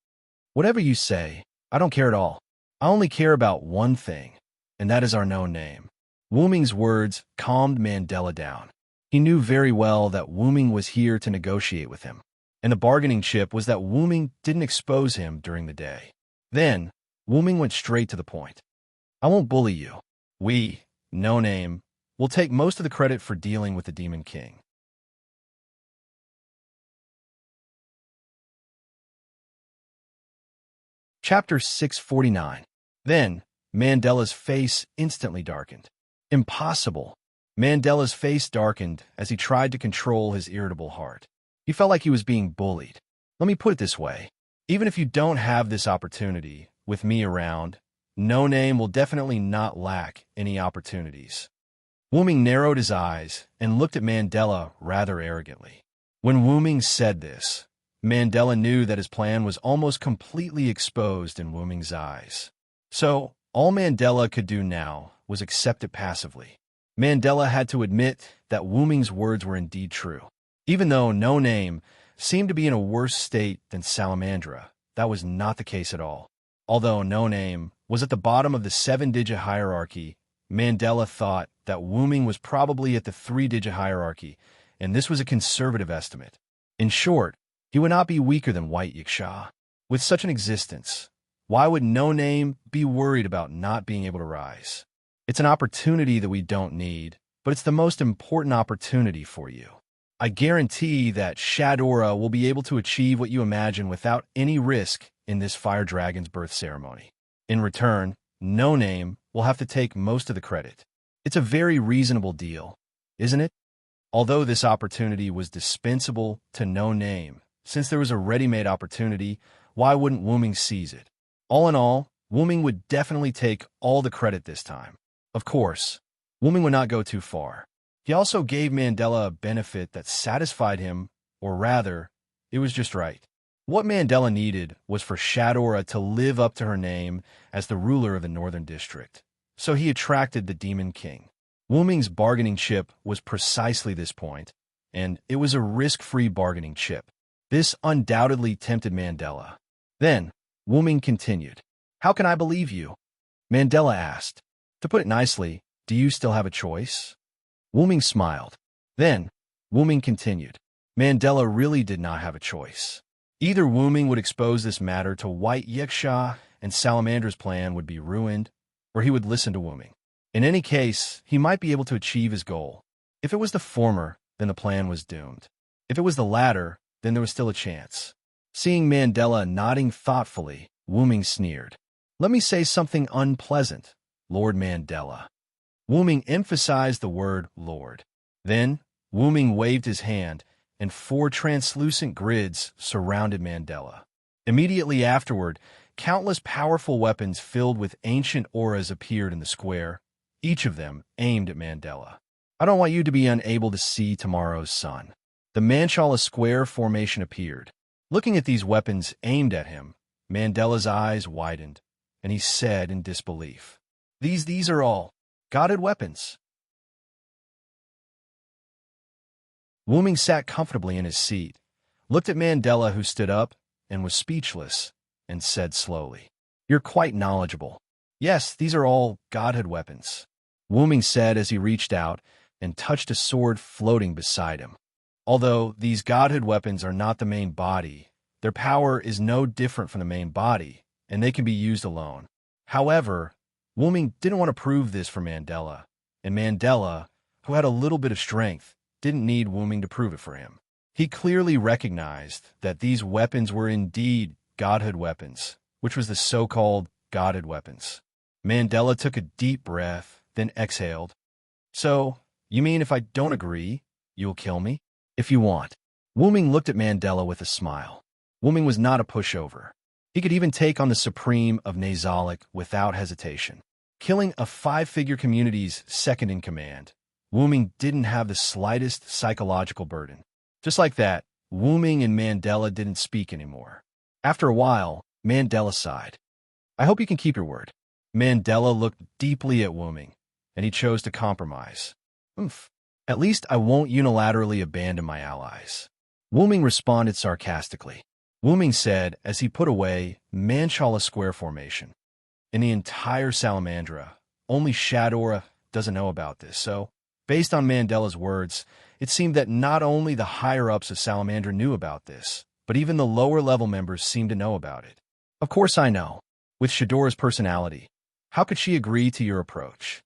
Whatever you say, I don't care at all. I only care about one thing, and that is our known name. Wu Ming's words calmed Mandela down. He knew very well that Wu Ming was here to negotiate with him, and the bargaining chip was that Wu Ming didn't expose him during the day. Then, Wu Ming went straight to the point. I won't bully you. We, no name, will take most of the credit for dealing with the Demon King. Chapter 649. Then, Mandela's face instantly darkened. Impossible. Mandela's face darkened as he tried to control his irritable heart. He felt like he was being bullied. Let me put it this way. Even if you don't have this opportunity, with me around, No Name will definitely not lack any opportunities. Wu Ming narrowed his eyes and looked at Mandela rather arrogantly. When Wu Ming said this, Mandela knew that his plan was almost completely exposed in Wu Ming's eyes. So, all Mandela could do now was accept it passively. Mandela had to admit that Wu Ming's words were indeed true. Even though No Name seemed to be in a worse state than Salamandra, that was not the case at all. Although No Name was at the bottom of the 7-digit hierarchy, Mandela thought that Wu Ming was probably at the 3-digit hierarchy, and this was a conservative estimate. In short, he would not be weaker than White Yiksha. With such an existence, why would No Name be worried about not being able to rise? It's an opportunity that we don't need, but it's the most important opportunity for you. I guarantee that Shadora will be able to achieve what you imagine without any risk in this Fire Dragon's birth ceremony. In return, No Name will have to take most of the credit. It's a very reasonable deal, isn't it? Although this opportunity was dispensable to No Name, since there was a ready-made opportunity, why wouldn't Wu Ming seize it? All in all, Wu Ming would definitely take all the credit this time. Of course, Wu Ming would not go too far. He also gave Mandela a benefit that satisfied him, or rather, it was just right. What Mandela needed was for Shadora to live up to her name as the ruler of the Northern District. So he attracted the Demon King. Wu Ming's bargaining chip was precisely this point, and it was a risk-free bargaining chip. This undoubtedly tempted Mandela. Then, Wu Ming continued. How can I believe you? Mandela asked. To put it nicely, do you still have a choice? Wu Ming smiled. Then, Wu Ming continued. Mandela really did not have a choice. Either Wu Ming would expose this matter to White Yiksha and Salamandra's plan would be ruined, or he would listen to Wu Ming. In any case, he might be able to achieve his goal. If it was the former, then the plan was doomed. If it was the latter, then there was still a chance. Seeing Mandela nodding thoughtfully, Wu Ming sneered. Let me say something unpleasant, Lord Mandela. Wu Ming emphasized the word Lord. Then, Wu Ming waved his hand, and 4 translucent grids surrounded Mandela. Immediately afterward, countless powerful weapons filled with ancient auras appeared in the square, each of them aimed at Mandela. I don't want you to be unable to see tomorrow's sun. The Manchala square formation appeared. Looking at these weapons aimed at him, Mandela's eyes widened, and he said in disbelief, These are all godded weapons. Wu Ming sat comfortably in his seat, looked at Mandela who stood up and was speechless, and said slowly, You're quite knowledgeable. Yes, these are all godhood weapons. Wu Ming said as he reached out and touched a sword floating beside him. Although these godhood weapons are not the main body, their power is no different from the main body, and they can be used alone. However, Wu Ming didn't want to prove this for Mandela, and Mandela, who had a little bit of strength, didn't need Wu Ming to prove it for him. He clearly recognized that these weapons were indeed godhood weapons, which was the so-called godhood weapons. Mandela took a deep breath, then exhaled. So, you mean if I don't agree, you'll kill me? If you want. Wu Ming looked at Mandela with a smile. Wu Ming was not a pushover. He could even take on the Supreme of Nazalic without hesitation. Killing a 5-figure community's second in command, Wu Ming didn't have the slightest psychological burden. Just like that, Wu Ming and Mandela didn't speak anymore. After a while, Mandela sighed. I hope you can keep your word. Mandela looked deeply at Wu Ming, and he chose to compromise. At least I won't unilaterally abandon my allies. Wu Ming responded sarcastically. Wu Ming said as he put away Manchala Square formation. In the entire Salamandra, only Shadora doesn't know about this, so, based on Mandela's words, it seemed that not only the higher-ups of Salamandra knew about this, but even the lower-level members seemed to know about it. Of course I know. With Shadora's personality, how could she agree to your approach?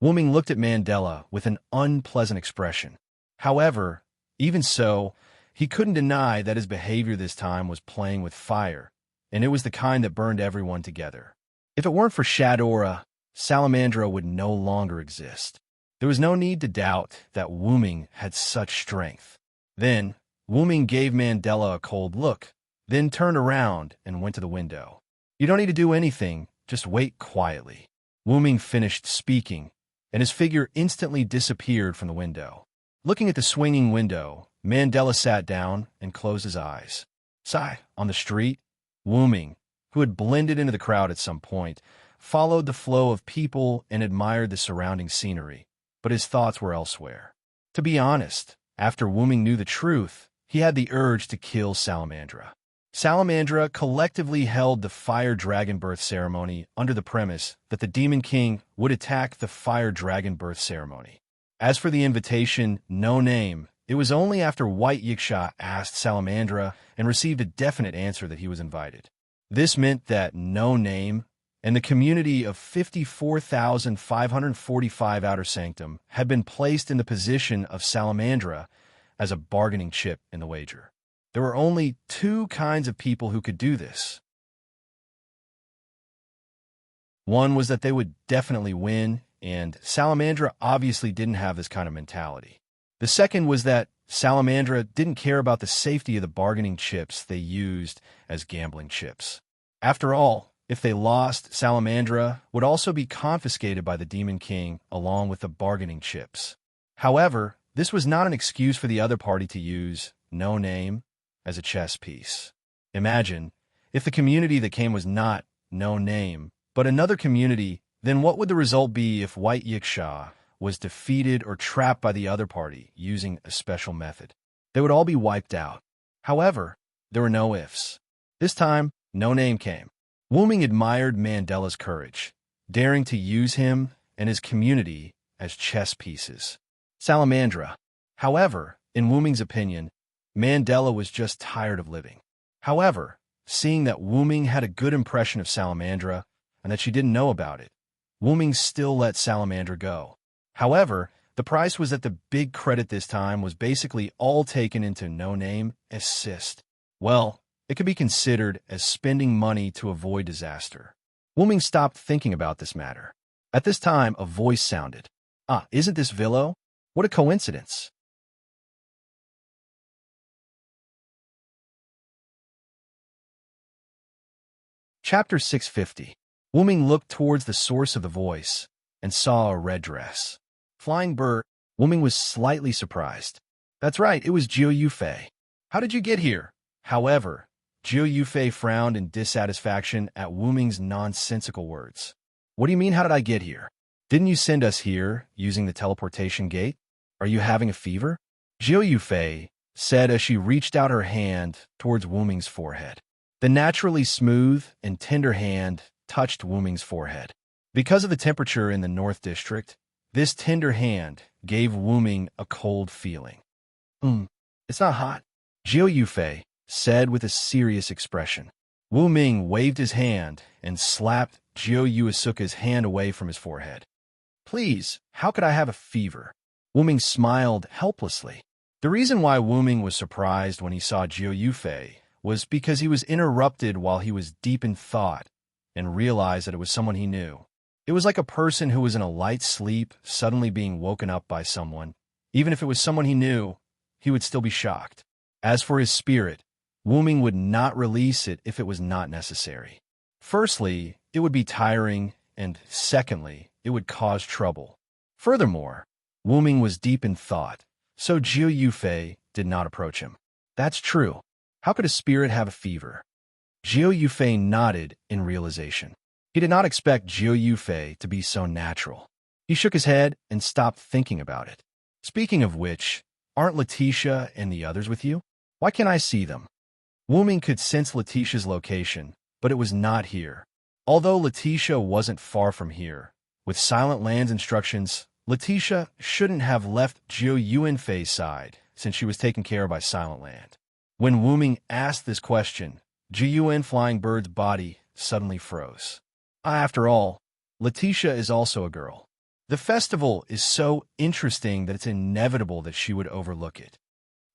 Wu Ming looked at Mandela with an unpleasant expression. However, even so, he couldn't deny that his behavior this time was playing with fire, and it was the kind that burned everyone together. If it weren't for Shadora, Salamandra would no longer exist. There was no need to doubt that Wu Ming had such strength. Then, Wu Ming gave Mandela a cold look, then turned around and went to the window. You don't need to do anything, just wait quietly. Wu Ming finished speaking, and his figure instantly disappeared from the window. Looking at the swinging window, Mandela sat down and closed his eyes. Sigh. On the street, Wu Ming, who had blended into the crowd at some point, followed the flow of people and admired the surrounding scenery, but his thoughts were elsewhere. To be honest, after Wu Ming knew the truth, he had the urge to kill Salamandra. Salamandra collectively held the Fire Dragon Birth Ceremony under the premise that the Demon King would attack the Fire Dragon Birth Ceremony. As for the invitation, no name, it was only after White Yiksha asked Salamandra and received a definite answer that he was invited. This meant that no name and the community of 54,545 Outer Sanctum had been placed in the position of Salamandra as a bargaining chip in the wager. There were only two kinds of people who could do this. One was that they would definitely win, and Salamandra obviously didn't have this kind of mentality. The second was that Salamandra didn't care about the safety of the bargaining chips they used as gambling chips. After all, if they lost, Salamandra would also be confiscated by the Demon King along with the bargaining chips. However, this was not an excuse for the other party to use no name as a chess piece. Imagine, if the community that came was not no name, but another community, then what would the result be if White Yiksha was defeated or trapped by the other party using a special method? They would all be wiped out. However, there were no ifs. This time, no name came. Wu Ming admired Mandela's courage, daring to use him and his community as chess pieces. Salamandra. However, in Wu Ming's opinion, Mandela was just tired of living. However, seeing that Wu Ming had a good impression of Salamandra and that she didn't know about it, Wu Ming still let Salamandra go. However, the price was that the big credit this time was basically all taken into no-name assist. Well, it could be considered as spending money to avoid disaster. Wu Ming stopped thinking about this matter. At this time, a voice sounded. Ah, isn't this Villo? What a coincidence. Chapter 650. Wu Ming looked towards the source of the voice and saw a red dress. Flying bird, Wu Ming was slightly surprised. That's right, it was Jiu Yufei. How did you get here? However, Jiu Yufei frowned in dissatisfaction at Wu Ming's nonsensical words. What do you mean, how did I get here? Didn't you send us here using the teleportation gate? Are you having a fever? Jiu Yufei said as she reached out her hand towards Wu Ming's forehead. The naturally smooth and tender hand touched Wu Ming's forehead. Because of the temperature in the North District, this tender hand gave Wu Ming a cold feeling. It's not hot, Jiu Yufei said with a serious expression. Wu Ming waved his hand and slapped Jiu Yuasuka's hand away from his forehead. Please, how could I have a fever? Wuming smiled helplessly. The reason why Wuming was surprised when he saw Jiu Yufei was because he was interrupted while he was deep in thought and realized that it was someone he knew. It was like a person who was in a light sleep suddenly being woken up by someone. Even if it was someone he knew, he would still be shocked. As for his spirit, Wuming would not release it if it was not necessary. Firstly, it would be tiring, and secondly, it would cause trouble. Furthermore, Wuming was deep in thought, so Jiu Yufei did not approach him. That's true. How could a spirit have a fever? Jiu Yufei nodded in realization. He did not expect Jiu Yufei to be so natural. He shook his head and stopped thinking about it. Speaking of which, aren't Letitia and the others with you? Why can't I see them? Wuming could sense Letitia's location, but it was not here. Although Letitia wasn't far from here, with Silent Land's instructions, Letitia shouldn't have left Jiu Yunfei's side since she was taken care of by Silent Land. When Wuming asked this question, Jiu Yun Flying Bird's body suddenly froze. After all, Letitia is also a girl. The festival is so interesting that it's inevitable that she would overlook it.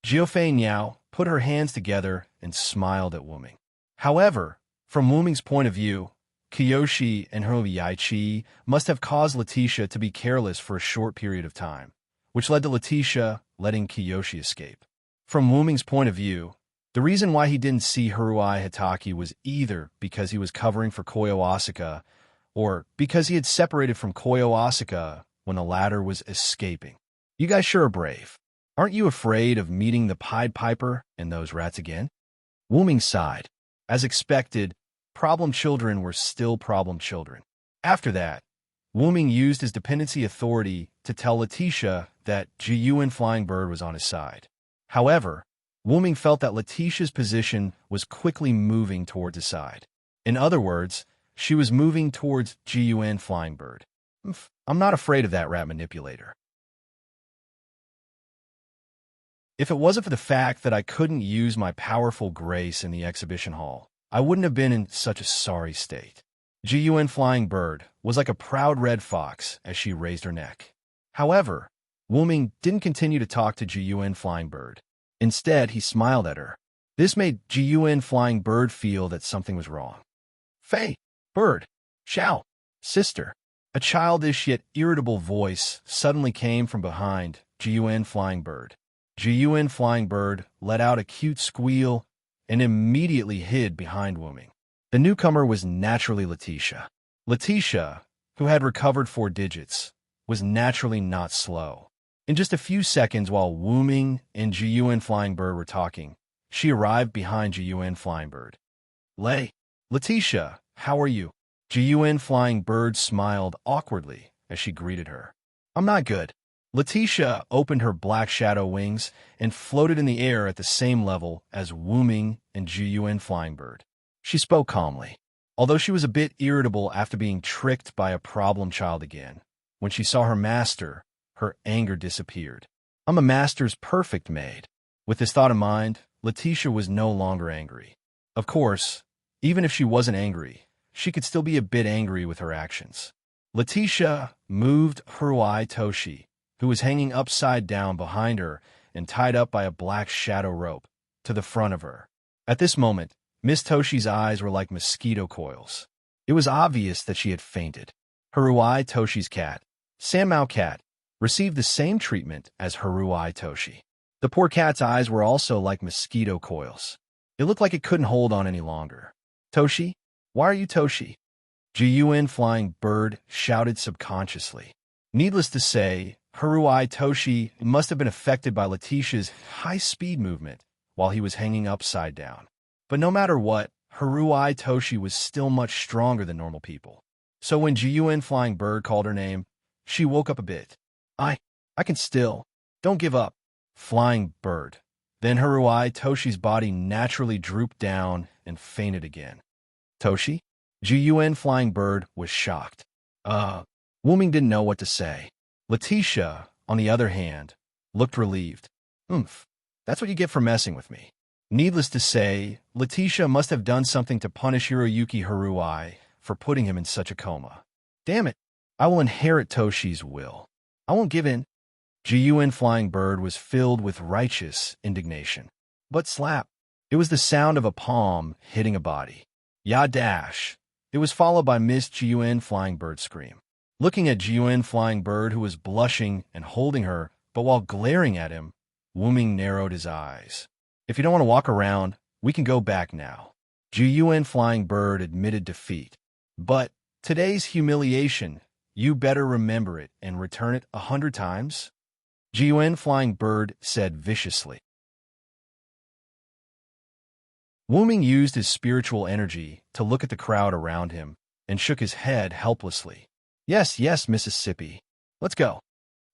Jiufei Niao put her hands together and smiled at Wuming. However, from Wuming's point of view, Kiyoshi and her Yaichi must have caused Letitia to be careless for a short period of time, which led to Letitia letting Kiyoshi escape. From Wuming's point of view, the reason why he didn't see Haruai Hitaki was either because he was covering for Koyo Asuka or because he had separated from Koyo Asuka when the latter was escaping. You guys sure are brave. Aren't you afraid of meeting the Pied Piper and those rats again? Wuming sighed. As expected, problem children were still problem children. After that, Wuming used his dependency authority to tell Letitia that Jiyuan Flying Bird was on his side. However, Wuming felt that Letitia's position was quickly moving towards his side. In other words, she was moving towards Jiyuan Flying Bird. I'm not afraid of that rat manipulator. If it wasn't for the fact that I couldn't use my powerful grace in the exhibition hall, I wouldn't have been in such a sorry state. Jiyuan Flying Bird was like a proud red fox as she raised her neck. However, Wuming didn't continue to talk to Jiyuan Flying Bird. Instead, he smiled at her. This made Jiyuan Flying Bird feel that something was wrong. Fei, Bird, Xiao, sister. A childish yet irritable voice suddenly came from behind Jiyuan Flying Bird. Jiyuan Flying Bird let out a cute squeal and immediately hid behind Wuming. The newcomer was naturally Letitia. Letitia, who had recovered 4 digits, was naturally not slow. In just a few seconds while Wuming and Jiyuan Flying Bird were talking, she arrived behind Jiyuan Flying Bird. Letitia, how are you? Jiyuan Flying Bird smiled awkwardly as she greeted her. I'm not good. Letitia opened her black shadow wings and floated in the air at the same level as Wuming and Jiyuan Flying Bird. She spoke calmly, although she was a bit irritable after being tricked by a problem child again. When she saw her master, her anger disappeared. I'm a master's perfect maid. With this thought in mind, Letitia was no longer angry. Of course, even if she wasn't angry, she could still be a bit angry with her actions. Letitia moved Haruai Toshi, who was hanging upside down behind her and tied up by a black shadow rope, to the front of her. At this moment, Miss Toshi's eyes were like mosquito coils. It was obvious that she had fainted. Haruai Toshi's cat, Sanmao Cat, received the same treatment as Haruai Toshi. The poor cat's eyes were also like mosquito coils. It looked like it couldn't hold on any longer. Toshi? Why are you Toshi? Jiyuan Flying Bird shouted subconsciously. Needless to say, Haruai Toshi must have been affected by Letitia's high-speed movement while he was hanging upside down. But no matter what, Haruai Toshi was still much stronger than normal people. So when Jiyuan Flying Bird called her name, she woke up a bit. I can still. Don't give up. Flying Bird. Then Haruai Toshi's body naturally drooped down and fainted again. Toshi? Jiyuan Flying Bird was shocked. Wuming didn't know what to say. Letitia, on the other hand, looked relieved. That's what you get for messing with me. Needless to say, Letitia must have done something to punish Hiroyuki Haruai for putting him in such a coma. Damn it, I will inherit Toshi's will. I won't give in. Gun Flying Bird was filled with righteous indignation. But slap! It was the sound of a palm hitting a body. Ya dash! It was followed by Miss Gun Flying Bird's scream. Looking at Gun Flying Bird, who was blushing and holding her, but while glaring at him, Wu-Ming narrowed his eyes. If you don't want to walk around, we can go back now. Gun Flying Bird admitted defeat. But today's humiliation, you better remember it and return it 100 times. Gun Flying Bird said viciously. Wu-Ming used his spiritual energy to look at the crowd around him and shook his head helplessly. Yes, yes, Mississippi. Let's go.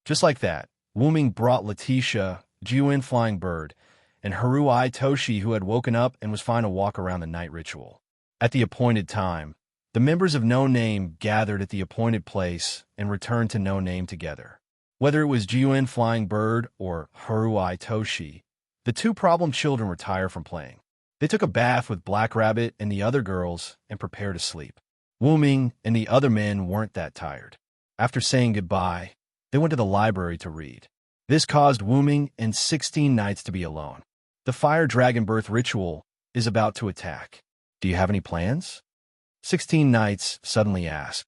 Just like that, Wu-Ming brought Letitia, Gun Flying Bird, and Haruai Toshi, who had woken up and was fine to walk around the night ritual. At the appointed time, the members of No Name gathered at the appointed place and returned to No Name together. Whether it was Gun Flying Bird or Haruai Toshi, the two problem children retired from playing. They took a bath with Black Rabbit and the other girls and prepared to sleep. Wu-Ming and the other men weren't that tired. After saying goodbye, they went to the library to read. This caused Wu-Ming and 16 Knights to be alone. The Fire Dragon Birth ritual is about to attack. Do you have any plans? 16 Knights suddenly asked.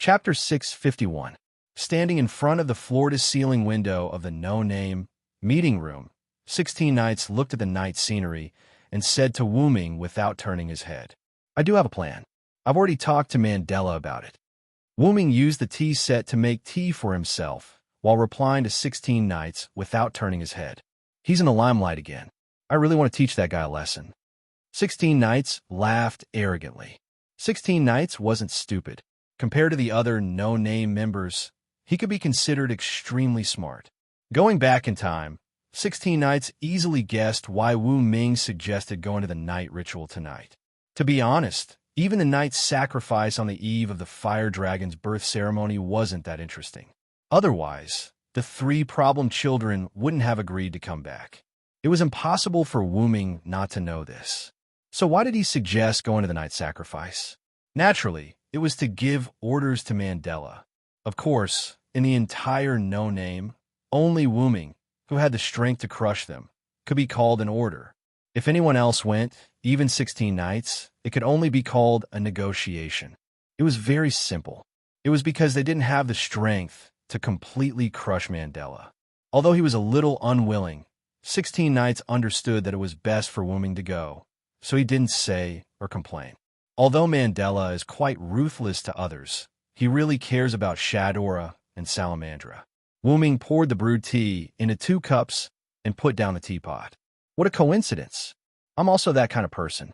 Chapter 651. Standing in front of the floor-to-ceiling window of the No Name meeting room, 16 Knights looked at the night scenery and said to Wu-Ming without turning his head, I do have a plan. I've already talked to Mandela about it. Wu-Ming used the tea set to make tea for himself while replying to 16 Knights without turning his head. He's in the limelight again. I really want to teach that guy a lesson. 16 Knights laughed arrogantly. 16 Knights wasn't stupid. Compared to the other No Name members, he could be considered extremely smart. Going back in time, 16 Knights easily guessed why Wu-Ming suggested going to the night ritual tonight. To be honest, even the night's sacrifice on the eve of the Fire Dragon's birth ceremony wasn't that interesting. Otherwise, the three problem children wouldn't have agreed to come back. It was impossible for Wu-Ming not to know this. So why did he suggest going to the night sacrifice? Naturally, it was to give orders to Mandela. Of course, in the entire No Name, only Wu-Ming, who had the strength to crush them, could be called an order. If anyone else went, even 16 Knights, it could only be called a negotiation. It was very simple. It was because they didn't have the strength to completely crush Mandela. Although he was a little unwilling, 16 Knights understood that it was best for Wu-Ming to go, so he didn't say or complain. Although Mandela is quite ruthless to others, he really cares about Shadora and Salamandra. Wu-Ming poured the brewed tea into 2 cups and put down the teapot. What a coincidence. I'm also that kind of person.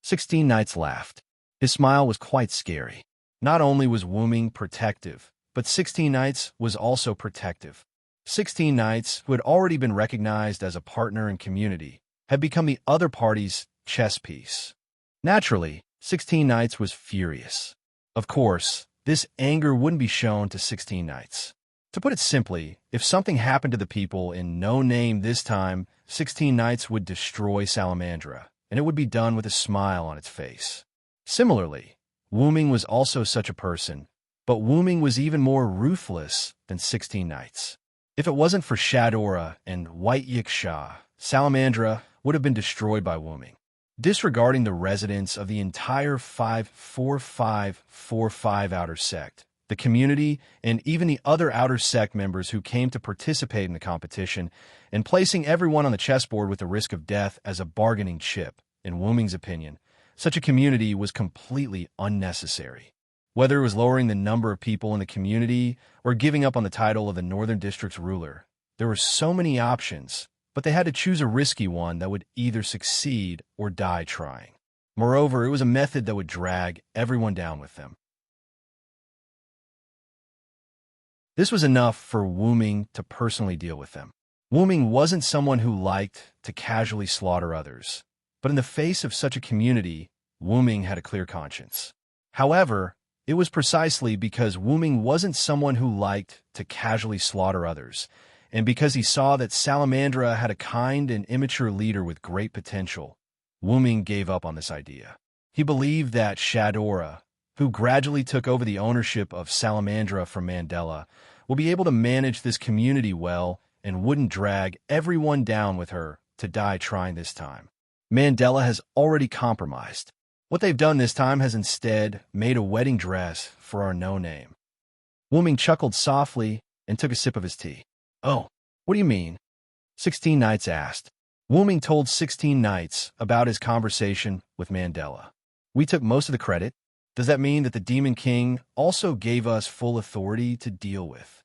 16 Knights laughed. His smile was quite scary. Not only was Wu-Ming protective, but 16 Knights was also protective. 16 Knights, who had already been recognized as a partner in community, had become the other party's chess piece. Naturally, 16 Knights was furious. Of course, this anger wouldn't be shown to 16 Knights. To put it simply, if something happened to the people in No Name this time, 16 Knights would destroy Salamandra, and it would be done with a smile on its face. Similarly, Wu-Ming was also such a person, but Wu-Ming was even more ruthless than 16 Knights. If it wasn't for Shadora and White Yiksha, Salamandra would have been destroyed by Wu-Ming. Disregarding the residents of the entire 54545 outer sect, the community, and even the other outer sect members who came to participate in the competition, and placing everyone on the chessboard with the risk of death as a bargaining chip, in Wu-Ming's opinion, such a community was completely unnecessary. Whether it was lowering the number of people in the community or giving up on the title of the Northern District's ruler, there were so many options, but they had to choose a risky one that would either succeed or die trying. Moreover, it was a method that would drag everyone down with them. This was enough for Wu-Ming to personally deal with them. Wu-Ming wasn't someone who liked to casually slaughter others, but in the face of such a community, Wu-Ming had a clear conscience. However, it was precisely because Wu-Ming wasn't someone who liked to casually slaughter others, and because he saw that Salamandra had a kind and immature leader with great potential, Wu-Ming gave up on this idea. He believed that Shadora, who gradually took over the ownership of Salamandra from Mandela, will be able to manage this community well and wouldn't drag everyone down with her to die trying this time. Mandela has already compromised. What they've done this time has instead made a wedding dress for our no-name. Wuming chuckled softly and took a sip of his tea. Oh, what do you mean? 16 Nights asked. Wuming told 16 Nights about his conversation with Mandela. We took most of the credit. Does that mean that the Demon King also gave us full authority to deal with?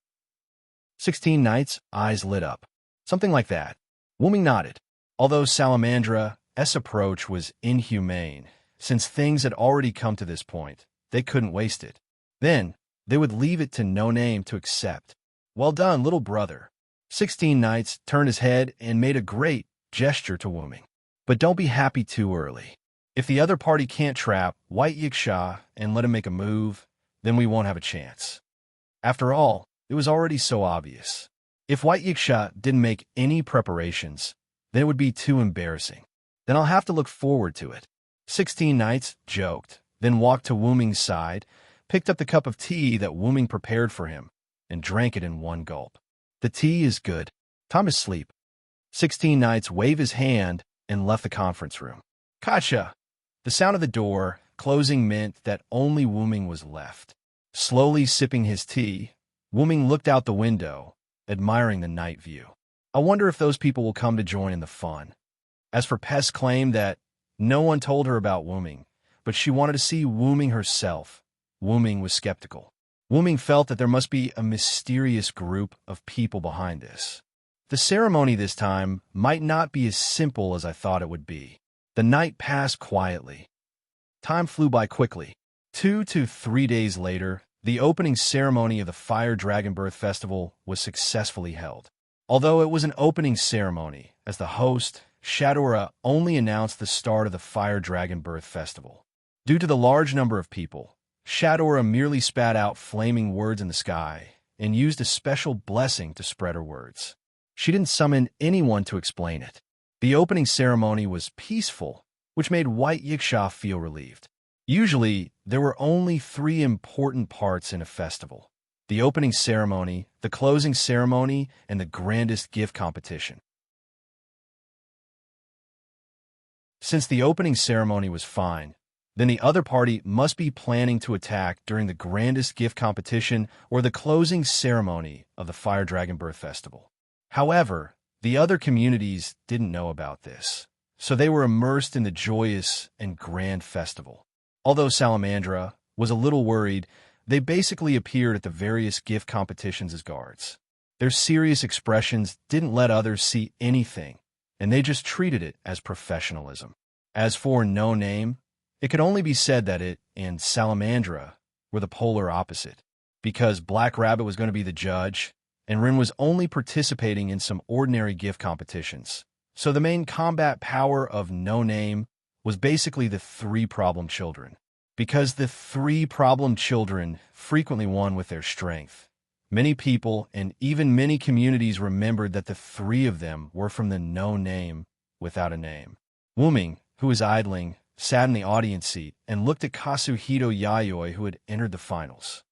16 Nights' eyes lit up. Something like that. Wuming nodded. Although Salamandra's approach was inhumane, since things had already come to this point, they couldn't waste it. Then, they would leave it to no name to accept. Well done, little brother. 16 Nights turned his head and made a great gesture to Wuming. But don't be happy too early. If the other party can't trap White Yiksha and let him make a move, then we won't have a chance. After all, it was already so obvious. If White Yiksha didn't make any preparations, then it would be too embarrassing. Then I'll have to look forward to it. 16 Nights joked, then walked to Wuming's side, picked up the cup of tea that Wuming prepared for him, and drank it in one gulp. The tea is good. Time to sleep. 16 Nights waved his hand and left the conference room. Kacha! The sound of the door closing meant that only Wuming was left. Slowly sipping his tea, Wuming looked out the window, admiring the night view. I wonder if those people will come to join in the fun. As for Pest claimed that no one told her about Wuming, but she wanted to see Wuming herself. Wuming was skeptical. Wuming felt that there must be a mysterious group of people behind this. The ceremony this time might not be as simple as I thought it would be. The night passed quietly. Time flew by quickly. 2 to 3 days later, the opening ceremony of the Fire Dragon Birth Festival was successfully held. Although it was an opening ceremony, as the host, Shadora, only announced the start of the Fire Dragon Birth Festival. Due to the large number of people, Shadora merely spat out flaming words in the sky and used a special blessing to spread her words. She didn't summon anyone to explain it. The opening ceremony was peaceful, which made White Yiksha feel relieved. Usually, there were only 3 important parts in a festival: the opening ceremony, the closing ceremony, and the grandest gift competition. Since the opening ceremony was fine, then the other party must be planning to attack during the grandest gift competition or the closing ceremony of the Fire Dragon Birth Festival. However, the other communities didn't know about this, so they were immersed in the joyous and grand festival. Although Salamandra was a little worried, they basically appeared at the various gift competitions as guards. Their serious expressions didn't let others see anything, and they just treated it as professionalism. As for no name, it could only be said that it and Salamandra were the polar opposite, because Black Rabbit was going to be the judge, and Rin was only participating in some ordinary gift competitions. So the main combat power of No Name was basically the 3 problem children. Because the 3 problem children frequently won with their strength, many people and even many communities remembered that the 3 of them were from the No Name without a name. Wuming, who was idling, sat in the audience seat and looked at Kazuhito Yayoi, who had entered the finals.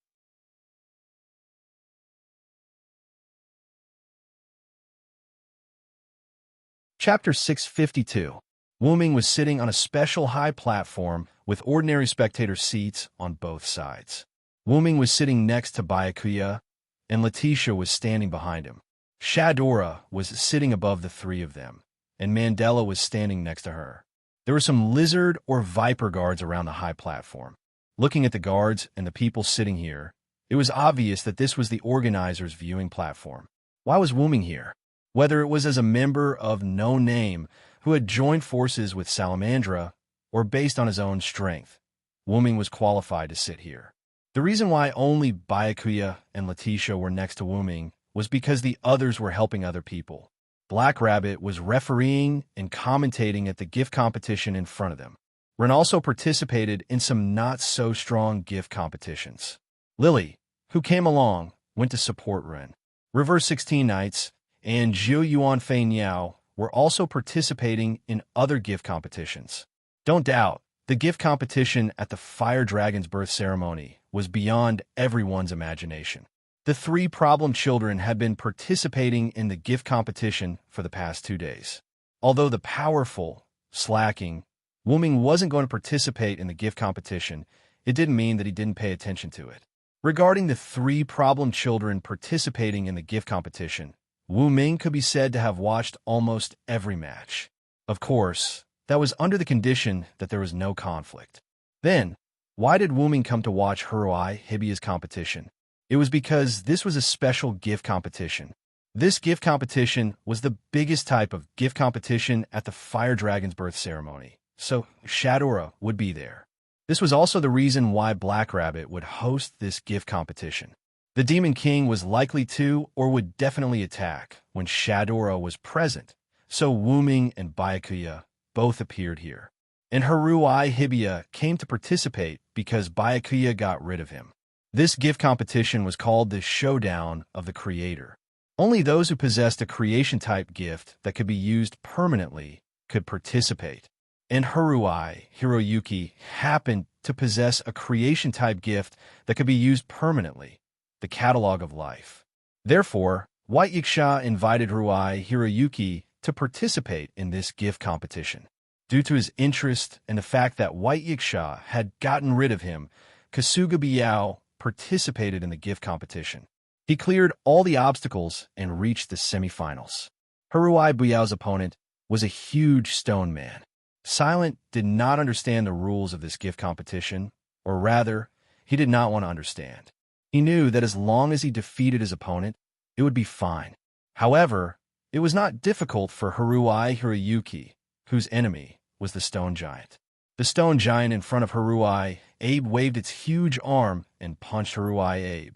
Chapter 652. Wuming was sitting on a special high platform with ordinary spectator seats on both sides. Wuming was sitting next to Byakuya, and Letitia was standing behind him. Shadora was sitting above the 3 of them, and Mandela was standing next to her. There were some lizard or viper guards around the high platform. Looking at the guards and the people sitting here, it was obvious that this was the organizers' viewing platform. Why was Wuming here? Whether it was as a member of No Name who had joined forces with Salamandra or based on his own strength, Wuming was qualified to sit here. The reason why only Byakuya and Letitia were next to Wuming was because the others were helping other people. Black Rabbit was refereeing and commentating at the gift competition in front of them. Ren also participated in some not-so-strong gift competitions. Lily, who came along, went to support Ren. Reverse 16 Nights and Zhou Yuan Fei Niao were also participating in other gift competitions. Don't doubt, The gift competition at the Fire Dragon's birth ceremony was beyond everyone's imagination. The three problem children had been participating in the gift competition for the past 2 days. Although the powerful, slacking, Wuming wasn't going to participate in the gift competition, it didn't mean that he didn't pay attention to it. Regarding the three problem children participating in the gift competition, Wu Ming could be said to have watched almost every match. Of course, that was under the condition that there was no conflict. Then, why did Wu Ming come to watch Haruai Hibiya's competition? It was because this was a special gift competition. This gift competition was the biggest type of gift competition at the Fire Dragon's birth ceremony, so Shadora would be there. This was also the reason why Black Rabbit would host this gift competition. The Demon King was likely to or would definitely attack when Shadora was present, so Wu Ming and Byakuya both appeared here. And Haruai Hibiya came to participate because Byakuya got rid of him. This gift competition was called the Showdown of the Creator. Only those who possessed a creation-type gift that could be used permanently could participate. And Haruai Hiroyuki happened to possess a creation-type gift that could be used permanently, the Catalog of Life. Therefore, White Yiksha invited Haruai Hiroyuki to participate in this gift competition. Due to his interest and the fact that White Yiksha had gotten rid of him, Kasuga Biao participated in the gift competition. He cleared all the obstacles and reached the semifinals. Haruai Biao's opponent was a huge stone man. Silent did not understand the rules of this gift competition, or rather, he did not want to understand. He knew that as long as he defeated his opponent, it would be fine. However, it was not difficult for Haruai Hiroyuki, whose enemy was the stone giant. The stone giant in front of Haruai Abe waved its huge arm and punched Haruai Abe.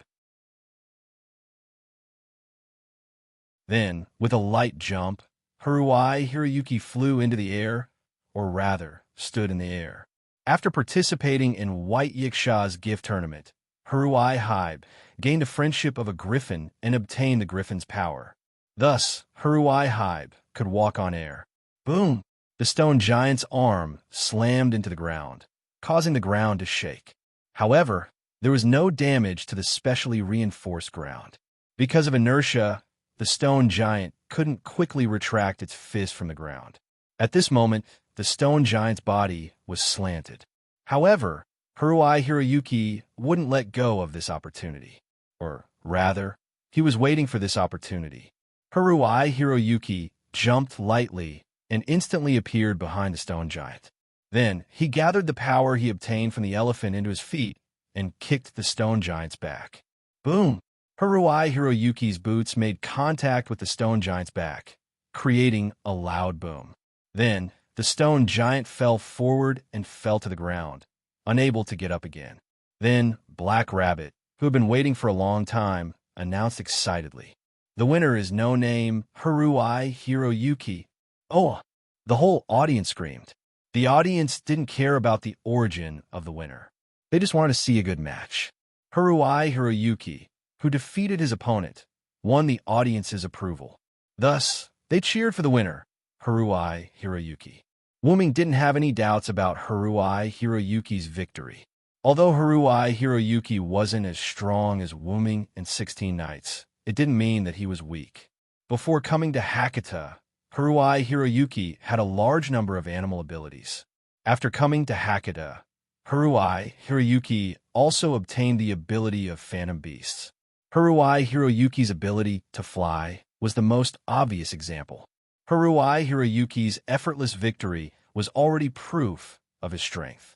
Then, with a light jump, Haruai Hiroyuki flew into the air, or rather, stood in the air. After participating in White Yiksha's gift tournament, Haruai Hibe gained a friendship of a griffin and obtained the griffin's power. Thus, Haruai Hibe could walk on air. Boom! The stone giant's arm slammed into the ground, causing the ground to shake. However, there was no damage to the specially reinforced ground. Because of inertia, the stone giant couldn't quickly retract its fist from the ground. At this moment, the stone giant's body was slanted. However, Haruai Hiroyuki wouldn't let go of this opportunity. Or rather, he was waiting for this opportunity. Haruai Hiroyuki jumped lightly and instantly appeared behind the stone giant. Then, he gathered the power he obtained from the elephant into his feet and kicked the stone giant's back. Boom! Haruai Hiroyuki's boots made contact with the stone giant's back, creating a loud boom. Then, the stone giant fell forward and fell to the ground, unable to get up again. Then, Black Rabbit, who had been waiting for a long time, announced excitedly, "The winner is no name Haruai Hiroyuki." Oh! The whole audience screamed. The audience didn't care about the origin of the winner. They just wanted to see a good match. Haruai Hiroyuki, who defeated his opponent, won the audience's approval. Thus, they cheered for the winner, Haruai Hiroyuki. Wuming didn't have any doubts about Haruai Hiroyuki's victory. Although Haruai Hiroyuki wasn't as strong as Wuming and 16 Knights, it didn't mean that he was weak. Before coming to Hakata, Haruai Hiroyuki had a large number of animal abilities. After coming to Hakata, Haruai Hiroyuki also obtained the ability of Phantom Beasts. Haruai Hiroyuki's ability to fly was the most obvious example. Haruai Hiroyuki's effortless victory was already proof of his strength.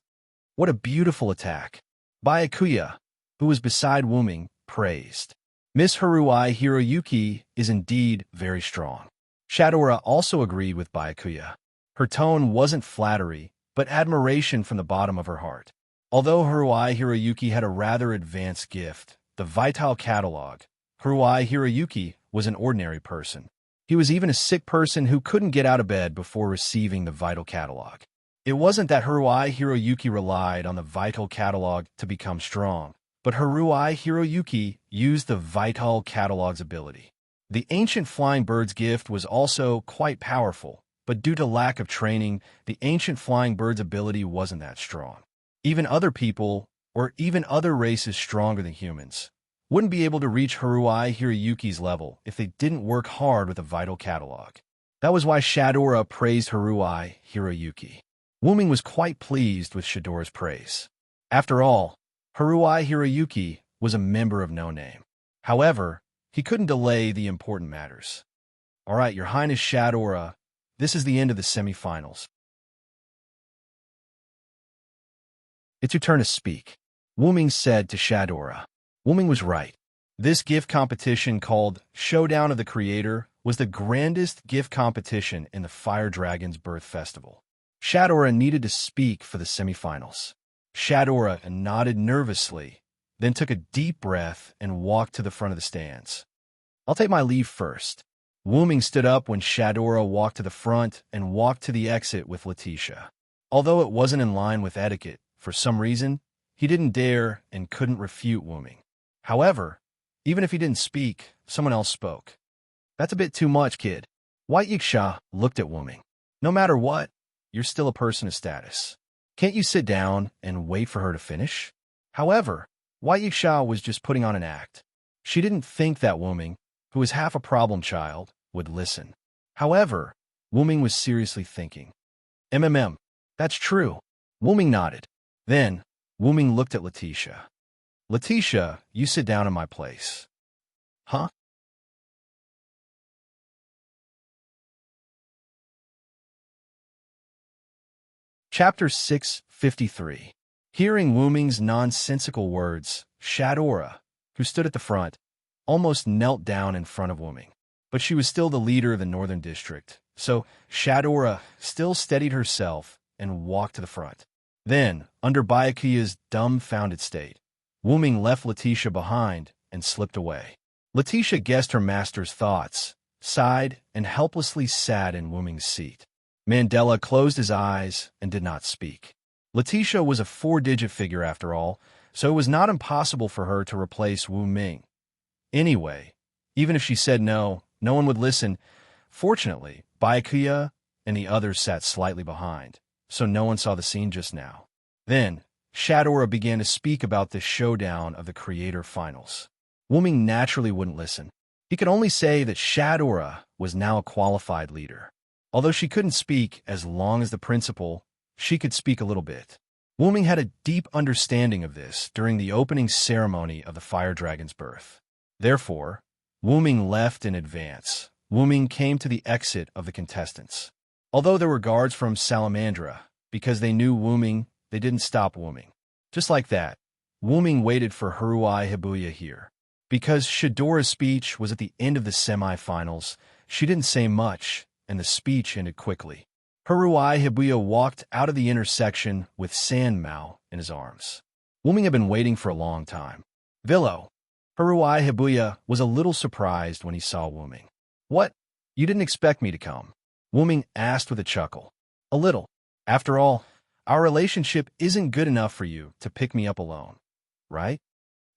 What a beautiful attack! Byakuya, who was beside Wuming, praised. Miss Haruai Hiroyuki is indeed very strong. Shadora also agreed with Byakuya. Her tone wasn't flattery, but admiration from the bottom of her heart. Although Haruai Hiroyuki had a rather advanced gift, the Vital Catalog, Haruai Hiroyuki was an ordinary person. He was even a sick person who couldn't get out of bed before receiving the Vital Catalog. It wasn't that Haruai Hiroyuki relied on the Vital Catalog to become strong, but Haruai Hiroyuki used the Vital Catalog's ability. The Ancient Flying Bird's gift was also quite powerful, but due to lack of training, the ancient flying bird's ability wasn't that strong. Even other people, or even other races stronger than humans, wouldn't be able to reach Haruai Hiroyuki's level if they didn't work hard with a vital catalog. That was why Shadora praised Haruai Hiroyuki. Wuming was quite pleased with Shadora's praise. After all, Haruai Hiroyuki was a member of No Name. However, he couldn't delay the important matters. All right, Your Highness Shadora, this is the end of the semifinals. It's your turn to speak, Wuming said to Shadora. Wuming was right. This gift competition called Showdown of the Creator was the grandest gift competition in the Fire Dragon's Birth Festival. Shadora needed to speak for the semifinals. Shadora nodded nervously, then took a deep breath and walked to the front of the stands. I'll take my leave first. Wuming stood up when Shadora walked to the front and walked to the exit with Letitia. Although it wasn't in line with etiquette, for some reason, he didn't dare and couldn't refute Wuming. However, even if he didn't speak, someone else spoke. That's a bit too much, kid. White Yiksha looked at Wuming. No matter what, you're still a person of status. Can't you sit down and wait for her to finish? However, White Yiksha was just putting on an act. She didn't think that Wuming, who was half a problem child, would listen. However, Wuming was seriously thinking. That's true. Wuming nodded. Then, Wuming looked at Letitia. Letitia, you sit down in my place. Huh? Chapter 653. Hearing Wuming's nonsensical words, Shadora, who stood at the front, almost knelt down in front of Wuming. But she was still the leader of the Northern District, so Shadora still steadied herself and walked to the front. Then, under Byakuya's dumbfounded state, Wuming left Letitia behind and slipped away. Letitia guessed her master's thoughts, sighed, and helplessly sat in Wuming's seat. Mandela closed his eyes and did not speak. Letitia was a 4-digit figure after all, so it was not impossible for her to replace Wuming. Anyway, even if she said no, no one would listen. Fortunately, Byakuya and the others sat slightly behind, so no one saw the scene just now. Then, Shadora began to speak about the showdown of the Creator Finals. Wuming naturally wouldn't listen. He could only say that Shadora was now a qualified leader. Although she couldn't speak as long as the principal, she could speak a little bit. Wuming had a deep understanding of this during the opening ceremony of the Fire Dragon's birth. Therefore, Wuming left in advance. Wuming came to the exit of the contestants. Although there were guards from Salamandra, because they knew Wuming, they didn't stop Wuming. Just like that, Wuming waited for Haruai Hibuya here. Because Shadora's speech was at the end of the semi-finals, she didn't say much, and the speech ended quickly. Haruai Hibuya walked out of the intersection with Sanmao in his arms. Wuming had been waiting for a long time. Villo. Haruai Hibuya was a little surprised when he saw Wuming. What? You didn't expect me to come? Wuming asked with a chuckle. A little. After all, our relationship isn't good enough for you to pick me up alone, right?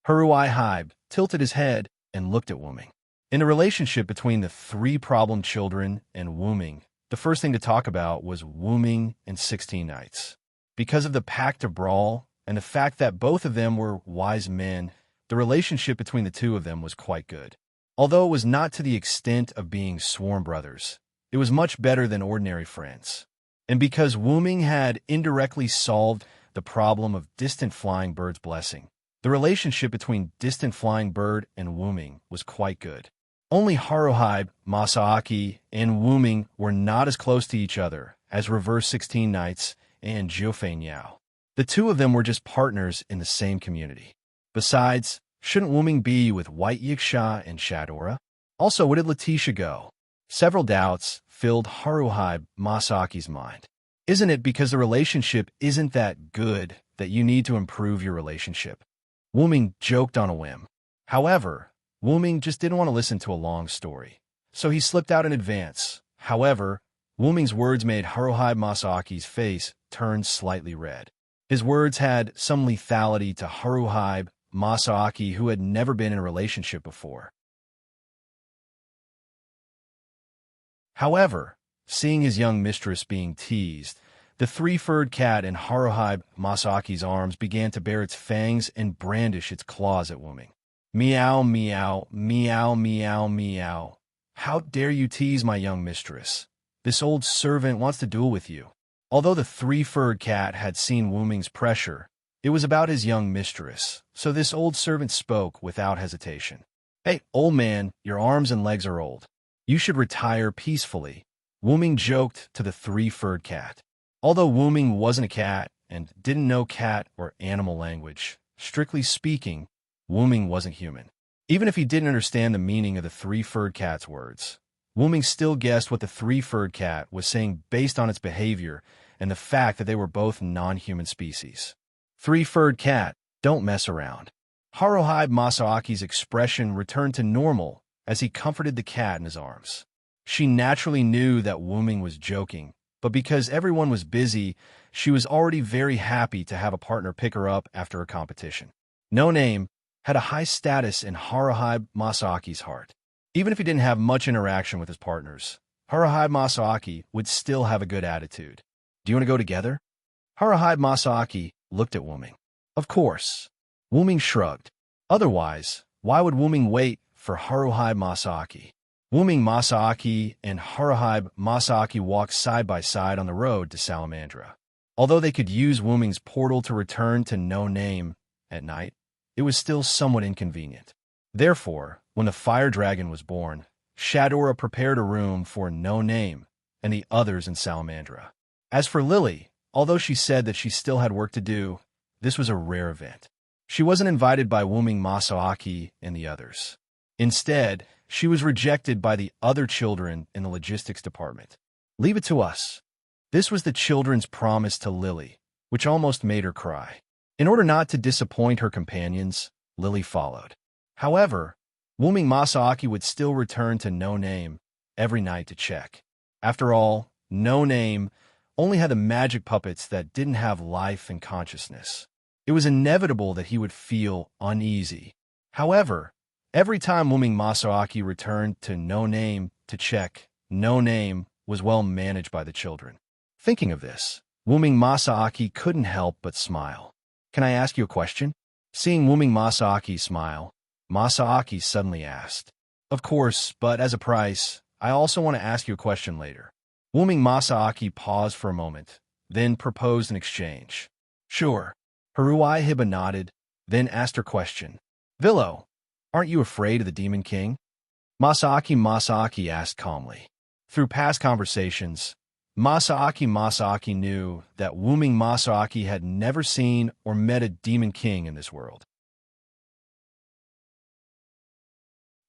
Haruai Hibe tilted his head and looked at Wuming. In the relationship between the 3 problem children and Wuming, the first thing to talk about was Wuming and 16 Nights. Because of the pact to brawl and the fact that both of them were wise men, the relationship between the two of them was quite good. Although it was not to the extent of being sworn brothers, it was much better than ordinary friends. And because Wuming had indirectly solved the problem of Distant Flying Bird's blessing, the relationship between Distant Flying Bird and Wuming was quite good. Only Haruhi Masaaki and Wuming were not as close to each other as Reverse 16 Nights and Jiufei Niao. The two of them were just partners in the same community. Besides, shouldn't Wuming be with White Yiksha and Shadora? Also, where did Letitia go? Several doubts filled Haruhi Masaaki's mind. Isn't it because the relationship isn't that good that you need to improve your relationship? Wuming joked on a whim. However, Wuming just didn't want to listen to a long story, so he slipped out in advance. However, Wuming's words made Haruhi Masaaki's face turn slightly red. His words had some lethality to Haruhi Masaaki, who had never been in a relationship before. However, Seeing his young mistress being teased, the three-furred cat in Haruhi Masaki's arms began to bare its fangs and brandish its claws at Wuming. Meow, meow, meow, meow, meow. How dare you tease my young mistress? This old servant wants to duel with you. Although the three-furred cat had seen Wuming's pressure, it was about his young mistress, so this old servant spoke without hesitation. Hey, old man, your arms and legs are old. You should retire peacefully, Wuming joked to the three-furred cat. Although Wuming wasn't a cat and didn't know cat or animal language, strictly speaking, Wuming wasn't human. Even if he didn't understand the meaning of the three-furred cat's words, Wuming still guessed what the three-furred cat was saying based on its behavior and the fact that they were both non-human species. Three-furred cat, don't mess around. Haruhi Masaaki's expression returned to normal as he comforted the cat in his arms. She naturally knew that Wuming was joking, but because everyone was busy, she was already very happy to have a partner pick her up after a competition. No Name had a high status in Haruhi Masaaki's heart. Even if he didn't have much interaction with his partners, Haruhi Masaaki would still have a good attitude. Do you want to go together? Haruhi Masaaki looked at Wuming. Of course. Wuming shrugged. Otherwise, why would Wuming wait for Haruhi Masaaki? Wuming Masaaki and Haruhi Masaaki walked side by side on the road to Salamandra. Although they could use Wuming's portal to return to No Name at night, it was still somewhat inconvenient. Therefore, when the fire dragon was born, Shadora prepared a room for No Name and the others in Salamandra. As for Lily, although she said that she still had work to do, this was a rare event. She wasn't invited by Wuming Masaaki and the others. Instead, she was rejected by the other children in the logistics department. Leave it to us. This was the children's promise to Lily, which almost made her cry. In order not to disappoint her companions, Lily followed. However, Wuming Masaaki would still return to No Name every night to check. After all, No Name only had the magic puppets that didn't have life and consciousness. It was inevitable that he would feel uneasy. However, every time Wuming Masaaki returned to No Name to check, No Name was well managed by the children. Thinking of this, Wuming Masaaki couldn't help but smile. Can I ask you a question? Seeing Wuming Masaaki smile, Masaaki suddenly asked. Of course, but as a price, I also want to ask you a question later. Wuming Masaaki paused for a moment, then proposed an exchange. Sure. Haruhi Hiba nodded, then asked her question. Villo, aren't you afraid of the Demon King? Masaaki asked calmly. Through past conversations, Masaaki knew that Wuming Masaaki had never seen or met a Demon King in this world.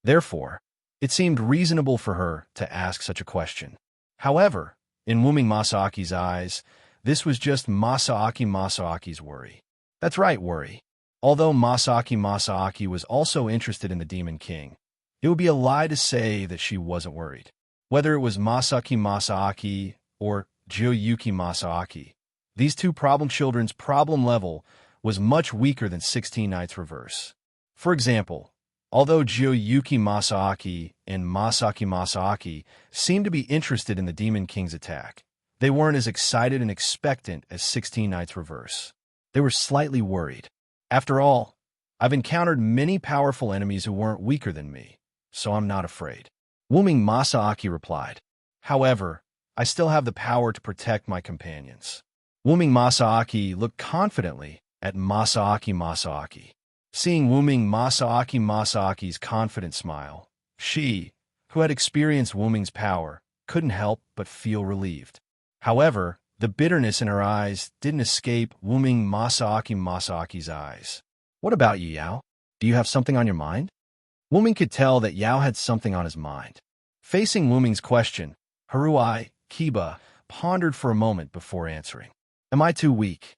Therefore, it seemed reasonable for her to ask such a question. However, in Wuming Masaaki's eyes, this was just Masaaki's worry. That's right, worry. Although Masaaki was also interested in the Demon King, it would be a lie to say that she wasn't worried. Whether it was Masaaki or Jiyuki Masaaki, these two problem children's problem level was much weaker than 16 Nights Reverse. For example, although Jiyuki Masaaki and Masaki Masaaki seemed to be interested in the Demon King's attack, they weren't as excited and expectant as 16 Nights Reverse. They were slightly worried. After all, I've encountered many powerful enemies who weren't weaker than me, so I'm not afraid. Wuming Masaaki replied. However, I still have the power to protect my companions. Wuming Masaaki looked confidently at Masaaki. Seeing Wuming Masaaki's confident smile, she, who had experienced Wuming's power, couldn't help but feel relieved. However, the bitterness in her eyes didn't escape Wuming Masaaki's eyes. What about you, Yao? Do you have something on your mind? Wuming could tell that Yao had something on his mind. Facing Wuming's question, Haruhi Kiba pondered for a moment before answering. Am I too weak?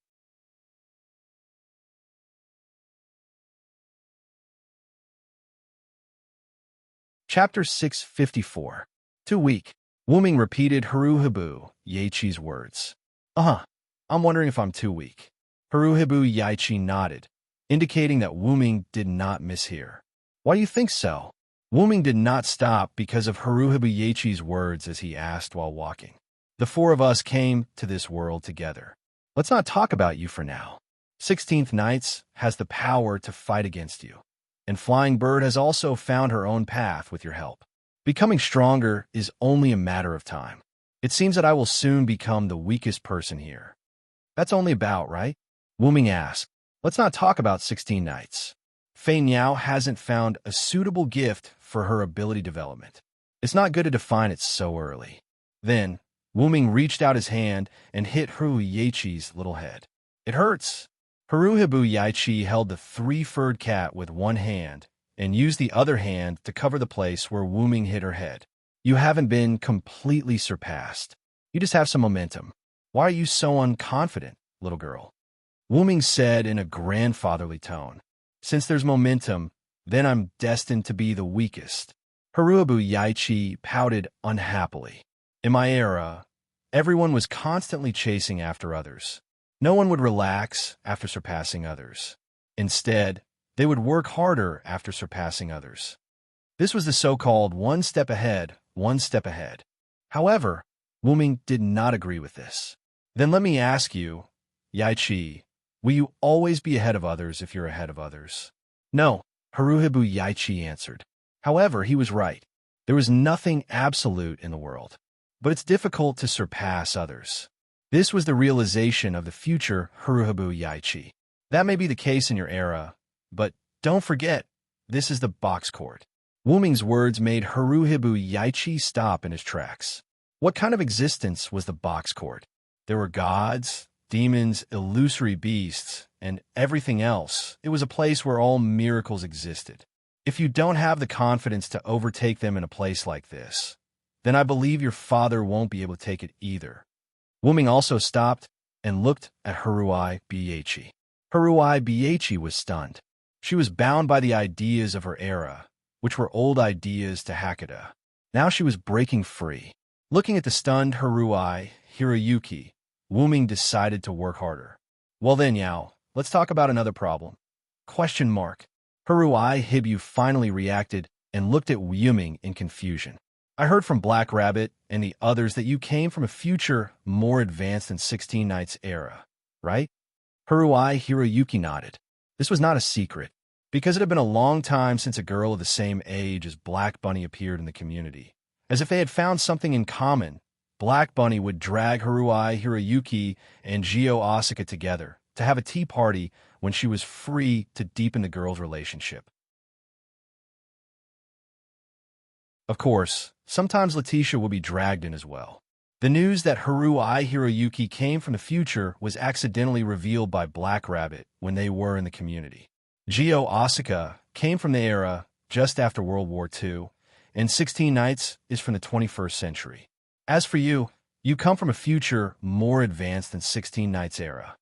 Chapter 654. Too weak. Wuming repeated Haruhibu Yachi's words. I'm wondering if I'm too weak. Haruhibu Yachi nodded, indicating that Wuming did not mishear. Why do you think so? Wuming did not stop because of Haruhibu Yachi's words as he asked while walking. The four of us came to this world together. Let's not talk about you for now. 16th Nights has the power to fight against you. And Flying Bird has also found her own path with your help. Becoming stronger is only a matter of time. It seems that I will soon become the weakest person here. That's only about, right? Wuming asked. Let's not talk about 16 Nights. Fei Niao hasn't found a suitable gift for her ability development. It's not good to define it so early. Then, Wuming reached out his hand and hit Haruhibu Yachi's little head. It hurts. Haruhibu Yachi held the three-furred cat with one hand and used the other hand to cover the place where Wuming hit her head. You haven't been completely surpassed. You just have some momentum. Why are you so unconfident, little girl? Wuming said in a grandfatherly tone. Since there's momentum, then I'm destined to be the weakest. Haruhibu Yachi pouted unhappily. In my era, everyone was constantly chasing after others. No one would relax after surpassing others. Instead, they would work harder after surpassing others. This was the so-called one step ahead, one step ahead. However, Wuming did not agree with this. Then let me ask you, Yachi, will you always be ahead of others if you're ahead of others? No, Haruhibu Yachi answered. However, he was right. There was nothing absolute in the world. But it's difficult to surpass others. This was the realization of the future Haruhibu Yachi. That may be the case in your era, but don't forget, this is the box court. Wuming's words made Haruhibu Yachi stop in his tracks. What kind of existence was the box court? There were gods, demons, illusory beasts, and everything else. It was a place where all miracles existed. If you don't have the confidence to overtake them in a place like this, then I believe your father won't be able to take it either. Wuming also stopped and looked at Haruhibu Yachi. Haruhibu Yachi was stunned. She was bound by the ideas of her era, which were old ideas to Hakata. Now she was breaking free. Looking at the stunned Haruhibu Hiroyuki, Wuming decided to work harder. Well then, Yao, let's talk about another problem. Question mark. Haruhibu finally reacted and looked at Wuming in confusion. I heard from Black Rabbit and the others that you came from a future more advanced than 16 Nights era, right? Haruhibu Hiroyuki nodded. This was not a secret, because it had been a long time since a girl of the same age as Black Bunny appeared in the community. As if they had found something in common, Black Bunny would drag Haruhibu Hiroyuki and Gio Asuka together to have a tea party when she was free to deepen the girls' relationship. Of course, sometimes Letitia would be dragged in as well. The news that Haruhibu Hiroyuki came from the future was accidentally revealed by Black Rabbit when they were in the community. Gio Asuka came from the era just after World War II, and 16 Nights is from the 21st century. As for you, you come from a future more advanced than 16 Nights era.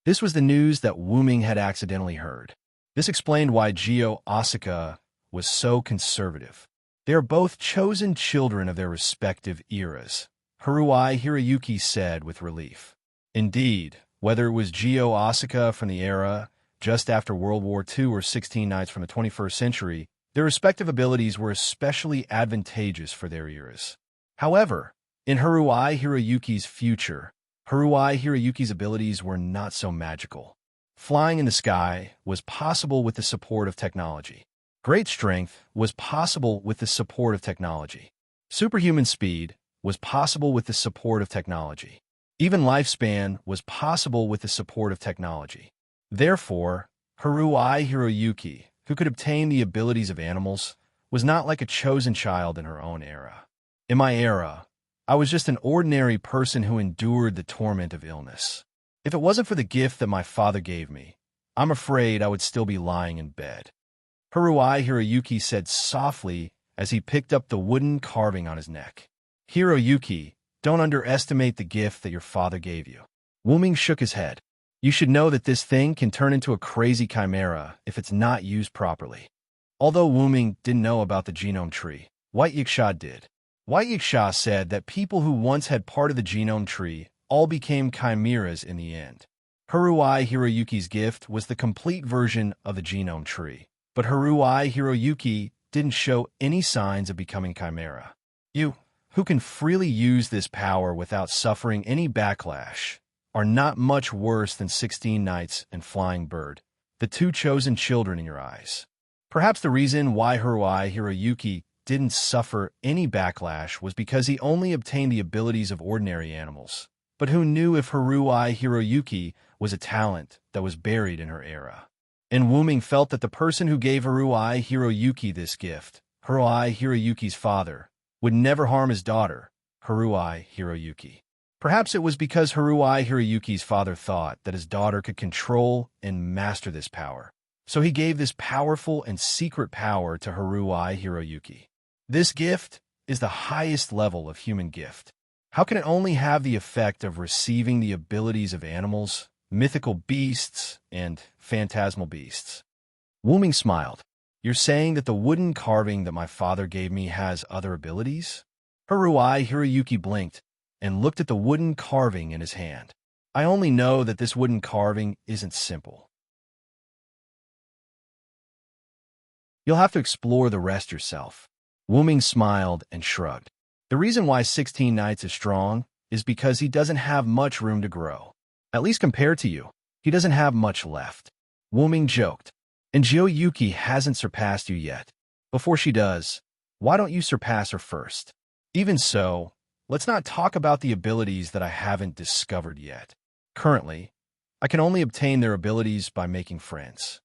This was the news that Wuming had accidentally heard. This explained why Gio Asuka was so conservative. They are both chosen children of their respective eras, Haruhibu Hiroyuki said with relief. Indeed, whether it was Gio Asuka from the era just after World War II or 16 Nights from the 21st century, their respective abilities were especially advantageous for their eras. However, in Haruhibu Hiroyuki's future, Haruhibu Hiroyuki's abilities were not so magical. Flying in the sky was possible with the support of technology. Great strength was possible with the support of technology. Superhuman speed was possible with the support of technology. Even lifespan was possible with the support of technology. Therefore, Haruhibu Hiroyuki, who could obtain the abilities of animals, was not like a chosen child in her own era. In my era, I was just an ordinary person who endured the torment of illness. If it wasn't for the gift that my father gave me, I'm afraid I would still be lying in bed. Haruhibu Hiroyuki said softly as he picked up the wooden carving on his neck. Hiroyuki, don't underestimate the gift that your father gave you. Wuming shook his head. You should know that this thing can turn into a crazy chimera if it's not used properly. Although Wuming didn't know about the genome tree, White Yiksha did. White Yiksha said that people who once had part of the genome tree all became chimeras in the end. Haruhibu Hiroyuki's gift was the complete version of the genome tree, but Haruhibu Hiroyuki didn't show any signs of becoming chimera. You, who can freely use this power without suffering any backlash, are not much worse than 16 Knights and Flying Bird, the two chosen children in your eyes. Perhaps the reason why Haruai Hiroyuki didn't suffer any backlash was because he only obtained the abilities of ordinary animals. But who knew if Haruai Hiroyuki was a talent that was buried in her era? And Wuming felt that the person who gave Haruai Hiroyuki this gift, Haruai Hiroyuki's father, would never harm his daughter, Haruai Hiroyuki. Perhaps it was because Haruai Hiroyuki's father thought that his daughter could control and master this power. So he gave this powerful and secret power to Haruai Hiroyuki. This gift is the highest level of human gift. How can it only have the effect of receiving the abilities of animals, mythical beasts, and phantasmal beasts? Wuming smiled. You're saying that the wooden carving that my father gave me has other abilities? Haruai Hiroyuki blinked and looked at the wooden carving in his hand. I only know that this wooden carving isn't simple. You'll have to explore the rest yourself. Wuming smiled and shrugged. The reason why 16 Knights is strong is because he doesn't have much room to grow. At least compared to you, he doesn't have much left. Wuming joked. And Jiuyuki hasn't surpassed you yet. Before she does, why don't you surpass her first? Even so, let's not talk about the abilities that I haven't discovered yet. Currently, I can only obtain their abilities by making friends.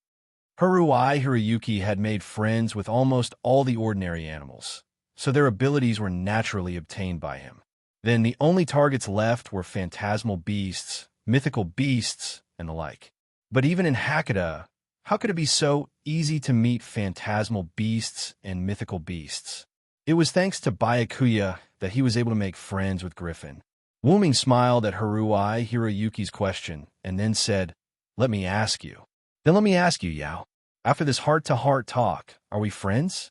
Haruai Hiroyuki had made friends with almost all the ordinary animals, so their abilities were naturally obtained by him. Then the only targets left were phantasmal beasts, mythical beasts, and the like. But even in Hakata, how could it be so easy to meet phantasmal beasts and mythical beasts? It was thanks to Byakuya that he was able to make friends with Griffin. Wuming smiled at Haruai Hiroyuki's question and then said, Let me ask you. Then let me ask you, Yao. After this heart-to-heart talk, are we friends?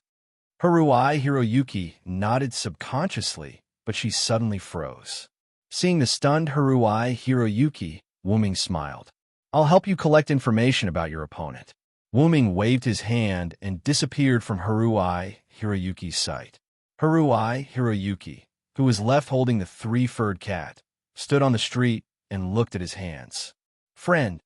Haruai Hiroyuki nodded subconsciously, but she suddenly froze. Seeing the stunned Haruai Hiroyuki, Wuming smiled. I'll help you collect information about your opponent. Wuming waved his hand and disappeared from Haruai Hiroyuki's sight. Haruai Hiroyuki, who was left holding the three-furred cat, stood on the street and looked at his hands. Friend.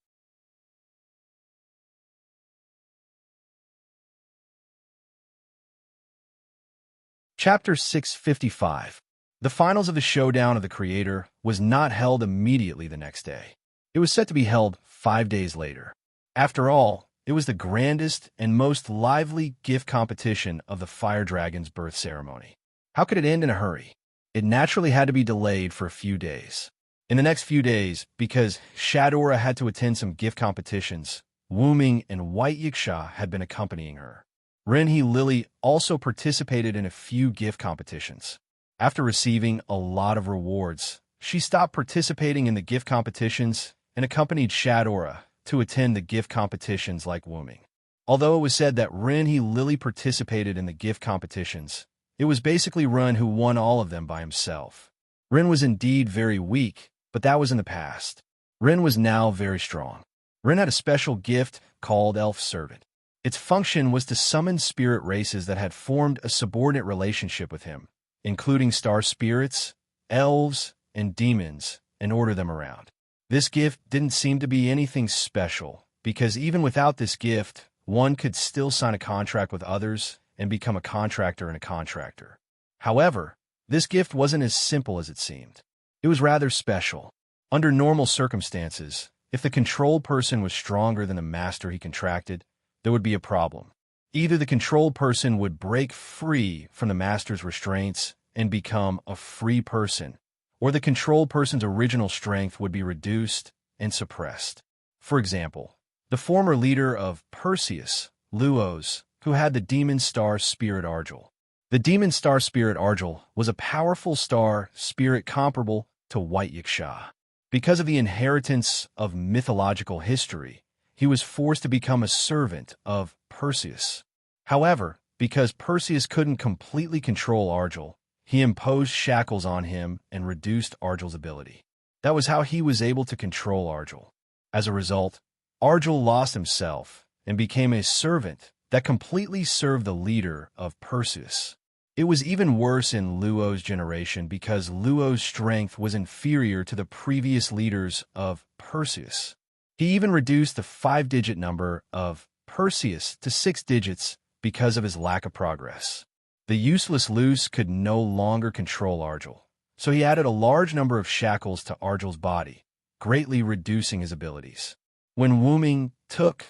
Chapter 655. The finals of the Showdown of the Creator was not held immediately the next day. It was set to be held 5 days later. After all, it was the grandest and most lively gift competition of the Fire Dragon's birth ceremony. How could it end in a hurry? It naturally had to be delayed for a few days. In the next few days, because Shadora had to attend some gift competitions, Wuming and White Yiksha had been accompanying her. Renhe Lily also participated in a few gift competitions. After receiving a lot of rewards, she stopped participating in the gift competitions and accompanied Shadora to attend the gift competitions like Wuming. Although it was said that Renhe Lily participated in the gift competitions, it was basically Ren who won all of them by himself. Ren was indeed very weak, but that was in the past. Ren was now very strong. Ren had a special gift called Elf Servant. Its function was to summon spirit races that had formed a subordinate relationship with him, including star spirits, elves, and demons, and order them around. This gift didn't seem to be anything special, because even without this gift, one could still sign a contract with others and become a contractor and a contractor. However, this gift wasn't as simple as it seemed. It was rather special. Under normal circumstances, if the control person was stronger than the master he contracted, there would be a problem. Either the controlled person would break free from the master's restraints and become a free person, or the controlled person's original strength would be reduced and suppressed. For example, the former leader of Perseus, Luos, who had the demon star spirit Argel. The demon star spirit Argel was a powerful star spirit comparable to White Yiksha. Because of the inheritance of mythological history, he was forced to become a servant of Perseus. However, because Perseus couldn't completely control Argel, he imposed shackles on him and reduced Argel's ability. That was how he was able to control Argel. As a result, Argel lost himself and became a servant that completely served the leader of Perseus. It was even worse in Luo's generation because Luo's strength was inferior to the previous leaders of Perseus. He even reduced the 5-digit number of Perseus to 6 digits because of his lack of progress. The useless Luz could no longer control Argel, so he added a large number of shackles to Argel's body, greatly reducing his abilities. When Wu Ming took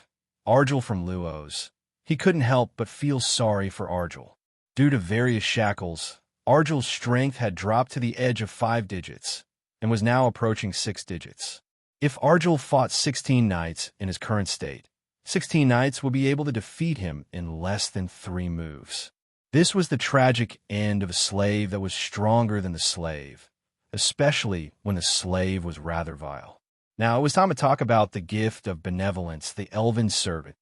Argel from Luo's, he couldn't help but feel sorry for Argel. Due to various shackles, Argel's strength had dropped to the edge of 5 digits and was now approaching 6 digits. If Argel fought 16 knights in his current state, 16 knights would be able to defeat him in less than 3 moves. This was the tragic end of a slave that was stronger than the slave, especially when the slave was rather vile. Now, it was time to talk about the gift of benevolence, the elven servant.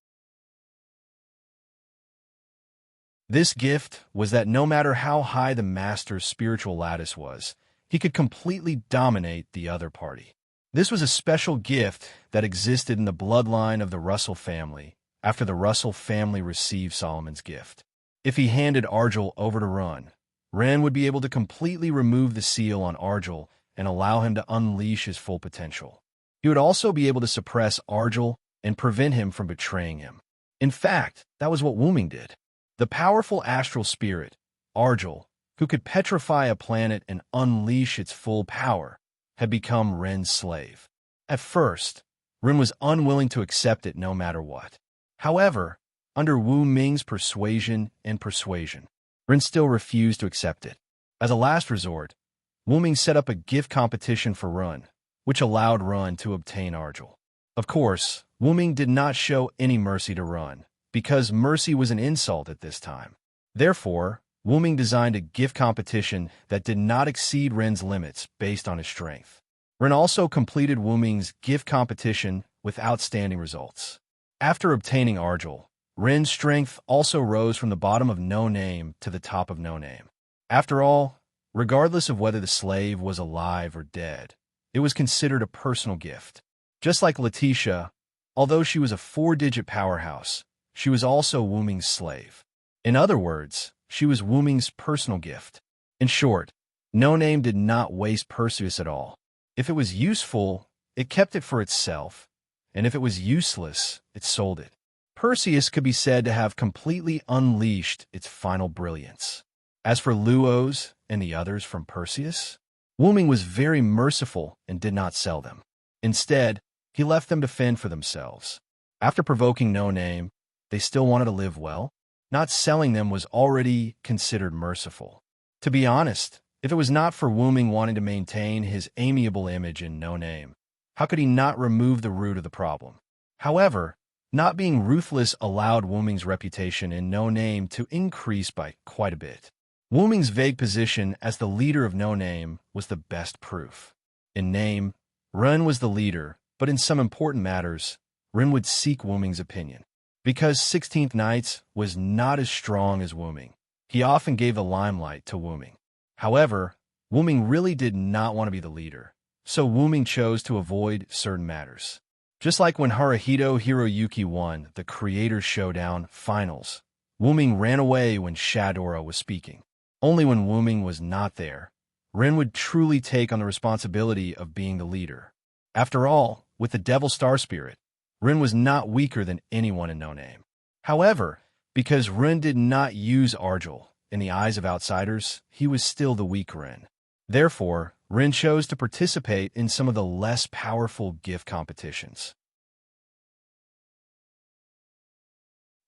This gift was that no matter how high the master's spiritual lattice was, he could completely dominate the other party. This was a special gift that existed in the bloodline of the Russell family after the Russell family received Solomon's gift. If he handed Argel over to Ren would be able to completely remove the seal on Argel and allow him to unleash his full potential. He would also be able to suppress Argel and prevent him from betraying him. In fact, that was what Wu Ming did. The powerful astral spirit, Argel, who could petrify a planet and unleash its full power, had become Ren's slave. At first, Ren was unwilling to accept it no matter what. However, under Wu Ming's persuasion, Ren still refused to accept it. As a last resort, Wu Ming set up a gift competition for Ren, which allowed Ren to obtain Argel. Of course, Wu Ming did not show any mercy to Ren, because mercy was an insult at this time. Therefore, Wu Ming designed a gift competition that did not exceed Ren's limits based on his strength. Ren also completed Wu Ming's gift competition with outstanding results. After obtaining Argel, Ren's strength also rose from the bottom of no name to the top of no name. After all, regardless of whether the slave was alive or dead, it was considered a personal gift. Just like Letitia, although she was a 4-digit powerhouse, she was also Wu Ming's slave. In other words, she was Wu Ming's personal gift. In short, No Name did not waste Perseus at all. If it was useful, it kept it for itself, and if it was useless, it sold it. Perseus could be said to have completely unleashed its final brilliance. As for Luo's and the others from Perseus, Wu Ming was very merciful and did not sell them. Instead, he left them to fend for themselves. After provoking No Name, they still wanted to live well. Not selling them was already considered merciful. To be honest, if it was not for Wu Ming wanting to maintain his amiable image in No Name, how could he not remove the root of the problem? However, not being ruthless allowed Wu Ming's reputation in No Name to increase by quite a bit. Wu Ming's vague position as the leader of No Name was the best proof. In name, Ren was the leader, but in some important matters, Ren would seek Wu Ming's opinion. Because 16th Knights was not as strong as Wu Ming, he often gave the limelight to Wu Ming. However, Wu Ming really did not want to be the leader, so Wu Ming chose to avoid certain matters. Just like when Haruhito Hiroyuki won the Creators Showdown Finals, Wu Ming ran away when Shadora was speaking. Only when Wu Ming was not there, Ren would truly take on the responsibility of being the leader. After all, with the Devil Star Spirit, Ren was not weaker than anyone in No Name. However, because Ren did not use Argel in the eyes of outsiders, he was still the weak Ren. Therefore, Ren chose to participate in some of the less powerful gift competitions.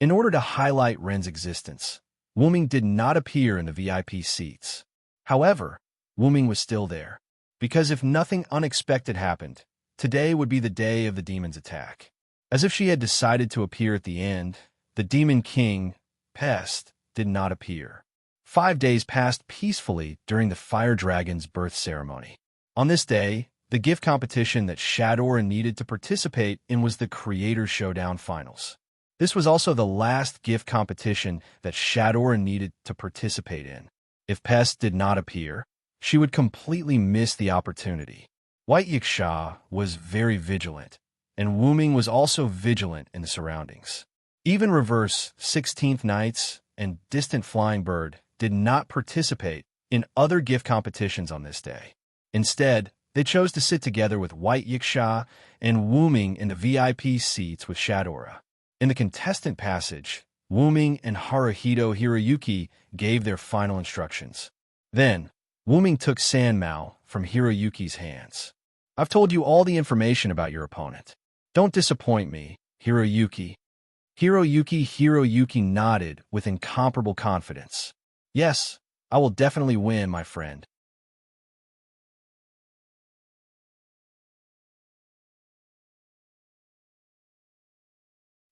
In order to highlight Ren's existence, Wu Ming did not appear in the VIP seats. However, Wu Ming was still there, because if nothing unexpected happened, today would be the day of the demon's attack. As if she had decided to appear at the end, the Demon King, Pest, did not appear. 5 days passed peacefully during the Fire Dragon's birth ceremony. On this day, the gift competition that Shadora needed to participate in was the Creators Showdown Finals. This was also the last gift competition that Shadora needed to participate in. If Pest did not appear, she would completely miss the opportunity. White Yiksha was very vigilant, and Wu Ming was also vigilant in the surroundings. Even reverse 16th Knights and Distant Flying Bird did not participate in other gift competitions on this day. Instead, they chose to sit together with White Yiksha and Wuming in the VIP seats with Shadora. In the contestant passage, Wuming and Haruhito Hiroyuki gave their final instructions. Then, Wuming took Sanmao from Hiroyuki's hands. I've told you all the information about your opponent. Don't disappoint me, Hiroyuki. Hiroyuki nodded with incomparable confidence. Yes, I will definitely win, my friend.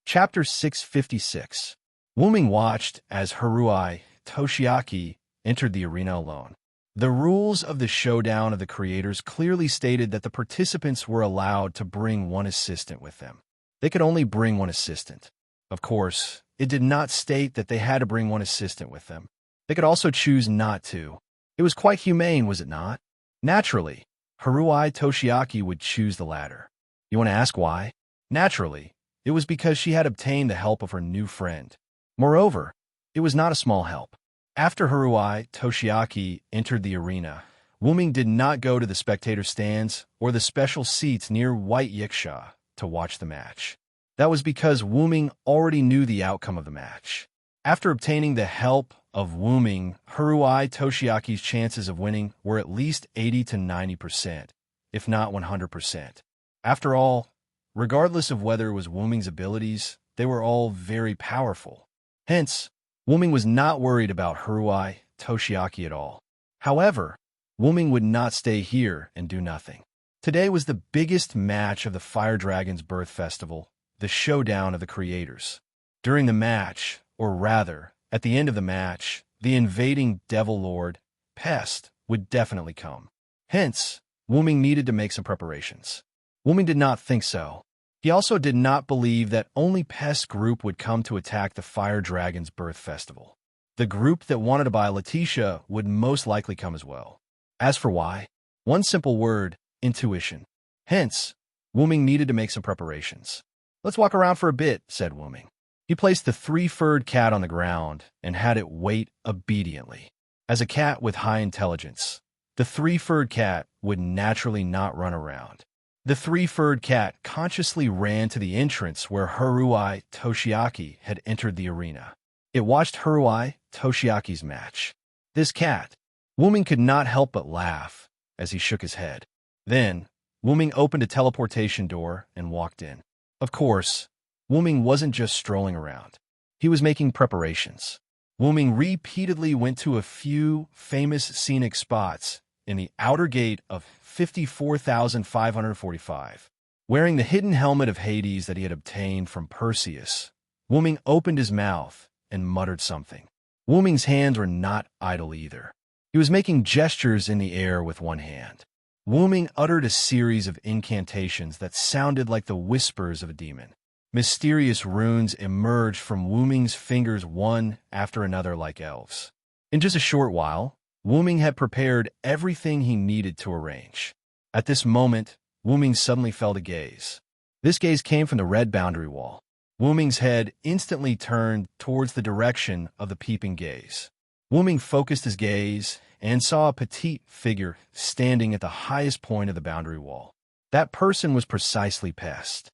Chapter 656. Wuming watched as Haruhi Toshiaki entered the arena alone. The rules of the showdown of the creators clearly stated that the participants were allowed to bring one assistant with them. They could only bring one assistant. Of course, it did not state that they had to bring one assistant with them. They could also choose not to. It was quite humane, was it not? Naturally, Haruhi Toshiaki would choose the latter. You want to ask why? Naturally, it was because she had obtained the help of her new friend. Moreover, it was not a small help. After Haruhi Toshiaki entered the arena, Wuming did not go to the spectator stands or the special seats near White Yiksha to watch the match. That was because Wuming already knew the outcome of the match. After obtaining the help of Wuming, Haruhi Toshiaki's chances of winning were at least 80 to 90%, if not 100%. After all, regardless of whether it was Wuming's abilities, they were all very powerful. Hence, Wuming was not worried about Haruhi Toshiaki at all. However, Wuming would not stay here and do nothing. Today was the biggest match of the Fire Dragon's Birth Festival, the showdown of the creators. During the match, or rather, at the end of the match, the invading Devil Lord, Pest, would definitely come. Hence, Wuming needed to make some preparations. Wuming did not think so. He also did not believe that only Pest's group would come to attack the Fire Dragon's Birth Festival. The group that wanted to buy Letitia would most likely come as well. As for why, one simple word, intuition. Hence, Wuming needed to make some preparations. Let's walk around for a bit, said Wuming. He placed the three-furred cat on the ground and had it wait obediently. As a cat with high intelligence, the three-furred cat would naturally not run around. The three-furred cat consciously ran to the entrance where Haruhi Toshiaki had entered the arena. It watched Haruhi Toshiaki's match. This cat, Wuming could not help but laugh as he shook his head. Then, Wuming opened a teleportation door and walked in. Of course, Wuming wasn't just strolling around. He was making preparations. Wuming repeatedly went to a few famous scenic spots in the outer gate of 54,545. Wearing the hidden helmet of Hades that he had obtained from Perseus, Wuming opened his mouth and muttered something. Wuming's hands were not idle either. He was making gestures in the air with one hand. Wuming uttered a series of incantations that sounded like the whispers of a demon. Mysterious runes emerged from Wuming's fingers one after another like elves. In just a short while, Wuming had prepared everything he needed to arrange. At this moment, Wuming suddenly felt a gaze. This gaze came from the red boundary wall. Wuming's head instantly turned towards the direction of the peeping gaze. Wuming focused his gaze and saw a petite figure standing at the highest point of the boundary wall. That person was precisely Pest.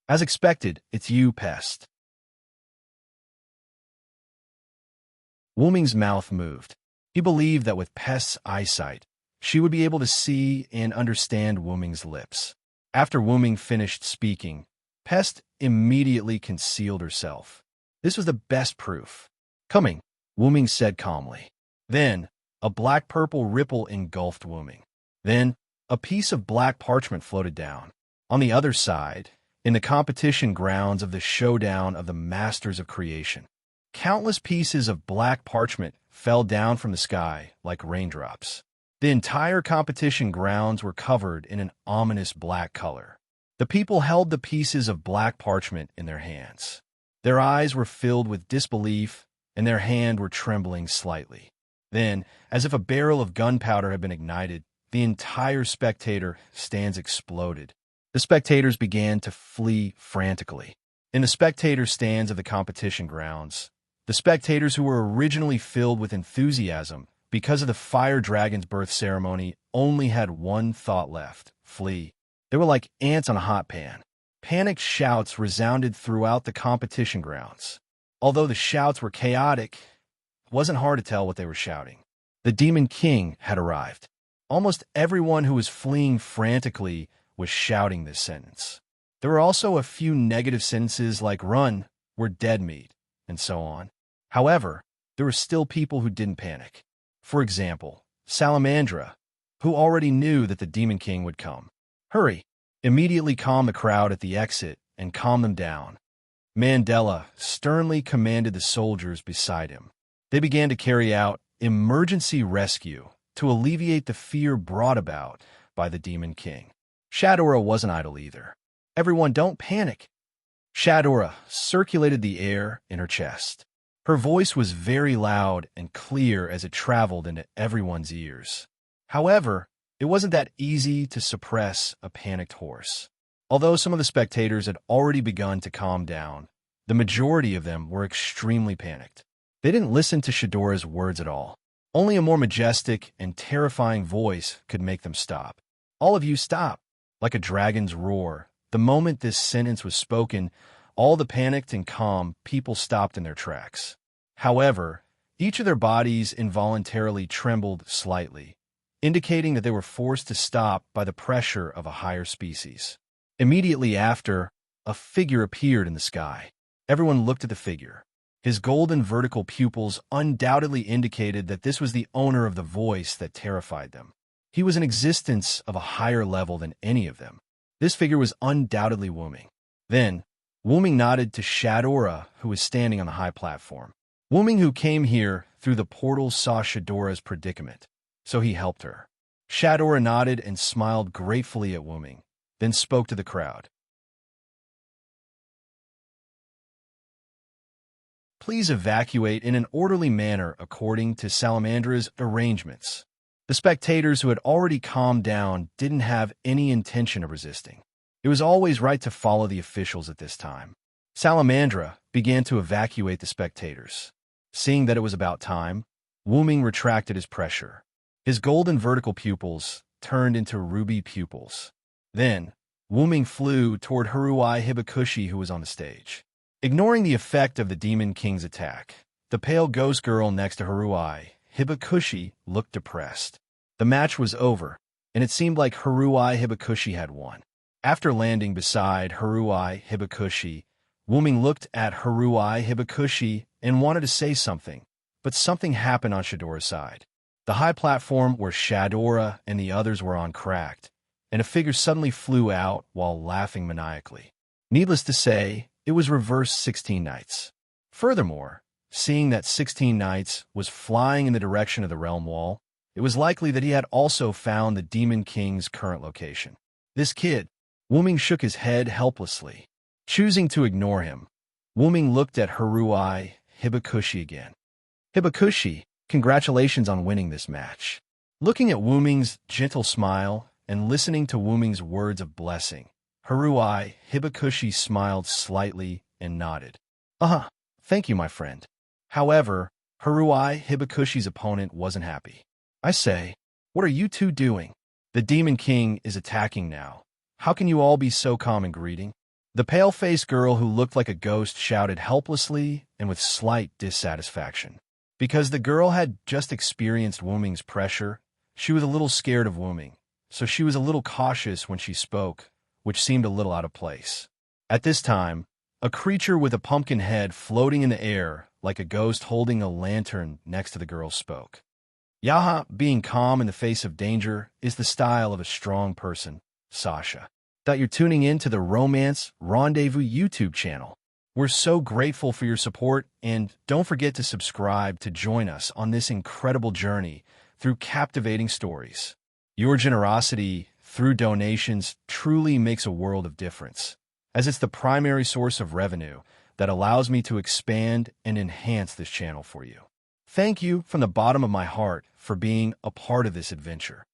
As expected, it's you, Pest. Wuming's mouth moved. He believed that with Pest's eyesight, she would be able to see and understand Wuming's lips. After Wuming finished speaking, Pest immediately concealed herself. This was the best proof. Coming, Wuming said calmly. Then, a black-purple ripple engulfed Wuming. Then, a piece of black parchment floated down. On the other side, in the competition grounds of the showdown of the Masters of Creation, countless pieces of black parchment fell down from the sky like raindrops. The entire competition grounds were covered in an ominous black color. The people held the pieces of black parchment in their hands. Their eyes were filled with disbelief, and their hands were trembling slightly. Then, as if a barrel of gunpowder had been ignited, the entire spectator stands exploded. The spectators began to flee frantically. In the spectator stands of the competition grounds, the spectators who were originally filled with enthusiasm because of the fire dragon's birth ceremony only had one thought left: flee. They were like ants on a hot pan. Panicked shouts resounded throughout the competition grounds. Although the shouts were chaotic, it wasn't hard to tell what they were shouting. The Demon King had arrived. Almost everyone who was fleeing frantically was shouting this sentence. There were also a few negative sentences like "run, we're dead meat," and so on. However, there were still people who didn't panic. For example, Salamandra, who already knew that the Demon King would come. "Hurry!" Immediately calm the crowd at the exit and calm them down. Mandela sternly commanded the soldiers beside him. They began to carry out emergency rescue to alleviate the fear brought about by the Demon King. Shadora wasn't idle either. "Everyone, don't panic." Shadora circulated the air in her chest. Her voice was very loud and clear as it traveled into everyone's ears. However, it wasn't that easy to suppress a panicked horse. Although some of the spectators had already begun to calm down, the majority of them were extremely panicked. They didn't listen to Shadora's words at all. Only a more majestic and terrifying voice could make them stop. "All of you stop!" Like a dragon's roar, the moment this sentence was spoken, all the panicked and calm people stopped in their tracks. However, each of their bodies involuntarily trembled slightly, indicating that they were forced to stop by the pressure of a higher species. Immediately after, a figure appeared in the sky. Everyone looked at the figure. His golden vertical pupils undoubtedly indicated that this was the owner of the voice that terrified them. He was an existence of a higher level than any of them. This figure was undoubtedly Wuming. Then, Wuming nodded to Shadora, who was standing on the high platform. Wuming, who came here through the portal, saw Shadora's predicament, so he helped her. Shadora nodded and smiled gratefully at Wuming, then spoke to the crowd. "Please evacuate in an orderly manner according to Salamandra's arrangements." The spectators who had already calmed down didn't have any intention of resisting. It was always right to follow the officials at this time. Salamandra began to evacuate the spectators. Seeing that it was about time, Wuming retracted his pressure. His golden vertical pupils turned into ruby pupils. Then, Wuming flew toward Haruai Hibakushi, who was on the stage. Ignoring the effect of the Demon King's attack, the pale ghost girl next to Haruai Hibakushi looked depressed. The match was over, and it seemed like Haruai Hibakushi had won. After landing beside Haruai Hibakushi, Wuming looked at Haruai Hibakushi and wanted to say something, but something happened on Shadora's side. The high platform where Shadora and the others were on cracked, and a figure suddenly flew out while laughing maniacally. Needless to say, it was reverse 16 Knights. Furthermore, seeing that 16 Knights was flying in the direction of the realm wall, it was likely that he had also found the Demon King's current location. "This kid." Wuming shook his head helplessly. Choosing to ignore him, Wuming looked at Haruai Hibakushi again. "Hibakushi, congratulations on winning this match." Looking at Wuming's gentle smile and listening to Wuming's words of blessing, Haruai Hibakushi smiled slightly and nodded. Thank you, my friend." However, Haruai Hibakushi's opponent wasn't happy. "I say, what are you two doing? The Demon King is attacking now. How can you all be so calm and greeting?" The pale-faced girl who looked like a ghost shouted helplessly and with slight dissatisfaction. Because the girl had just experienced Wuming's pressure, she was a little scared of Wuming, so she was a little cautious when she spoke, which seemed a little out of place. At this time, a creature with a pumpkin head floating in the air, like a ghost holding a lantern next to the girl, spoke. "Yaha, being calm in the face of danger is the style of a strong person, Sasha." That you're tuning in to the Romance Rendezvous YouTube channel. We're so grateful for your support, and don't forget to subscribe to join us on this incredible journey through captivating stories. Your generosity through donations truly makes a world of difference, as it's the primary source of revenue that allows me to expand and enhance this channel for you. Thank you from the bottom of my heart for being a part of this adventure.